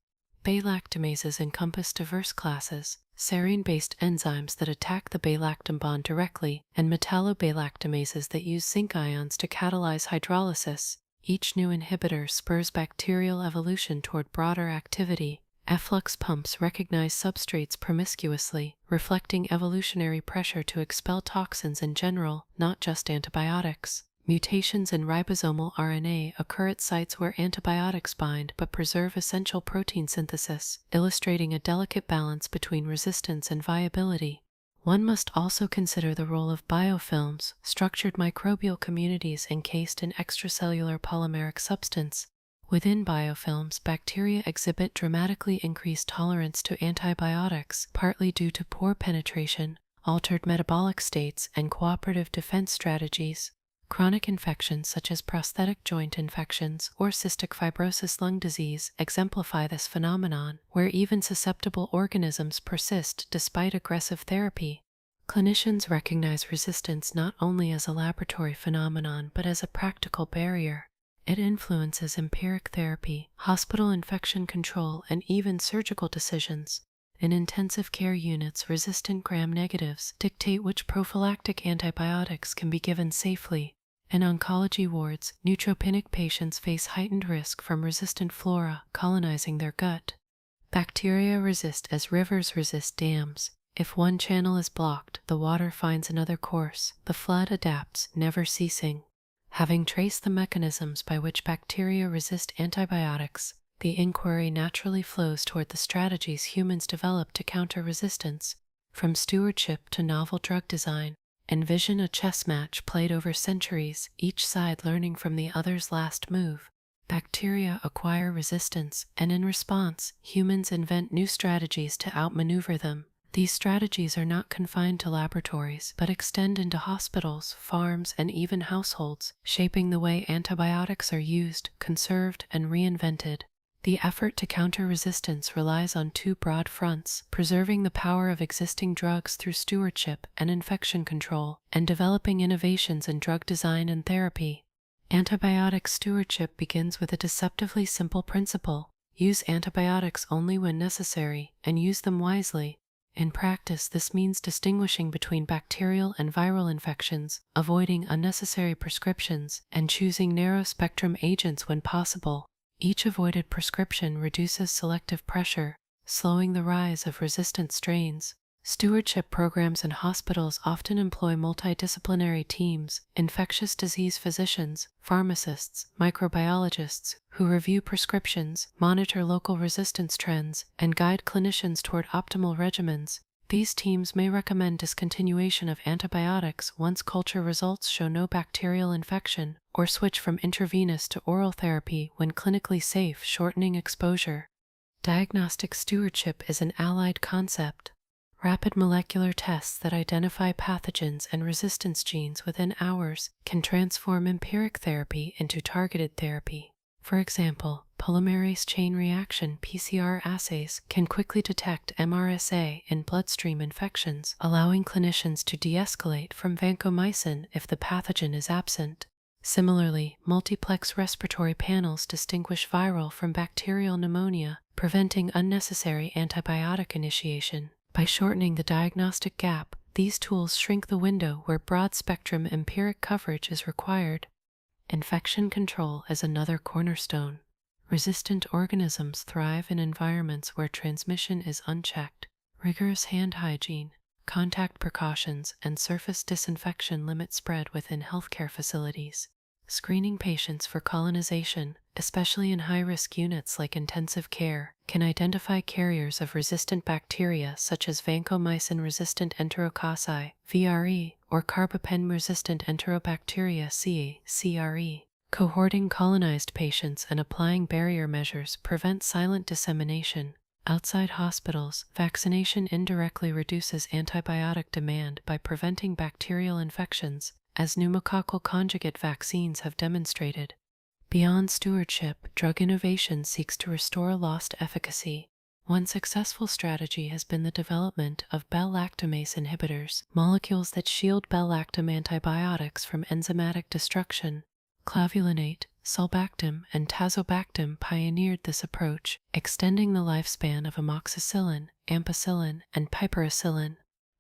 Beta-lactamases encompass diverse classes, serine-based enzymes that attack the beta-lactam bond directly, and metallo-beta-lactamases that use zinc ions to catalyze hydrolysis. Each new inhibitor spurs bacterial evolution toward broader activity. Efflux pumps recognize substrates promiscuously, reflecting evolutionary pressure to expel toxins in general, not just antibiotics. Mutations in ribosomal RNA occur at sites where antibiotics bind but preserve essential protein synthesis, illustrating a delicate balance between resistance and viability. One must also consider the role of biofilms, structured microbial communities encased in extracellular polymeric substance. Within biofilms, bacteria exhibit dramatically increased tolerance to antibiotics, partly due to poor penetration, altered metabolic states, and cooperative defense strategies. Chronic infections such as prosthetic joint infections or cystic fibrosis lung disease exemplify this phenomenon, where even susceptible organisms persist despite aggressive therapy. Clinicians recognize resistance not only as a laboratory phenomenon but as a practical barrier. It influences empiric therapy, hospital infection control, and even surgical decisions. In intensive care units, resistant gram-negatives dictate which prophylactic antibiotics can be given safely. In oncology wards, neutropenic patients face heightened risk from resistant flora colonizing their gut. Bacteria resist as rivers resist dams. If one channel is blocked, the water finds another course. The flood adapts, never ceasing. Having traced the mechanisms by which bacteria resist antibiotics, the inquiry naturally flows toward the strategies humans develop to counter resistance. From stewardship to novel drug design, envision a chess match played over centuries, each side learning from the other's last move. Bacteria acquire resistance, and in response, humans invent new strategies to outmaneuver them. These strategies are not confined to laboratories, but extend into hospitals, farms, and even households, shaping the way antibiotics are used, conserved, and reinvented. The effort to counter resistance relies on two broad fronts: preserving the power of existing drugs through stewardship and infection control, and developing innovations in drug design and therapy. Antibiotic stewardship begins with a deceptively simple principle: use antibiotics only when necessary, and use them wisely. In practice, this means distinguishing between bacterial and viral infections, avoiding unnecessary prescriptions, and choosing narrow-spectrum agents when possible. Each avoided prescription reduces selective pressure, slowing the rise of resistant strains. Stewardship programs in hospitals often employ multidisciplinary teams, infectious disease physicians, pharmacists, microbiologists, who review prescriptions, monitor local resistance trends, and guide clinicians toward optimal regimens. These teams may recommend discontinuation of antibiotics once culture results show no bacterial infection, or switch from intravenous to oral therapy when clinically safe, shortening exposure. Diagnostic stewardship is an allied concept. Rapid molecular tests that identify pathogens and resistance genes within hours can transform empiric therapy into targeted therapy. For example, polymerase chain reaction (PCR) assays can quickly detect MRSA in bloodstream infections, allowing clinicians to de-escalate from vancomycin if the pathogen is absent. Similarly, multiplex respiratory panels distinguish viral from bacterial pneumonia, preventing unnecessary antibiotic initiation. By shortening the diagnostic gap, these tools shrink the window where broad-spectrum empiric coverage is required. Infection control is another cornerstone. Resistant organisms thrive in environments where transmission is unchecked. Rigorous hand hygiene, contact precautions, and surface disinfection limit spread within healthcare facilities. Screening patients for colonization, especially in high-risk units like intensive care, can identify carriers of resistant bacteria such as vancomycin-resistant enterococci, VRE, or carbapenem-resistant enterobacteria CA, CRE. Cohorting colonized patients and applying barrier measures prevent silent dissemination. Outside hospitals, vaccination indirectly reduces antibiotic demand by preventing bacterial infections, as pneumococcal conjugate vaccines have demonstrated. Beyond stewardship, drug innovation seeks to restore lost efficacy. One successful strategy has been the development of beta-lactamase inhibitors, molecules that shield beta-lactam antibiotics from enzymatic destruction. Clavulanate, sulbactam, and tazobactam pioneered this approach, extending the lifespan of amoxicillin, ampicillin, and piperacillin.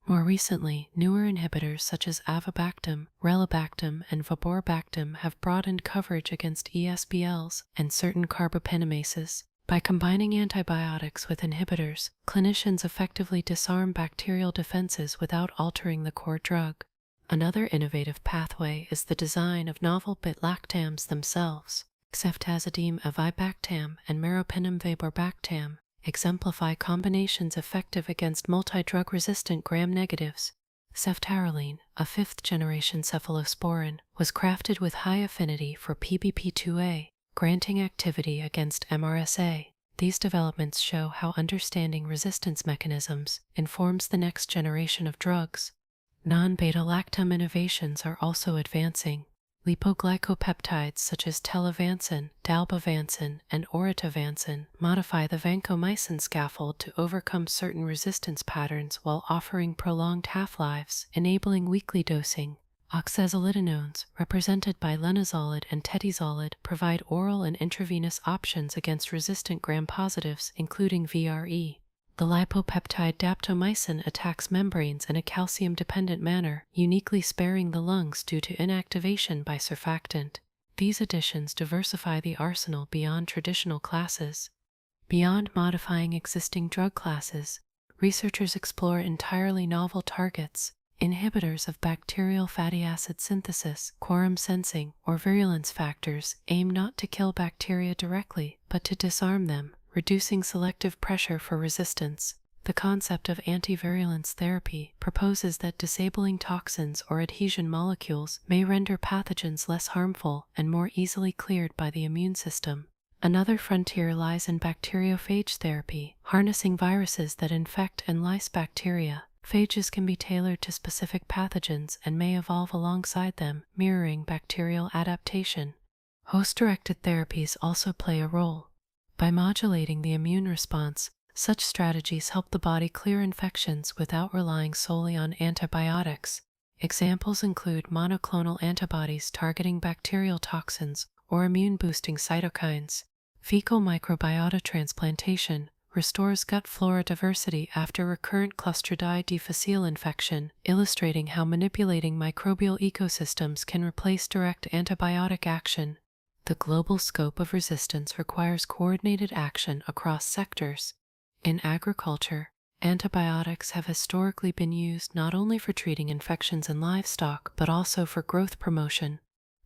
More recently, newer inhibitors such as avibactam, relebactam, and vaborbactam have broadened coverage against ESBLs and certain carbapenemases. By combining antibiotics with inhibitors, clinicians effectively disarm bacterial defenses without altering the core drug. Another innovative pathway is the design of novel beta-lactams themselves. Ceftazidime avibactam and meropenem vaborbactam, exemplify combinations effective against multi-drug-resistant gram-negatives. Ceftaroline, a fifth-generation cephalosporin, was crafted with high affinity for PBP2A, granting activity against MRSA. These developments show how understanding resistance mechanisms informs the next generation of drugs. Non-beta-lactam innovations are also advancing. Lipoglycopeptides such as telavancin, dalbavancin, and orotavancin modify the vancomycin scaffold to overcome certain resistance patterns while offering prolonged half-lives, enabling weekly dosing. Oxazolidinones, represented by linezolid and tetracyclines, provide oral and intravenous options against resistant gram-positives, including VRE. The lipopeptide daptomycin attacks membranes in a calcium-dependent manner, uniquely sparing the lungs due to inactivation by surfactant. These additions diversify the arsenal beyond traditional classes. Beyond modifying existing drug classes, researchers explore entirely novel targets. Inhibitors of bacterial fatty acid synthesis, quorum sensing, or virulence factors aim not to kill bacteria directly, but to disarm them, reducing selective pressure for resistance. The concept of antivirulence therapy proposes that disabling toxins or adhesion molecules may render pathogens less harmful and more easily cleared by the immune system. Another frontier lies in bacteriophage therapy, harnessing viruses that infect and lyse bacteria. Phages can be tailored to specific pathogens and may evolve alongside them, mirroring bacterial adaptation. Host-directed therapies also play a role. By modulating the immune response, such strategies help the body clear infections without relying solely on antibiotics. Examples include monoclonal antibodies targeting bacterial toxins or immune-boosting cytokines. Fecal microbiota transplantation restores gut flora diversity after recurrent Clostridium difficile infection, illustrating how manipulating microbial ecosystems can replace direct antibiotic action. The global scope of resistance requires coordinated action across sectors. In agriculture, antibiotics have historically been used not only for treating infections in livestock but also for growth promotion.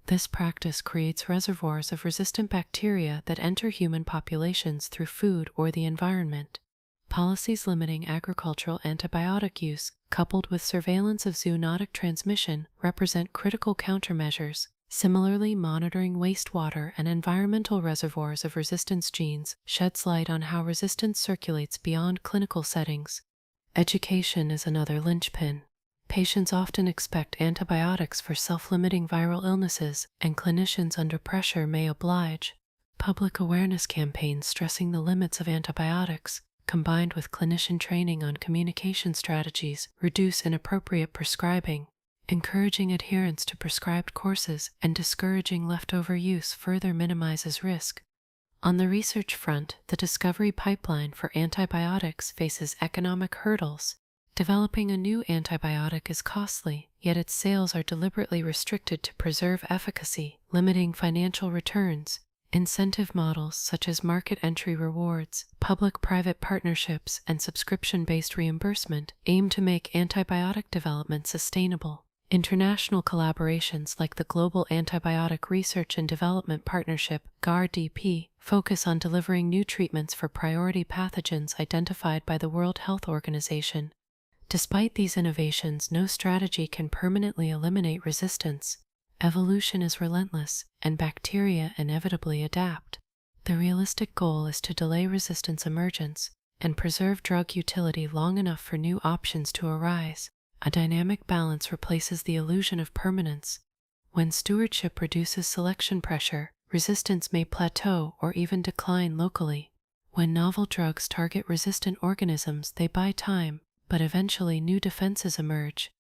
This practice creates reservoirs of resistant bacteria that enter human populations through food or the environment. Policies limiting agricultural antibiotic use, coupled with surveillance of zoonotic transmission, represent critical countermeasures. Similarly, monitoring wastewater and environmental reservoirs of resistance genes sheds light on how resistance circulates beyond clinical settings. Education is another linchpin. Patients often expect antibiotics for self-limiting viral illnesses, and clinicians under pressure may oblige. Public awareness campaigns stressing the limits of antibiotics, combined with clinician training on communication strategies, reduce inappropriate prescribing. Encouraging adherence to prescribed courses and discouraging leftover use further minimizes risk. On the research front, the discovery pipeline for antibiotics faces economic hurdles. Developing a new antibiotic is costly, yet its sales are deliberately restricted to preserve efficacy, limiting financial returns. Incentive models such as market entry rewards, public-private partnerships, and subscription-based reimbursement aim to make antibiotic development sustainable. International collaborations like the Global Antibiotic Research and Development Partnership (GARDP) focus on delivering new treatments for priority pathogens identified by the World Health Organization. Despite these innovations, no strategy can permanently eliminate resistance. Evolution is relentless, and bacteria inevitably adapt. The realistic goal is to delay resistance emergence and preserve drug utility long enough for new options to arise. A dynamic balance replaces the illusion of permanence. When stewardship reduces selection pressure, resistance may plateau or even decline locally. When novel drugs target resistant organisms, they buy time, but eventually new defenses emerge.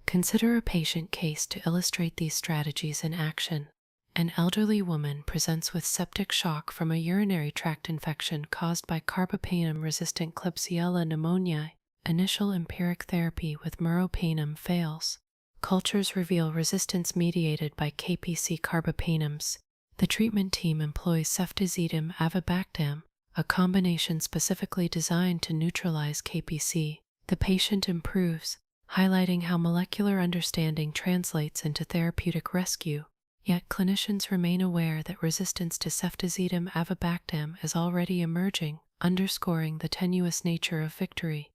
Consider a patient case to illustrate these strategies in action. An elderly woman presents with septic shock from a urinary tract infection caused by carbapenem-resistant Klebsiella pneumoniae. Initial empiric therapy with meropenem fails. Cultures reveal resistance mediated by KPC carbapenems. The treatment team employs ceftazidime avibactam, a combination specifically designed to neutralize KPC. The patient improves, highlighting how molecular understanding translates into therapeutic rescue. Yet clinicians remain aware that resistance to ceftazidime avibactam is already emerging, underscoring the tenuous nature of victory.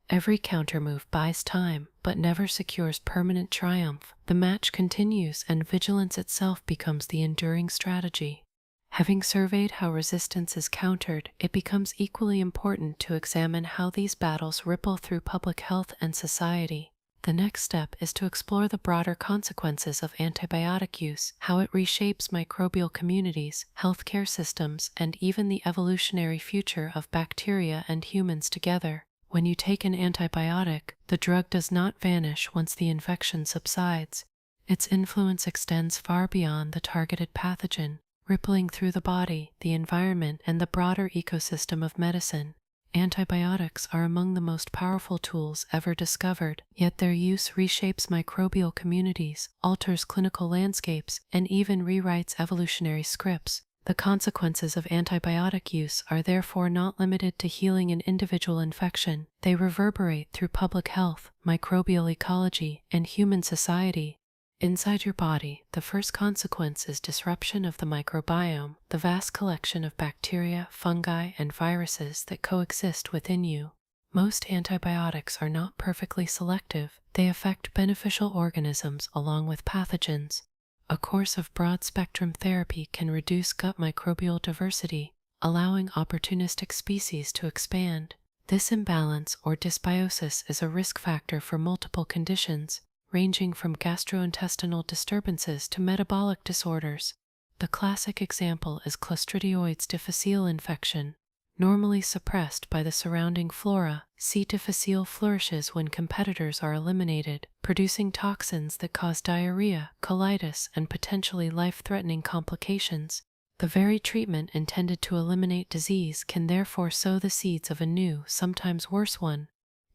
Every countermove buys time, but never secures permanent triumph. The match continues, and vigilance itself becomes the enduring strategy. Having surveyed how resistance is countered, it becomes equally important to examine how these battles ripple through public health and society. The next step is to explore the broader consequences of antibiotic use, how it reshapes microbial communities, healthcare systems, and even the evolutionary future of bacteria and humans together. When you take an antibiotic, the drug does not vanish once the infection subsides. Its influence extends far beyond the targeted pathogen, rippling through the body, the environment, and the broader ecosystem of medicine. Antibiotics are among the most powerful tools ever discovered, yet their use reshapes microbial communities, alters clinical landscapes, and even rewrites evolutionary scripts. The consequences of antibiotic use are therefore not limited to healing an individual infection. They reverberate through public health, microbial ecology, and human society. Inside your body, the first consequence is disruption of the microbiome, the vast collection of bacteria, fungi, and viruses that coexist within you. Most antibiotics are not perfectly selective. They affect beneficial organisms along with pathogens. A course of broad-spectrum therapy can reduce gut microbial diversity, allowing opportunistic species to expand. This imbalance or dysbiosis is a risk factor for multiple conditions, ranging from gastrointestinal disturbances to metabolic disorders. The classic example is Clostridioides difficile infection. Normally suppressed by the surrounding flora, C. difficile flourishes when competitors are eliminated, producing toxins that cause diarrhea, colitis, and potentially life-threatening complications. The very treatment intended to eliminate disease can therefore sow the seeds of a new, sometimes worse one.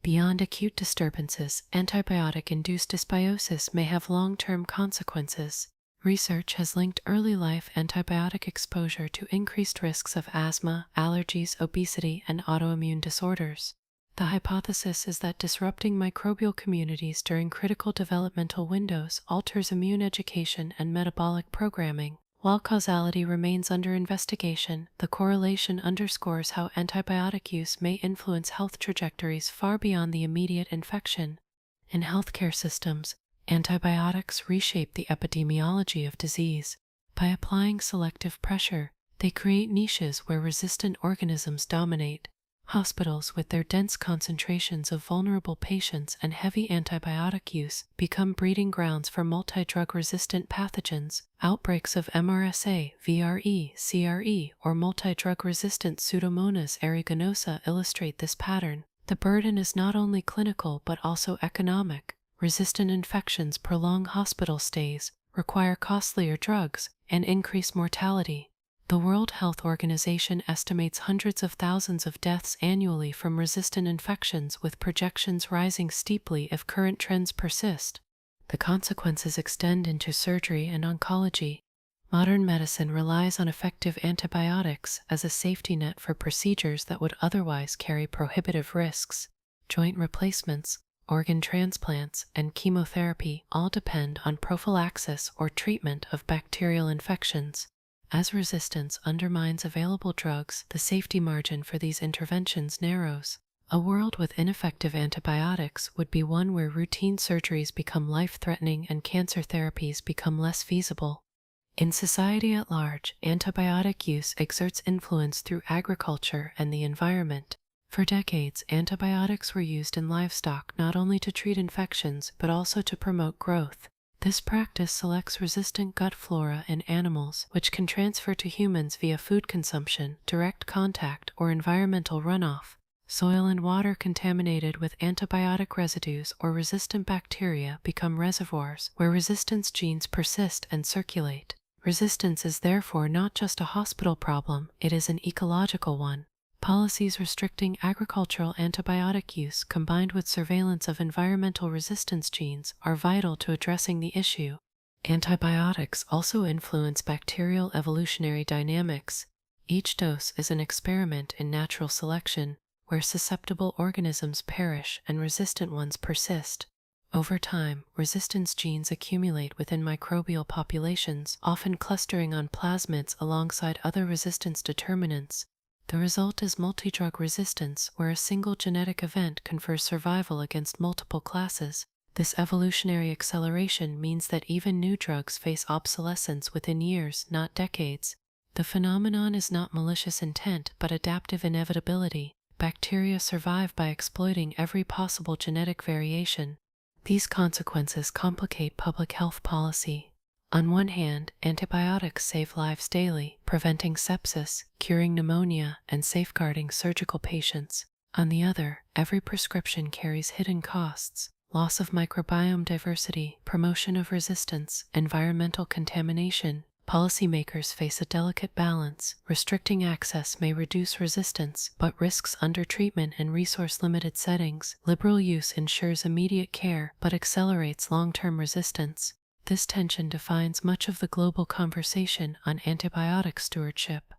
Beyond acute disturbances, antibiotic-induced dysbiosis may have long-term consequences. Research has linked early life antibiotic exposure to increased risks of asthma, allergies, obesity, and autoimmune disorders. The hypothesis is that disrupting microbial communities during critical developmental windows alters immune education and metabolic programming. While causality remains under investigation, the correlation underscores how antibiotic use may influence health trajectories far beyond the immediate infection. In healthcare systems, antibiotics reshape the epidemiology of disease. By applying selective pressure, they create niches where resistant organisms dominate. Hospitals, with their dense concentrations of vulnerable patients and heavy antibiotic use, become breeding grounds for multi-drug resistant pathogens. Outbreaks of MRSA, VRE, CRE, or multi-drug resistant Pseudomonas aeruginosa illustrate this pattern. The burden is not only clinical but also economic. Resistant infections prolong hospital stays, require costlier drugs, and increase mortality. The World Health Organization estimates hundreds of thousands of deaths annually from resistant infections, with projections rising steeply if current trends persist. The consequences extend into surgery and oncology. Modern medicine relies on effective antibiotics as a safety net for procedures that would otherwise carry prohibitive risks. Joint replacements, organ transplants, and chemotherapy all depend on prophylaxis or treatment of bacterial infections. As resistance undermines available drugs, the safety margin for these interventions narrows. A world with ineffective antibiotics would be one where routine surgeries become life-threatening and cancer therapies become less feasible. In society at large, antibiotic use exerts influence through agriculture and the environment. For decades, antibiotics were used in livestock not only to treat infections but also to promote growth. This practice selects resistant gut flora in animals, which can transfer to humans via food consumption, direct contact, or environmental runoff. Soil and water contaminated with antibiotic residues or resistant bacteria become reservoirs where resistance genes persist and circulate. Resistance is therefore not just a hospital problem, it is an ecological one. Policies restricting agricultural antibiotic use combined with surveillance of environmental resistance genes are vital to addressing the issue. Antibiotics also influence bacterial evolutionary dynamics. Each dose is an experiment in natural selection, where susceptible organisms perish and resistant ones persist. Over time, resistance genes accumulate within microbial populations, often clustering on plasmids alongside other resistance determinants. The result is multi-drug resistance, where a single genetic event confers survival against multiple classes. This evolutionary acceleration means that even new drugs face obsolescence within years, not decades. The phenomenon is not malicious intent, but adaptive inevitability. Bacteria survive by exploiting every possible genetic variation. These consequences complicate public health policy. On one hand, antibiotics save lives daily, preventing sepsis, curing pneumonia, and safeguarding surgical patients. On the other, every prescription carries hidden costs: loss of microbiome diversity, promotion of resistance, environmental contamination. Policymakers face a delicate balance. Restricting access may reduce resistance, but risks undertreatment in resource-limited settings. Liberal use ensures immediate care, but accelerates long-term resistance. This tension defines much of the global conversation on antibiotic stewardship.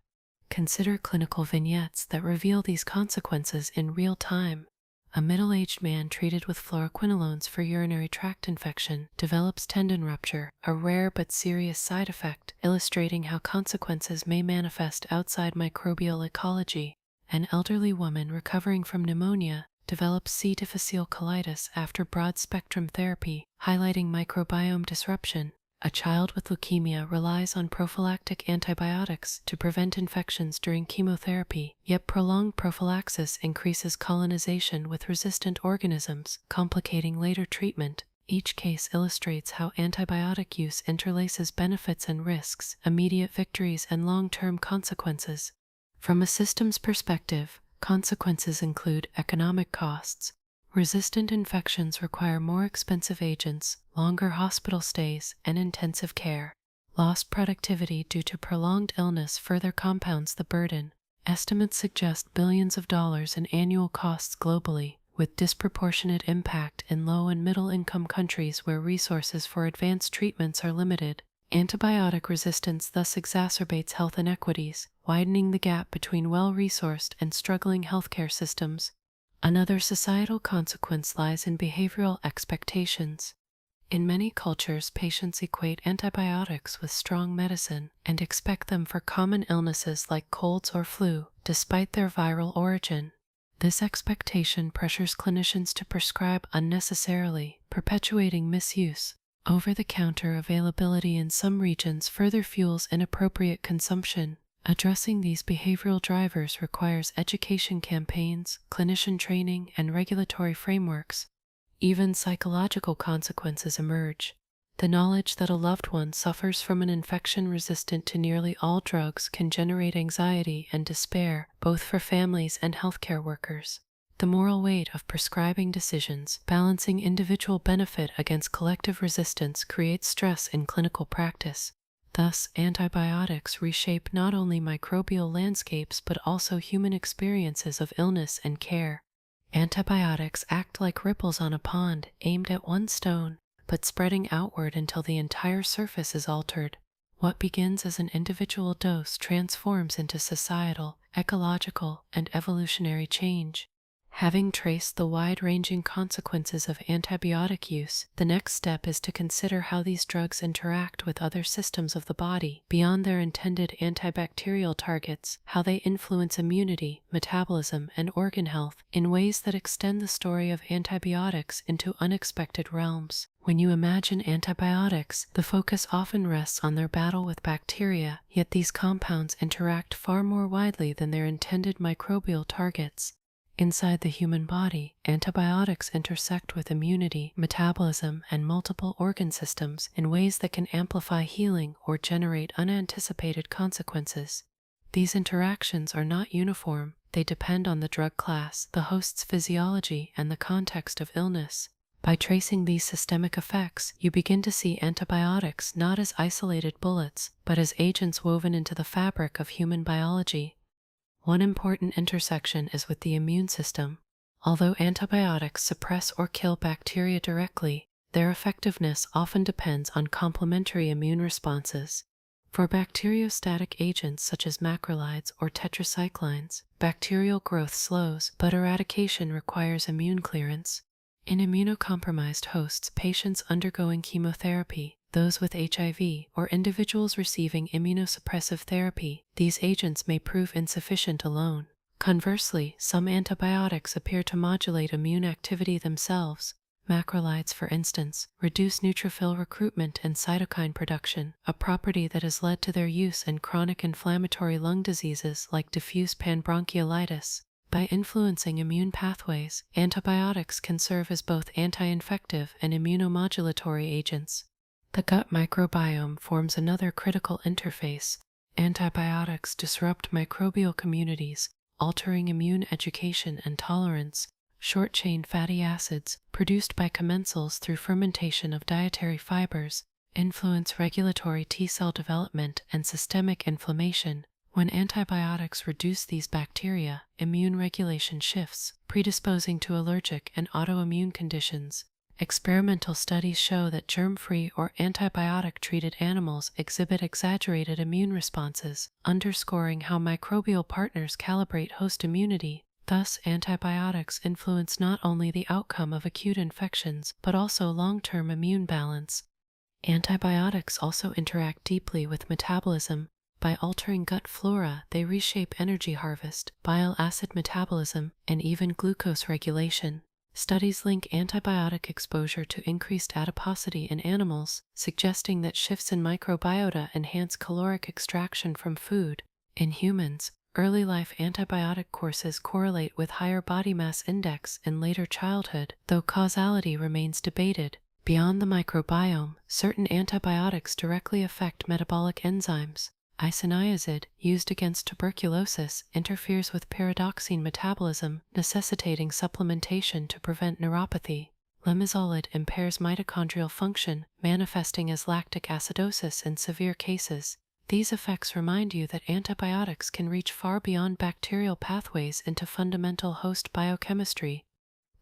Consider clinical vignettes that reveal these consequences in real time. A middle-aged man treated with fluoroquinolones for urinary tract infection develops tendon rupture, a rare but serious side effect, illustrating how consequences may manifest outside microbial ecology. An elderly woman recovering from pneumonia develops C. difficile colitis after broad-spectrum therapy, highlighting microbiome disruption. A child with leukemia relies on prophylactic antibiotics to prevent infections during chemotherapy, yet prolonged prophylaxis increases colonization with resistant organisms, complicating later treatment. Each case illustrates how antibiotic use interlaces benefits and risks, immediate victories and long-term consequences. From a systems perspective, consequences include economic costs. Resistant infections require more expensive agents, longer hospital stays, and intensive care. Lost productivity due to prolonged illness further compounds the burden. Estimates suggest billions of dollars in annual costs globally, with disproportionate impact in low and middle-income countries where resources for advanced treatments are limited. Antibiotic resistance thus exacerbates health inequities, widening the gap between well-resourced and struggling healthcare systems. Another societal consequence lies in behavioral expectations. In many cultures, patients equate antibiotics with strong medicine and expect them for common illnesses like colds or flu, despite their viral origin. This expectation pressures clinicians to prescribe unnecessarily, perpetuating misuse. Over-the-counter availability in some regions further fuels inappropriate consumption. Addressing these behavioral drivers requires education campaigns, clinician training, and regulatory frameworks. Even psychological consequences emerge. The knowledge that a loved one suffers from an infection resistant to nearly all drugs can generate anxiety and despair, both for families and healthcare workers. The moral weight of prescribing decisions, balancing individual benefit against collective resistance, creates stress in clinical practice. Thus, antibiotics reshape not only microbial landscapes but also human experiences of illness and care. Antibiotics act like ripples on a pond, aimed at one stone, but spreading outward until the entire surface is altered. What begins as an individual dose transforms into societal, ecological, and evolutionary change. Having traced the wide-ranging consequences of antibiotic use, the next step is to consider how these drugs interact with other systems of the body, beyond their intended antibacterial targets, how they influence immunity, metabolism, and organ health in ways that extend the story of antibiotics into unexpected realms. When you imagine antibiotics, the focus often rests on their battle with bacteria, yet these compounds interact far more widely than their intended microbial targets. Inside the human body, antibiotics intersect with immunity, metabolism, and multiple organ systems in ways that can amplify healing or generate unanticipated consequences. These interactions are not uniform. They depend on the drug class, the host's physiology, and the context of illness. By tracing these systemic effects, you begin to see antibiotics not as isolated bullets, but as agents woven into the fabric of human biology. One important intersection is with the immune system. Although antibiotics suppress or kill bacteria directly, their effectiveness often depends on complementary immune responses. For bacteriostatic agents such as macrolides or tetracyclines, bacterial growth slows, but eradication requires immune clearance. In immunocompromised hosts, patients undergoing chemotherapy, those with HIV, or individuals receiving immunosuppressive therapy, these agents may prove insufficient alone. Conversely, some antibiotics appear to modulate immune activity themselves. Macrolides, for instance, reduce neutrophil recruitment and cytokine production, a property that has led to their use in chronic inflammatory lung diseases like diffuse panbronchiolitis. By influencing immune pathways, antibiotics can serve as both anti-infective and immunomodulatory agents. The gut microbiome forms another critical interface. Antibiotics disrupt microbial communities, altering immune education and tolerance. Short-chain fatty acids, produced by commensals through fermentation of dietary fibers, influence regulatory T-cell development and systemic inflammation. When antibiotics reduce these bacteria, immune regulation shifts, predisposing to allergic and autoimmune conditions. Experimental studies show that germ-free or antibiotic-treated animals exhibit exaggerated immune responses, underscoring how microbial partners calibrate host immunity. Thus, antibiotics influence not only the outcome of acute infections, but also long-term immune balance. Antibiotics also interact deeply with metabolism. By altering gut flora, they reshape energy harvest, bile acid metabolism, and even glucose regulation. Studies link antibiotic exposure to increased adiposity in animals, suggesting that shifts in microbiota enhance caloric extraction from food. In humans, early life antibiotic courses correlate with higher body mass index in later childhood, though causality remains debated. Beyond the microbiome, certain antibiotics directly affect metabolic enzymes. Isoniazid, used against tuberculosis, interferes with pyridoxine metabolism, necessitating supplementation to prevent neuropathy. Linezolid impairs mitochondrial function, manifesting as lactic acidosis in severe cases. These effects remind you that antibiotics can reach far beyond bacterial pathways into fundamental host biochemistry.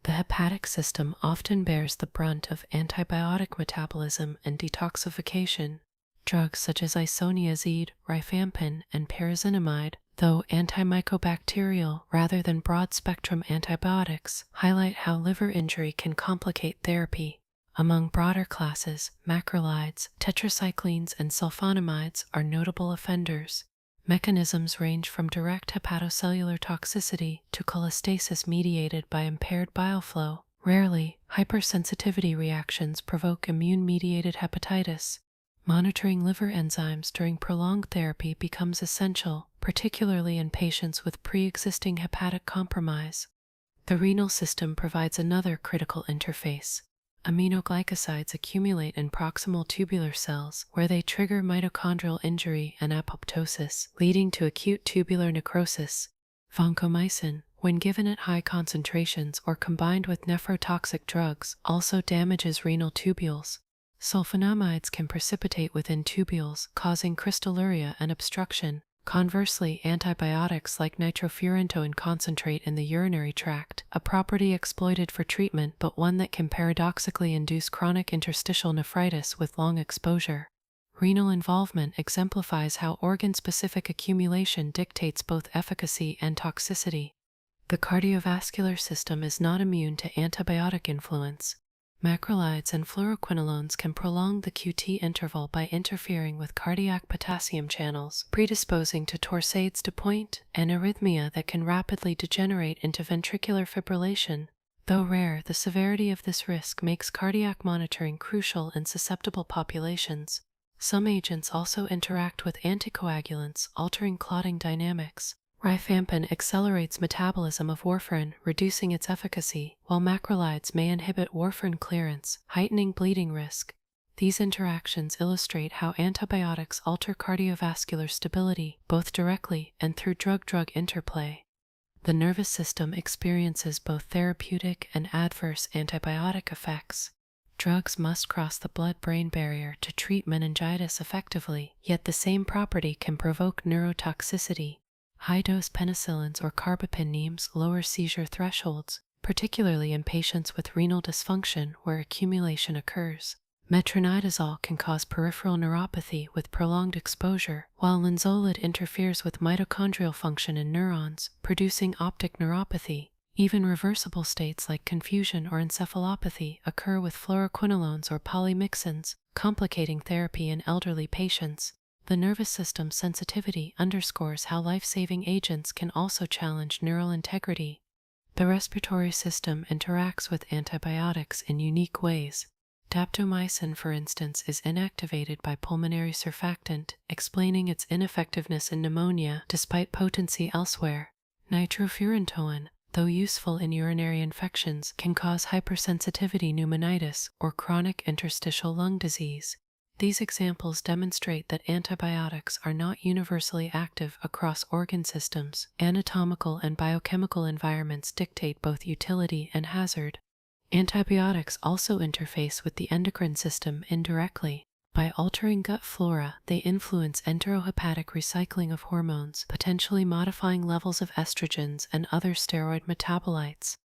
The hepatic system often bears the brunt of antibiotic metabolism and detoxification. Drugs such as isoniazid, rifampin, and pyrazinamide, though antimycobacterial rather than broad-spectrum antibiotics, highlight how liver injury can complicate therapy. Among broader classes, macrolides, tetracyclines, and sulfonamides are notable offenders. Mechanisms range from direct hepatocellular toxicity to cholestasis mediated by impaired bile flow. Rarely, hypersensitivity reactions provoke immune-mediated hepatitis. Monitoring liver enzymes during prolonged therapy becomes essential, particularly in patients with pre-existing hepatic compromise. The renal system provides another critical interface. Aminoglycosides accumulate in proximal tubular cells, where they trigger mitochondrial injury and apoptosis, leading to acute tubular necrosis. Vancomycin, when given at high concentrations or combined with nephrotoxic drugs, also damages renal tubules. Sulfonamides can precipitate within tubules, causing crystalluria and obstruction. Conversely, antibiotics like nitrofurantoin concentrate in the urinary tract, a property exploited for treatment but one that can paradoxically induce chronic interstitial nephritis with long exposure. Renal involvement exemplifies how organ-specific accumulation dictates both efficacy and toxicity. The cardiovascular system is not immune to antibiotic influence. Macrolides and fluoroquinolones can prolong the QT interval by interfering with cardiac potassium channels, predisposing to torsades de pointe and arrhythmia that can rapidly degenerate into ventricular fibrillation. Though rare, the severity of this risk makes cardiac monitoring crucial in susceptible populations. Some agents also interact with anticoagulants, altering clotting dynamics. Rifampin accelerates metabolism of warfarin, reducing its efficacy, while macrolides may inhibit warfarin clearance, heightening bleeding risk. These interactions illustrate how antibiotics alter cardiovascular stability, both directly and through drug-drug interplay. The nervous system experiences both therapeutic and adverse antibiotic effects. Drugs must cross the blood-brain barrier to treat meningitis effectively, yet the same property can provoke neurotoxicity. High-dose penicillins or carbapenems lower seizure thresholds, particularly in patients with renal dysfunction where accumulation occurs. Metronidazole can cause peripheral neuropathy with prolonged exposure, while linezolid interferes with mitochondrial function in neurons, producing optic neuropathy. Even reversible states like confusion or encephalopathy occur with fluoroquinolones or polymyxins, complicating therapy in elderly patients. The nervous system sensitivity underscores how life-saving agents can also challenge neural integrity. The respiratory system interacts with antibiotics in unique ways. Daptomycin, for instance, is inactivated by pulmonary surfactant, explaining its ineffectiveness in pneumonia despite potency elsewhere. Nitrofurantoin, though useful in urinary infections, can cause hypersensitivity pneumonitis or chronic interstitial lung disease. These examples demonstrate that antibiotics are not universally active across organ systems. Anatomical and biochemical environments dictate both utility and hazard. Antibiotics also interface with the endocrine system indirectly. By altering gut flora, they influence enterohepatic recycling of hormones, potentially modifying levels of estrogens and other steroid metabolites.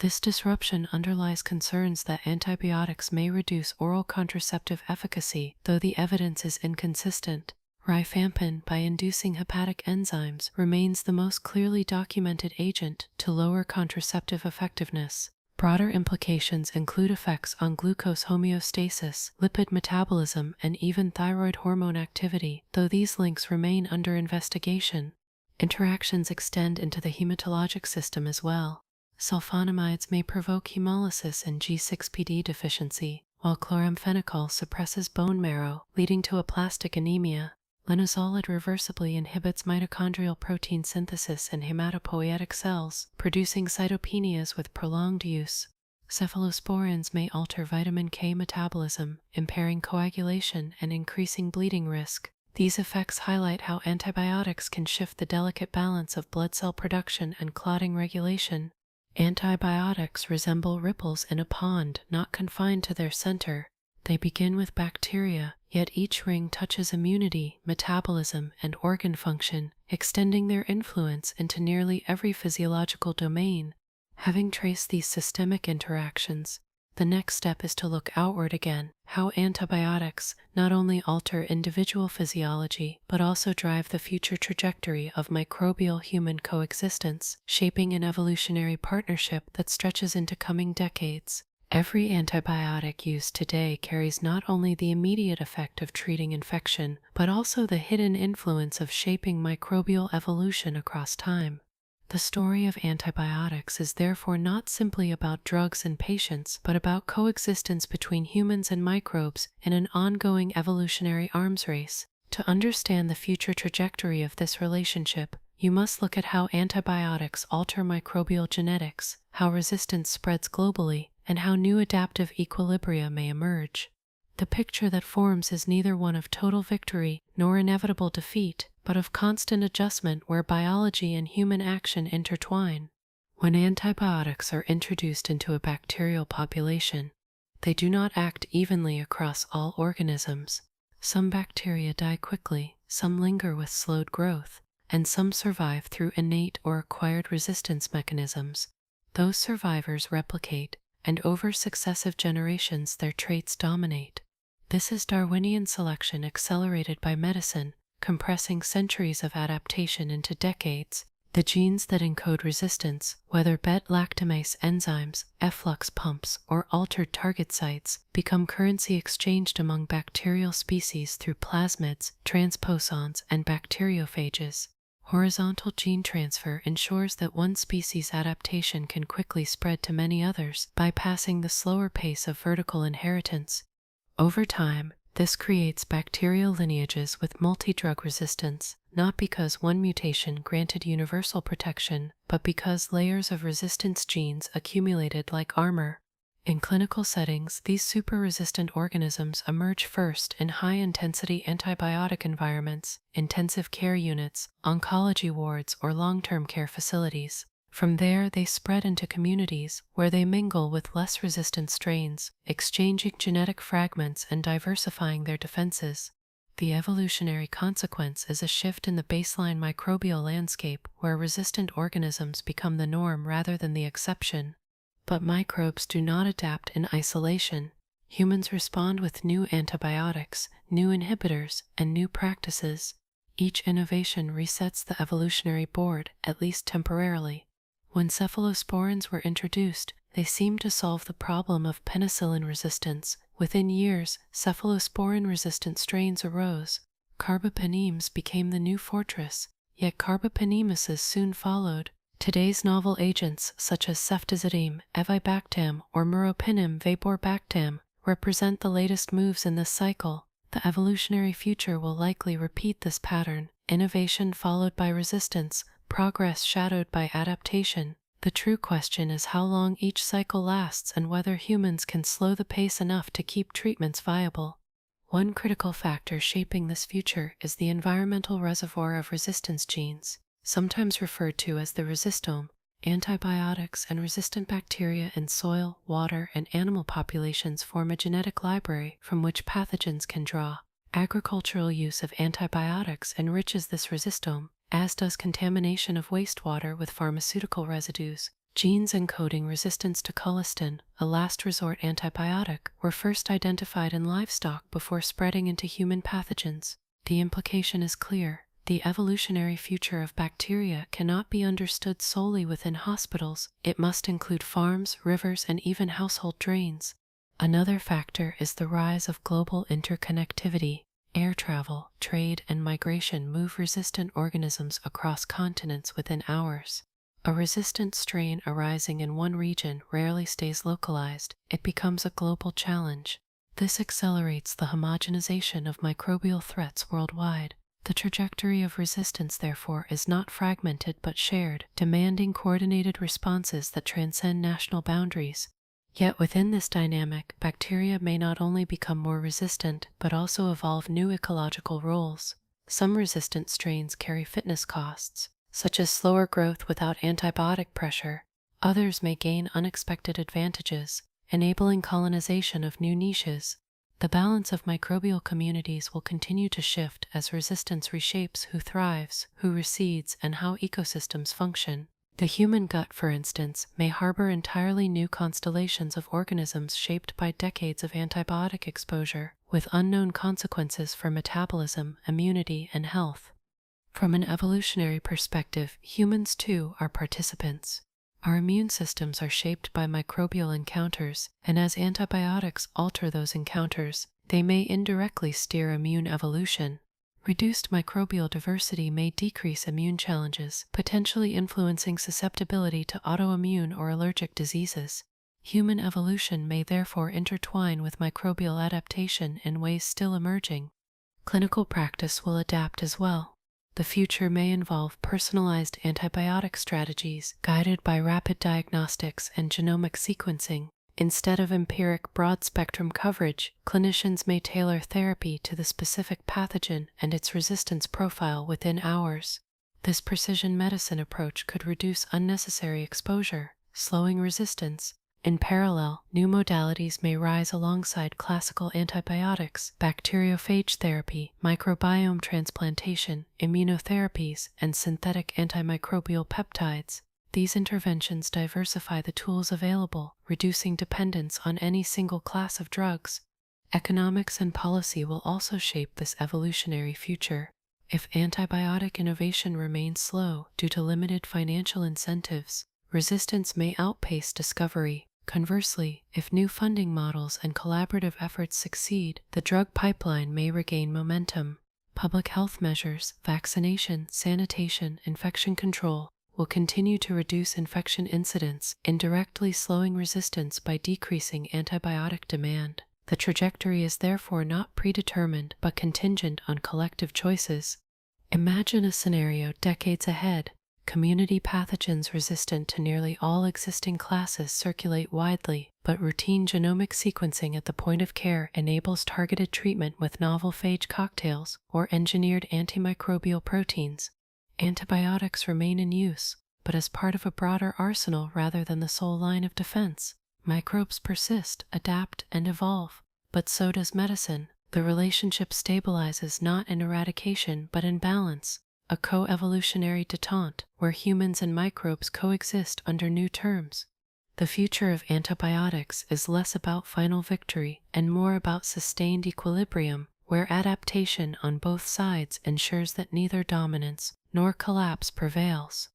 This disruption underlies concerns that antibiotics may reduce oral contraceptive efficacy, though the evidence is inconsistent. Rifampin, by inducing hepatic enzymes, remains the most clearly documented agent to lower contraceptive effectiveness. Broader implications include effects on glucose homeostasis, lipid metabolism, and even thyroid hormone activity, though these links remain under investigation. Interactions extend into the hematologic system as well. Sulfonamides may provoke hemolysis and G6PD deficiency, while chloramphenicol suppresses bone marrow, leading to aplastic anemia. Linezolid reversibly inhibits mitochondrial protein synthesis in hematopoietic cells, producing cytopenias with prolonged use. Cephalosporins may alter vitamin K metabolism, impairing coagulation and increasing bleeding risk. These effects highlight how antibiotics can shift the delicate balance of blood cell production and clotting regulation. Antibiotics resemble ripples in a pond, not confined to their center. They begin with bacteria, yet each ring touches immunity, metabolism, and organ function, extending their influence into nearly every physiological domain. Having traced these systemic interactions, the next step is to look outward again, how antibiotics not only alter individual physiology, but also drive the future trajectory of microbial-human coexistence, shaping an evolutionary partnership that stretches into coming decades. Every antibiotic used today carries not only the immediate effect of treating infection, but also the hidden influence of shaping microbial evolution across time. The story of antibiotics is therefore not simply about drugs and patients, but about coexistence between humans and microbes in an ongoing evolutionary arms race. To understand the future trajectory of this relationship, you must look at how antibiotics alter microbial genetics, how resistance spreads globally, and how new adaptive equilibria may emerge. The picture that forms is neither one of total victory nor inevitable defeat, but of constant adjustment where biology and human action intertwine. When antibiotics are introduced into a bacterial population, they do not act evenly across all organisms. Some bacteria die quickly, some linger with slowed growth, and some survive through innate or acquired resistance mechanisms. Those survivors replicate, and over successive generations their traits dominate. This is Darwinian selection accelerated by medicine, compressing centuries of adaptation into decades. The genes that encode resistance, whether beta-lactamase enzymes, efflux pumps, or altered target sites, become currency exchanged among bacterial species through plasmids, transposons, and bacteriophages. Horizontal gene transfer ensures that one species' adaptation can quickly spread to many others, bypassing the slower pace of vertical inheritance. Over time, this creates bacterial lineages with multi-drug resistance, not because one mutation granted universal protection, but because layers of resistance genes accumulated like armor. In clinical settings, these super-resistant organisms emerge first in high-intensity antibiotic environments, intensive care units, oncology wards, or long-term care facilities. From there, they spread into communities where they mingle with less resistant strains, exchanging genetic fragments and diversifying their defenses. The evolutionary consequence is a shift in the baseline microbial landscape where resistant organisms become the norm rather than the exception. But microbes do not adapt in isolation. Humans respond with new antibiotics, new inhibitors, and new practices. Each innovation resets the evolutionary board, at least temporarily. When cephalosporins were introduced, they seemed to solve the problem of penicillin resistance. Within years, cephalosporin-resistant strains arose. Carbapenems became the new fortress, yet Carbapenemases soon followed. Today's novel agents, such as ceftazidime, avibactam, or meropenem vaporbactam, represent the latest moves in this cycle. The evolutionary future will likely repeat this pattern: innovation followed by resistance, progress shadowed by adaptation. The true question is how long each cycle lasts and whether humans can slow the pace enough to keep treatments viable. One critical factor shaping this future is the environmental reservoir of resistance genes, sometimes referred to as the resistome. Antibiotics and resistant bacteria in soil, water, and animal populations form a genetic library from which pathogens can draw. Agricultural use of antibiotics enriches this resistome, as does contamination of wastewater with pharmaceutical residues. Genes encoding resistance to colistin, a last resort antibiotic, were first identified in livestock before spreading into human pathogens. The implication is clear: the evolutionary future of bacteria cannot be understood solely within hospitals. It must include farms, rivers, and even household drains. Another factor is the rise of global interconnectivity. Air travel, trade, and migration move resistant organisms across continents within hours. A resistant strain arising in one region rarely stays localized. It becomes a global challenge. This accelerates the homogenization of microbial threats worldwide. The trajectory of resistance, therefore, is not fragmented but shared, demanding coordinated responses that transcend national boundaries. Yet within this dynamic, bacteria may not only become more resistant, but also evolve new ecological roles. Some resistant strains carry fitness costs, such as slower growth without antibiotic pressure. Others may gain unexpected advantages, enabling colonization of new niches. The balance of microbial communities will continue to shift as resistance reshapes who thrives, who recedes, and how ecosystems function. The human gut, for instance, may harbor entirely new constellations of organisms shaped by decades of antibiotic exposure, with unknown consequences for metabolism, immunity, and health. From an evolutionary perspective, humans too are participants. Our immune systems are shaped by microbial encounters, and as antibiotics alter those encounters, they may indirectly steer immune evolution. Reduced microbial diversity may decrease immune challenges, potentially influencing susceptibility to autoimmune or allergic diseases. Human evolution may therefore intertwine with microbial adaptation in ways still emerging. Clinical practice will adapt as well. The future may involve personalized antibiotic strategies guided by rapid diagnostics and genomic sequencing. Instead of empiric broad-spectrum coverage, clinicians may tailor therapy to the specific pathogen and its resistance profile within hours. This precision medicine approach could reduce unnecessary exposure, slowing resistance. In parallel, new modalities may rise alongside classical antibiotics: bacteriophage therapy, microbiome transplantation, immunotherapies, and synthetic antimicrobial peptides. These interventions diversify the tools available, reducing dependence on any single class of drugs. Economics and policy will also shape this evolutionary future. If antibiotic innovation remains slow due to limited financial incentives, resistance may outpace discovery. Conversely, if new funding models and collaborative efforts succeed, the drug pipeline may regain momentum. Public health measures, vaccination, sanitation, infection control will continue to reduce infection incidence, indirectly slowing resistance by decreasing antibiotic demand. The trajectory is therefore not predetermined but contingent on collective choices. Imagine a scenario decades ahead. Community pathogens resistant to nearly all existing classes circulate widely, but routine genomic sequencing at the point of care enables targeted treatment with novel phage cocktails or engineered antimicrobial proteins. Antibiotics remain in use, but as part of a broader arsenal rather than the sole line of defense. Microbes persist, adapt, and evolve, but so does medicine. The relationship stabilizes not in eradication but in balance, a co-evolutionary detente where humans and microbes coexist under new terms. The future of antibiotics is less about final victory and more about sustained equilibrium, where adaptation on both sides ensures that neither dominance nor collapse prevails.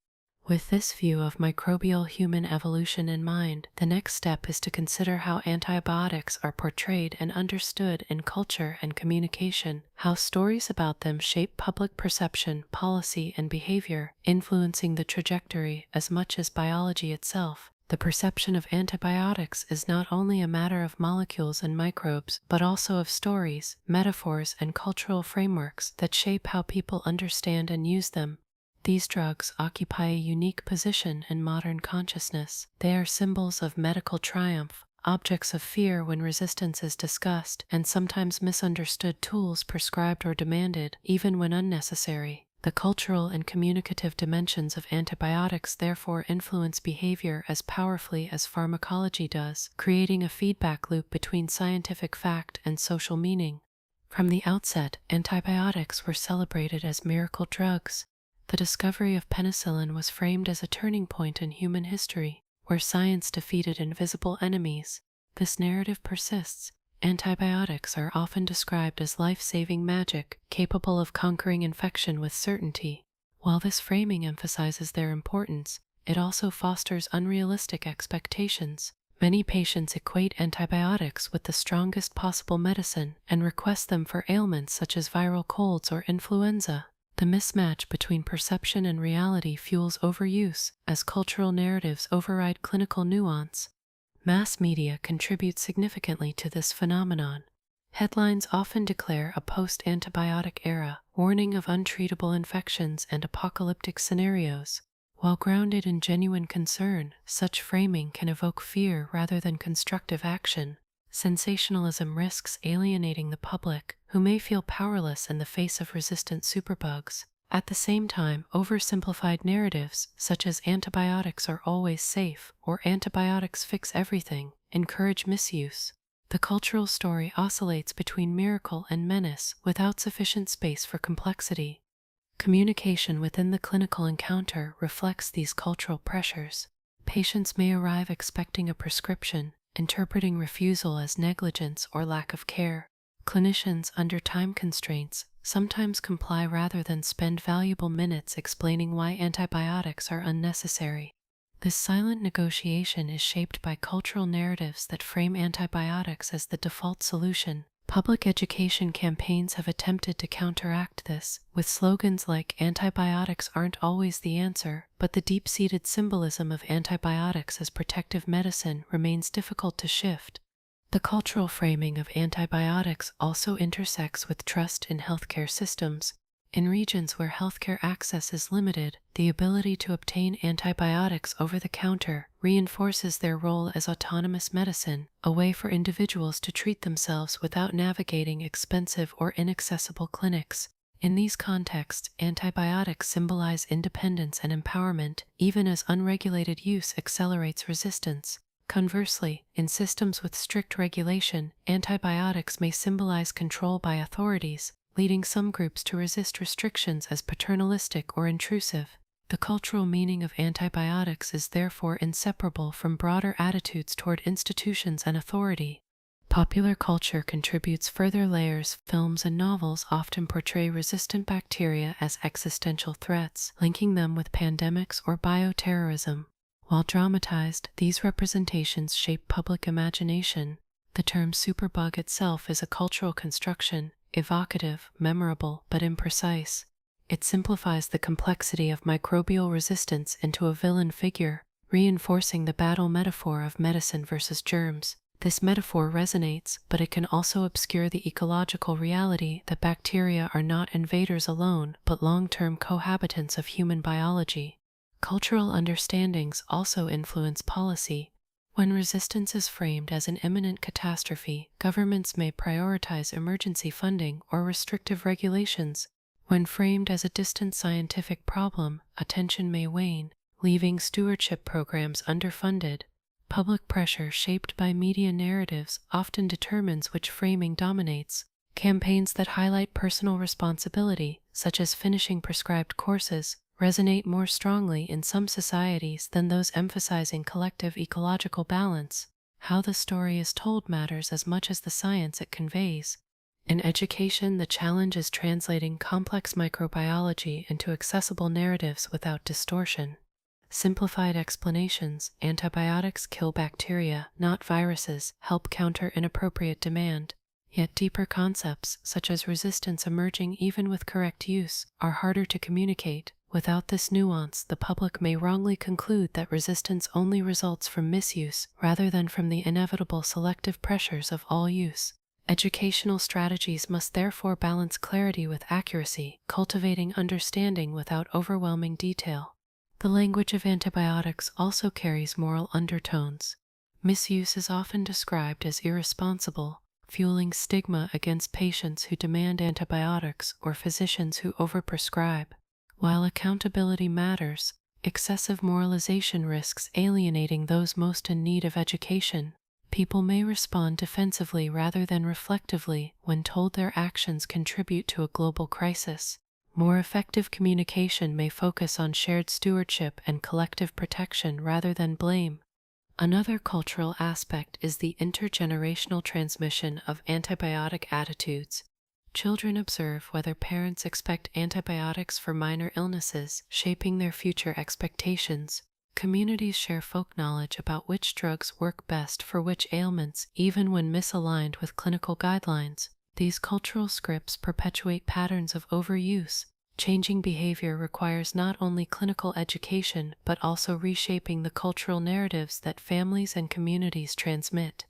With this view of microbial human evolution in mind, the next step is to consider how antibiotics are portrayed and understood in culture and communication, how stories about them shape public perception, policy, and behavior, influencing the trajectory as much as biology itself. The perception of antibiotics is not only a matter of molecules and microbes, but also of stories, metaphors, and cultural frameworks that shape how people understand and use them. These drugs occupy a unique position in modern consciousness. They are symbols of medical triumph, objects of fear when resistance is discussed, and sometimes misunderstood tools prescribed or demanded, even when unnecessary. The cultural and communicative dimensions of antibiotics therefore influence behavior as powerfully as pharmacology does, creating a feedback loop between scientific fact and social meaning. From the outset, antibiotics were celebrated as miracle drugs. The discovery of penicillin was framed as a turning point in human history, where science defeated invisible enemies. This narrative persists. Antibiotics are often described as life-saving magic, capable of conquering infection with certainty. While this framing emphasizes their importance, it also fosters unrealistic expectations. Many patients equate antibiotics with the strongest possible medicine and request them for ailments such as viral colds or influenza. The mismatch between perception and reality fuels overuse, as cultural narratives override clinical nuance. Mass media contribute significantly to this phenomenon. Headlines often declare a post-antibiotic era, warning of untreatable infections and apocalyptic scenarios. While grounded in genuine concern, such framing can evoke fear rather than constructive action. Sensationalism risks alienating the public, who may feel powerless in the face of resistant superbugs. At the same time, oversimplified narratives, such as antibiotics are always safe or antibiotics fix everything, encourage misuse. The cultural story oscillates between miracle and menace without sufficient space for complexity. Communication within the clinical encounter reflects these cultural pressures. Patients may arrive expecting a prescription, interpreting refusal as negligence or lack of care. Clinicians, under time constraints, sometimes comply rather than spend valuable minutes explaining why antibiotics are unnecessary. This silent negotiation is shaped by cultural narratives that frame antibiotics as the default solution. Public education campaigns have attempted to counteract this, with slogans like "Antibiotics aren't always the answer," but the deep-seated symbolism of antibiotics as protective medicine remains difficult to shift. The cultural framing of antibiotics also intersects with trust in healthcare systems. In regions where healthcare access is limited, the ability to obtain antibiotics over the counter reinforces their role as autonomous medicine, a way for individuals to treat themselves without navigating expensive or inaccessible clinics. In these contexts, antibiotics symbolize independence and empowerment, even as unregulated use accelerates resistance. Conversely, in systems with strict regulation, antibiotics may symbolize control by authorities, leading some groups to resist restrictions as paternalistic or intrusive. The cultural meaning of antibiotics is therefore inseparable from broader attitudes toward institutions and authority. Popular culture contributes further layers. Films and novels often portray resistant bacteria as existential threats, linking them with pandemics or bioterrorism. While dramatized, these representations shape public imagination. The term superbug itself is a cultural construction, evocative, memorable, but imprecise. It simplifies the complexity of microbial resistance into a villain figure, reinforcing the battle metaphor of medicine versus germs. This metaphor resonates, but it can also obscure the ecological reality that bacteria are not invaders alone, but long-term cohabitants of human biology. Cultural understandings also influence policy. When resistance is framed as an imminent catastrophe, governments may prioritize emergency funding or restrictive regulations. When framed as a distant scientific problem, attention may wane, leaving stewardship programs underfunded. Public pressure shaped by media narratives often determines which framing dominates. Campaigns that highlight personal responsibility, such as finishing prescribed courses, resonate more strongly in some societies than those emphasizing collective ecological balance. How the story is told matters as much as the science it conveys. In education, the challenge is translating complex microbiology into accessible narratives without distortion. Simplified explanations: antibiotics kill bacteria, not viruses, help counter inappropriate demand. Yet deeper concepts, such as resistance emerging even with correct use, are harder to communicate. Without this nuance, the public may wrongly conclude that resistance only results from misuse rather than from the inevitable selective pressures of all use. Educational strategies must therefore balance clarity with accuracy, cultivating understanding without overwhelming detail. The language of antibiotics also carries moral undertones. Misuse is often described as irresponsible, fueling stigma against patients who demand antibiotics or physicians who overprescribe. While accountability matters, excessive moralization risks alienating those most in need of education. People may respond defensively rather than reflectively when told their actions contribute to a global crisis. More effective communication may focus on shared stewardship and collective protection rather than blame. Another cultural aspect is the intergenerational transmission of antibiotic attitudes. Children observe whether parents expect antibiotics for minor illnesses, shaping their future expectations. Communities share folk knowledge about which drugs work best for which ailments, even when misaligned with clinical guidelines. These cultural scripts perpetuate patterns of overuse. Changing behavior requires not only clinical education but also reshaping the cultural narratives that families and communities transmit.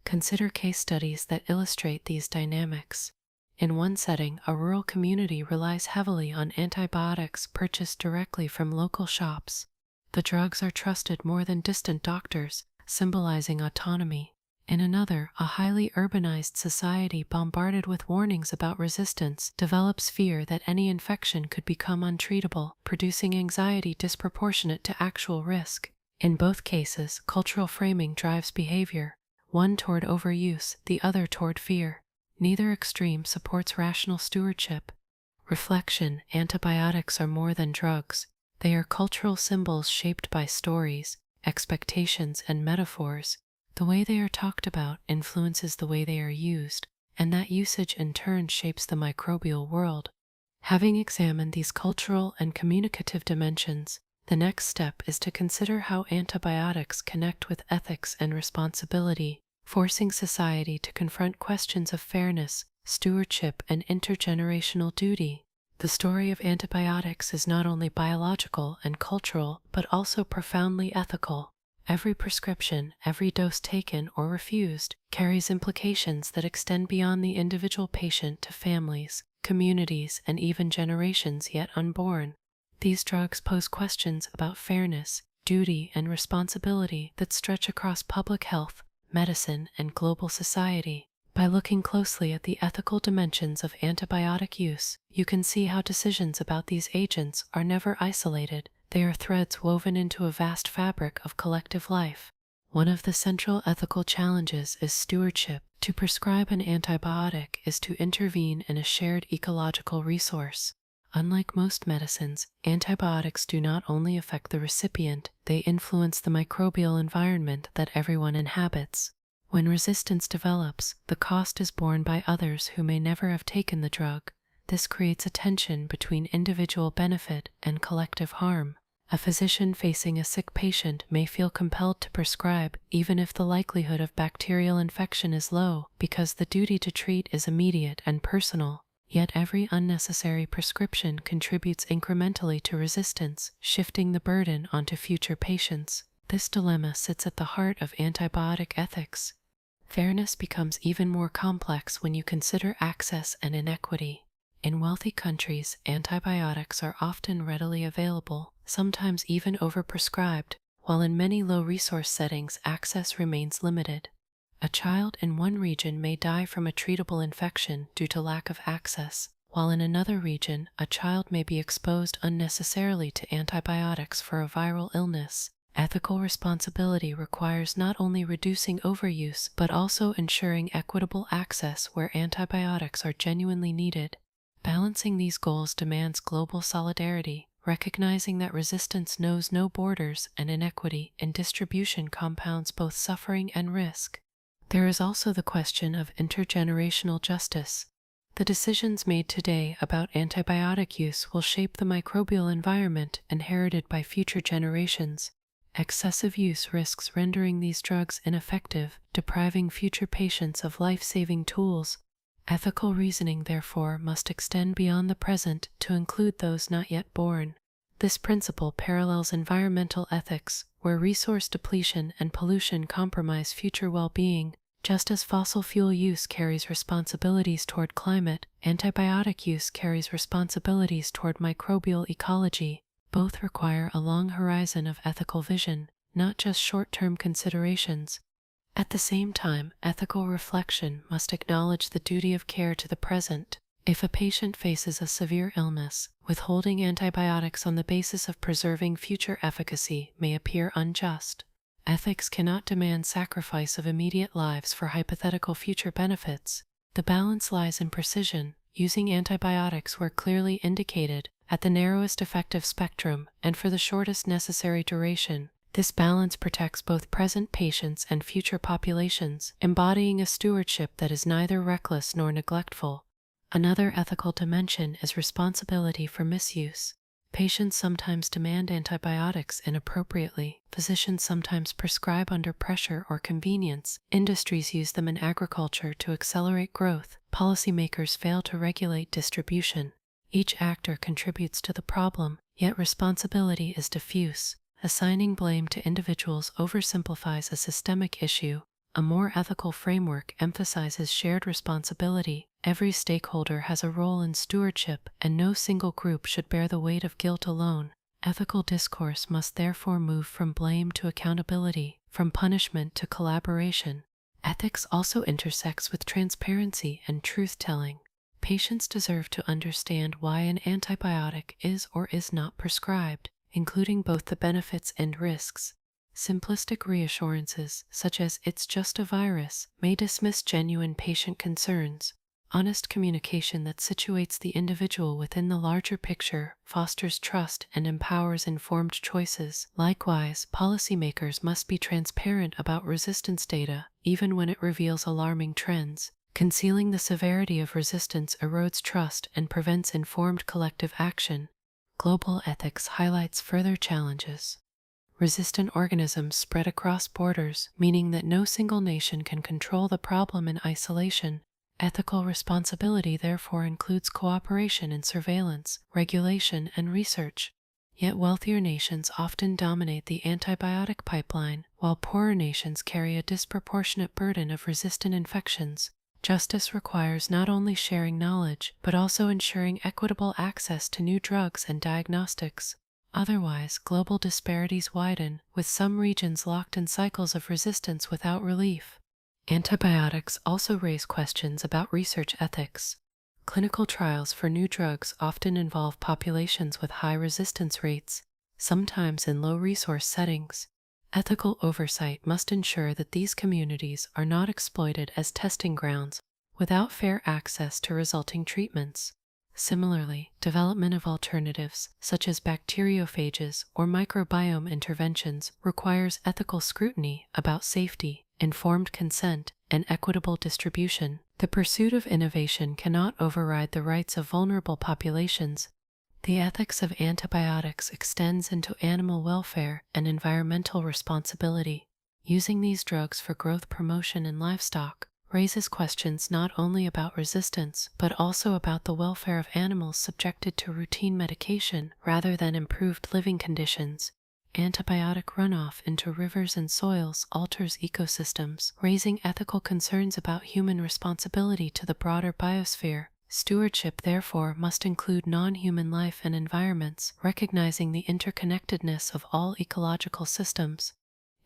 Consider case studies that illustrate these dynamics. In one setting, a rural community relies heavily on antibiotics purchased directly from local shops. The drugs are trusted more than distant doctors, symbolizing autonomy. In another, a highly urbanized society bombarded with warnings about resistance develops fear that any infection could become untreatable, producing anxiety disproportionate to actual risk. In both cases, cultural framing drives behavior, one toward overuse, the other toward fear. Neither extreme supports rational stewardship. Reflection: antibiotics are more than drugs. They are cultural symbols shaped by stories, expectations, and metaphors. The way they are talked about influences the way they are used, and that usage in turn shapes the microbial world. Having examined these cultural and communicative dimensions, the next step is to consider how antibiotics connect with ethics and responsibility, forcing society to confront questions of fairness, stewardship, and intergenerational duty. The story of antibiotics is not only biological and cultural, but also profoundly ethical. Every prescription, every dose taken or refused, carries implications that extend beyond the individual patient to families, communities, and even generations yet unborn. These drugs pose questions about fairness, duty, and responsibility that stretch across public health, medicine, and global society. By looking closely at the ethical dimensions of antibiotic use, you can see how decisions about these agents are never isolated. They are threads woven into a vast fabric of collective life. One of the central ethical challenges is stewardship. To prescribe an antibiotic is to intervene in a shared ecological resource. Unlike most medicines, antibiotics do not only affect the recipient, they influence the microbial environment that everyone inhabits. When resistance develops, the cost is borne by others who may never have taken the drug. This creates a tension between individual benefit and collective harm. A physician facing a sick patient may feel compelled to prescribe even if the likelihood of bacterial infection is low, because the duty to treat is immediate and personal. Yet every unnecessary prescription contributes incrementally to resistance, shifting the burden onto future patients. This dilemma sits at the heart of antibiotic ethics. Fairness becomes even more complex when you consider access and inequity. In wealthy countries, antibiotics are often readily available, sometimes even overprescribed, while in many low-resource settings access remains limited. A child in one region may die from a treatable infection due to lack of access, while in another region a child may be exposed unnecessarily to antibiotics for a viral illness. Ethical responsibility requires not only reducing overuse but also ensuring equitable access where antibiotics are genuinely needed. Balancing these goals demands global solidarity, recognizing that resistance knows no borders and inequity in distribution compounds both suffering and risk. There is also the question of intergenerational justice. The decisions made today about antibiotic use will shape the microbial environment inherited by future generations. Excessive use risks rendering these drugs ineffective, depriving future patients of life-saving tools. Ethical reasoning, therefore, must extend beyond the present to include those not yet born. This principle parallels environmental ethics, where resource depletion and pollution compromise future well-being. Just as fossil fuel use carries responsibilities toward climate, antibiotic use carries responsibilities toward microbial ecology. Both require a long horizon of ethical vision, not just short-term considerations. At the same time, ethical reflection must acknowledge the duty of care to the present. If a patient faces a severe illness, withholding antibiotics on the basis of preserving future efficacy may appear unjust. Ethics cannot demand sacrifice of immediate lives for hypothetical future benefits. The balance lies in precision, using antibiotics where clearly indicated, at the narrowest effective spectrum, and for the shortest necessary duration. This balance protects both present patients and future populations, embodying a stewardship that is neither reckless nor neglectful. Another ethical dimension is responsibility for misuse. Patients sometimes demand antibiotics inappropriately. Physicians sometimes prescribe under pressure or convenience. Industries use them in agriculture to accelerate growth. Policymakers fail to regulate distribution. Each actor contributes to the problem, yet responsibility is diffuse. Assigning blame to individuals oversimplifies a systemic issue. A more ethical framework emphasizes shared responsibility. Every stakeholder has a role in stewardship, and no single group should bear the weight of guilt alone. Ethical discourse must therefore move from blame to accountability, from punishment to collaboration. Ethics also intersects with transparency and truth-telling. Patients deserve to understand why an antibiotic is or is not prescribed, including both the benefits and risks. Simplistic reassurances, such as "it's just a virus," may dismiss genuine patient concerns. Honest communication that situates the individual within the larger picture fosters trust and empowers informed choices. Likewise, policymakers must be transparent about resistance data, even when it reveals alarming trends. Concealing the severity of resistance erodes trust and prevents informed collective action. Global ethics highlights further challenges. Resistant organisms spread across borders, meaning that no single nation can control the problem in isolation. Ethical responsibility therefore includes cooperation in surveillance, regulation, and research. Yet wealthier nations often dominate the antibiotic pipeline, while poorer nations carry a disproportionate burden of resistant infections. Justice requires not only sharing knowledge, but also ensuring equitable access to new drugs and diagnostics. Otherwise, global disparities widen, with some regions locked in cycles of resistance without relief. Antibiotics also raise questions about research ethics. Clinical trials for new drugs often involve populations with high resistance rates, sometimes in low-resource settings. Ethical oversight must ensure that these communities are not exploited as testing grounds without fair access to resulting treatments. Similarly, development of alternatives, such as bacteriophages or microbiome interventions, requires ethical scrutiny about safety, informed consent, and equitable distribution. The pursuit of innovation cannot override the rights of vulnerable populations. The ethics of antibiotics extends into animal welfare and environmental responsibility. Using these drugs for growth promotion in livestock raises questions not only about resistance, but also about the welfare of animals subjected to routine medication rather than improved living conditions. Antibiotic runoff into rivers and soils alters ecosystems, raising ethical concerns about human responsibility to the broader biosphere. Stewardship, therefore, must include non-human life and environments, recognizing the interconnectedness of all ecological systems.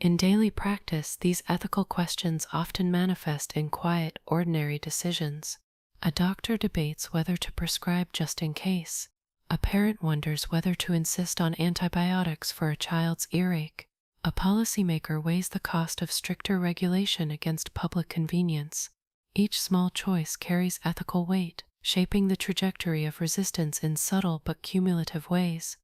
In daily practice, these ethical questions often manifest in quiet, ordinary decisions. A doctor debates whether to prescribe just in case. A parent wonders whether to insist on antibiotics for a child's earache. A policymaker weighs the cost of stricter regulation against public convenience. Each small choice carries ethical weight, shaping the trajectory of resistance in subtle but cumulative ways.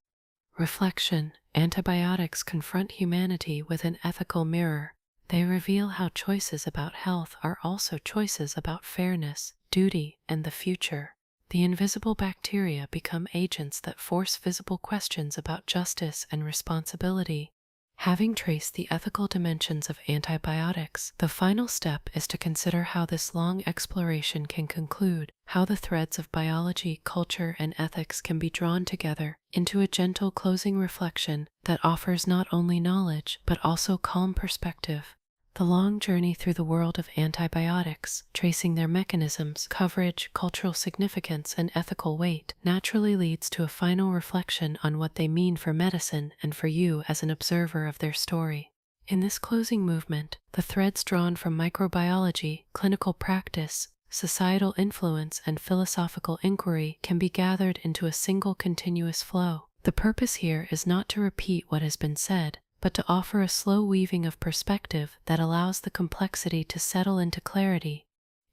Reflection: antibiotics confront humanity with an ethical mirror. They reveal how choices about health are also choices about fairness, duty, and the future. The invisible bacteria become agents that force visible questions about justice and responsibility. Having traced the ethical dimensions of antibiotics, the final step is to consider how this long exploration can conclude, how the threads of biology, culture, and ethics can be drawn together into a gentle closing reflection that offers not only knowledge but also calm perspective. The long journey through the world of antibiotics, tracing their mechanisms, coverage, cultural significance, and ethical weight, naturally leads to a final reflection on what they mean for medicine and for you as an observer of their story. In this closing movement, the threads drawn from microbiology, clinical practice, societal influence, and philosophical inquiry can be gathered into a single continuous flow. The purpose here is not to repeat what has been said, but to offer a slow weaving of perspective that allows the complexity to settle into clarity.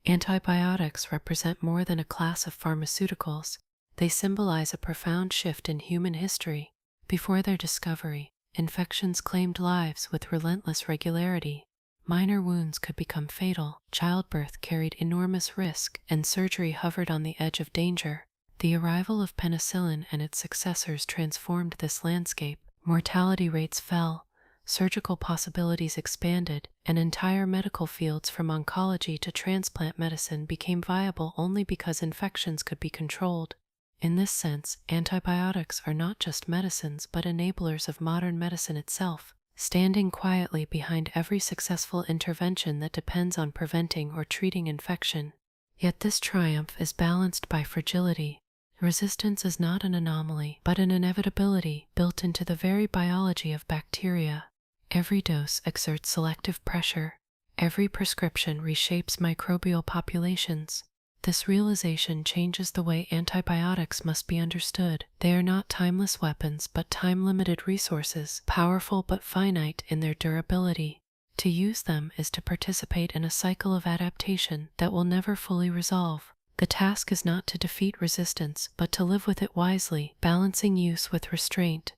Antibiotics represent more than a class of pharmaceuticals. They symbolize a profound shift in human history. Before their discovery, infections claimed lives with relentless regularity. Minor wounds could become fatal, childbirth carried enormous risk, and surgery hovered on the edge of danger. The arrival of penicillin and its successors transformed this landscape. Mortality rates fell, surgical possibilities expanded, and entire medical fields from oncology to transplant medicine became viable only because infections could be controlled. In this sense, antibiotics are not just medicines but enablers of modern medicine itself, standing quietly behind every successful intervention that depends on preventing or treating infection. Yet this triumph is balanced by fragility. Resistance is not an anomaly, but an inevitability built into the very biology of bacteria. Every dose exerts selective pressure. Every prescription reshapes microbial populations. This realization changes the way antibiotics must be understood. They are not timeless weapons, but time-limited resources, powerful but finite in their durability. To use them is to participate in a cycle of adaptation that will never fully resolve. The task is not to defeat resistance, but to live with it wisely, balancing use with restraint.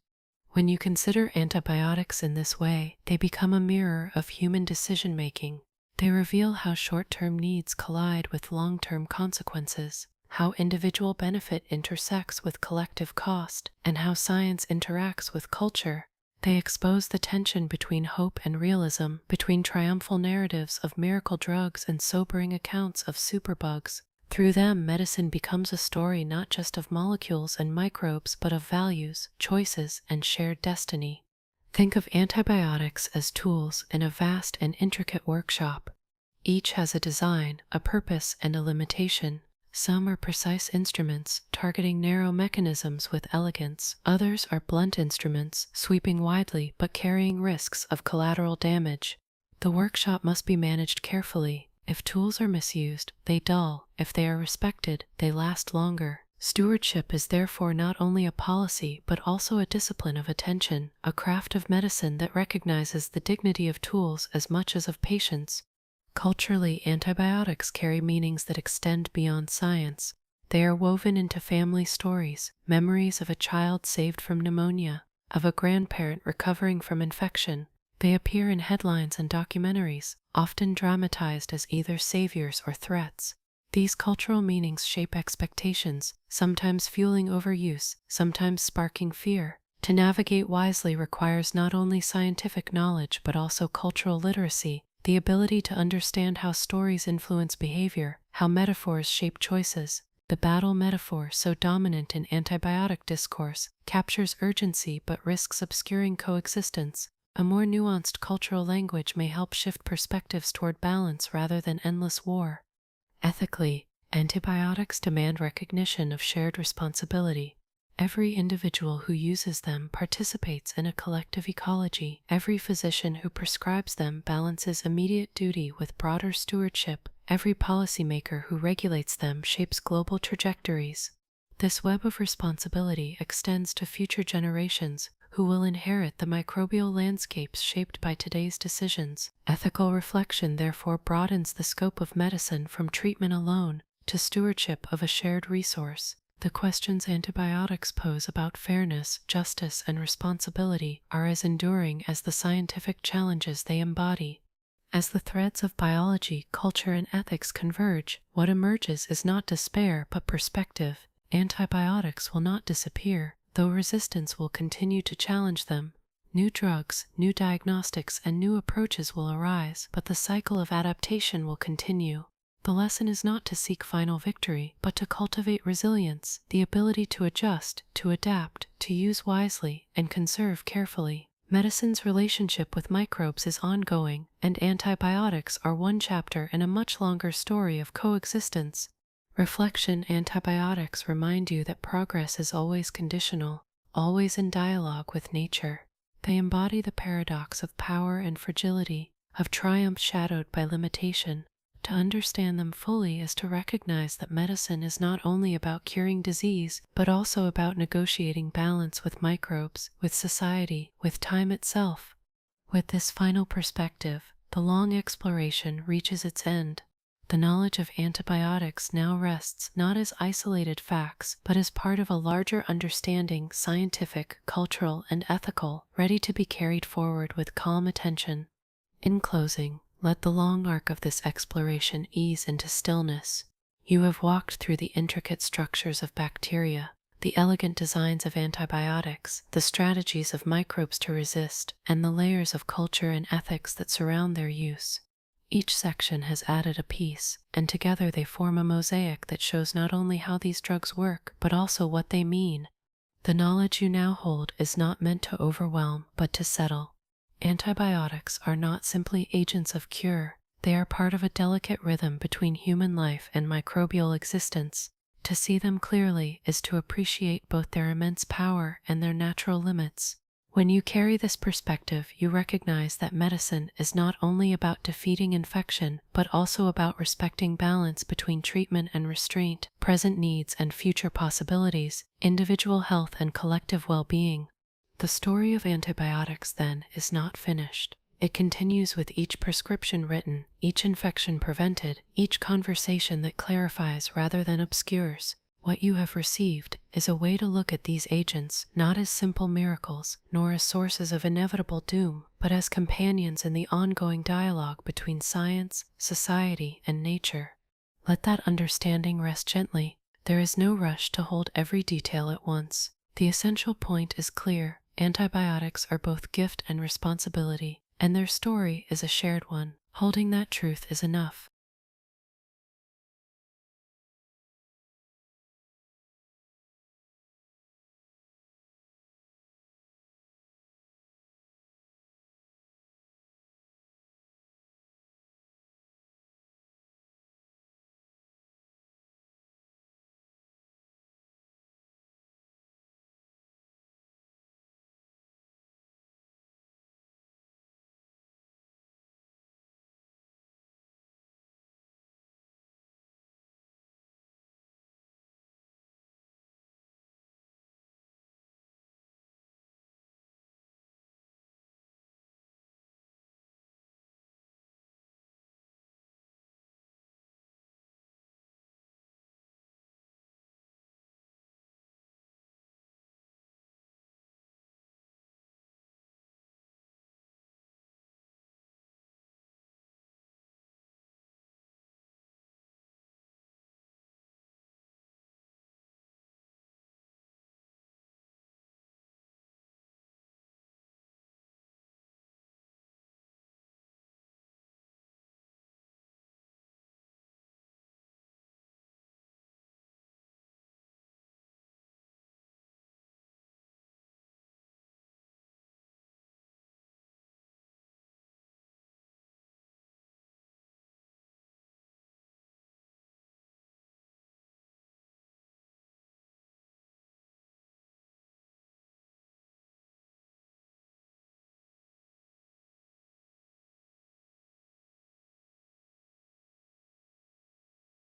When you consider antibiotics in this way, they become a mirror of human decision-making. They reveal how short-term needs collide with long-term consequences, how individual benefit intersects with collective cost, and how science interacts with culture. They expose the tension between hope and realism, between triumphal narratives of miracle drugs and sobering accounts of superbugs. Through them, medicine becomes a story not just of molecules and microbes, but of values, choices, and shared destiny. Think of antibiotics as tools in a vast and intricate workshop. Each has a design, a purpose, and a limitation. Some are precise instruments, targeting narrow mechanisms with elegance. Others are blunt instruments, sweeping widely but carrying risks of collateral damage. The workshop must be managed carefully. If tools are misused, they dull. If they are respected, they last longer. Stewardship is therefore not only a policy but also a discipline of attention, a craft of medicine that recognizes the dignity of tools as much as of patients. Culturally, antibiotics carry meanings that extend beyond science. They are woven into family stories, memories of a child saved from pneumonia, of a grandparent recovering from infection. They appear in headlines and documentaries, often dramatized as either saviors or threats. These cultural meanings shape expectations, sometimes fueling overuse, sometimes sparking fear. To navigate wisely requires not only scientific knowledge but also cultural literacy, the ability to understand how stories influence behavior, how metaphors shape choices. The battle metaphor, so dominant in antibiotic discourse, captures urgency but risks obscuring coexistence. A more nuanced cultural language may help shift perspectives toward balance rather than endless war. Ethically, antibiotics demand recognition of shared responsibility. Every individual who uses them participates in a collective ecology. Every physician who prescribes them balances immediate duty with broader stewardship. Every policymaker who regulates them shapes global trajectories. This web of responsibility extends to future generations, who will inherit the microbial landscapes shaped by today's decisions. Ethical reflection therefore broadens the scope of medicine from treatment alone to stewardship of a shared resource. The questions antibiotics pose about fairness, justice, and responsibility are as enduring as the scientific challenges they embody. As the threads of biology, culture, and ethics converge, what emerges is not despair but perspective. Antibiotics will not disappear, though resistance will continue to challenge them. New drugs, new diagnostics, and new approaches will arise, but the cycle of adaptation will continue. The lesson is not to seek final victory, but to cultivate resilience, the ability to adjust, to adapt, to use wisely, and conserve carefully. Medicine's relationship with microbes is ongoing, and antibiotics are one chapter in a much longer story of coexistence. Reflection: antibiotics remind you that progress is always conditional, always in dialogue with nature. They embody the paradox of power and fragility, of triumph shadowed by limitation. To understand them fully is to recognize that medicine is not only about curing disease, but also about negotiating balance with microbes, with society, with time itself. With this final perspective, the long exploration reaches its end. The knowledge of antibiotics now rests not as isolated facts, but as part of a larger understanding, scientific, cultural, and ethical, ready to be carried forward with calm attention. In closing, let the long arc of this exploration ease into stillness. You have walked through the intricate structures of bacteria, the elegant designs of antibiotics, the strategies of microbes to resist, and the layers of culture and ethics that surround their use. Each section has added a piece, and together they form a mosaic that shows not only how these drugs work, but also what they mean. The knowledge you now hold is not meant to overwhelm, but to settle. Antibiotics are not simply agents of cure, they are part of a delicate rhythm between human life and microbial existence. To see them clearly is to appreciate both their immense power and their natural limits. When you carry this perspective, you recognize that medicine is not only about defeating infection, but also about respecting balance between treatment and restraint, present needs and future possibilities, individual health and collective well-being. The story of antibiotics, then, is not finished. It continues with each prescription written, each infection prevented, each conversation that clarifies rather than obscures. What you have received is a way to look at these agents not as simple miracles, nor as sources of inevitable doom, but as companions in the ongoing dialogue between science, society, and nature. Let that understanding rest gently. There is no rush to hold every detail at once. The essential point is clear. Antibiotics are both gift and responsibility, and their story is a shared one. Holding that truth is enough.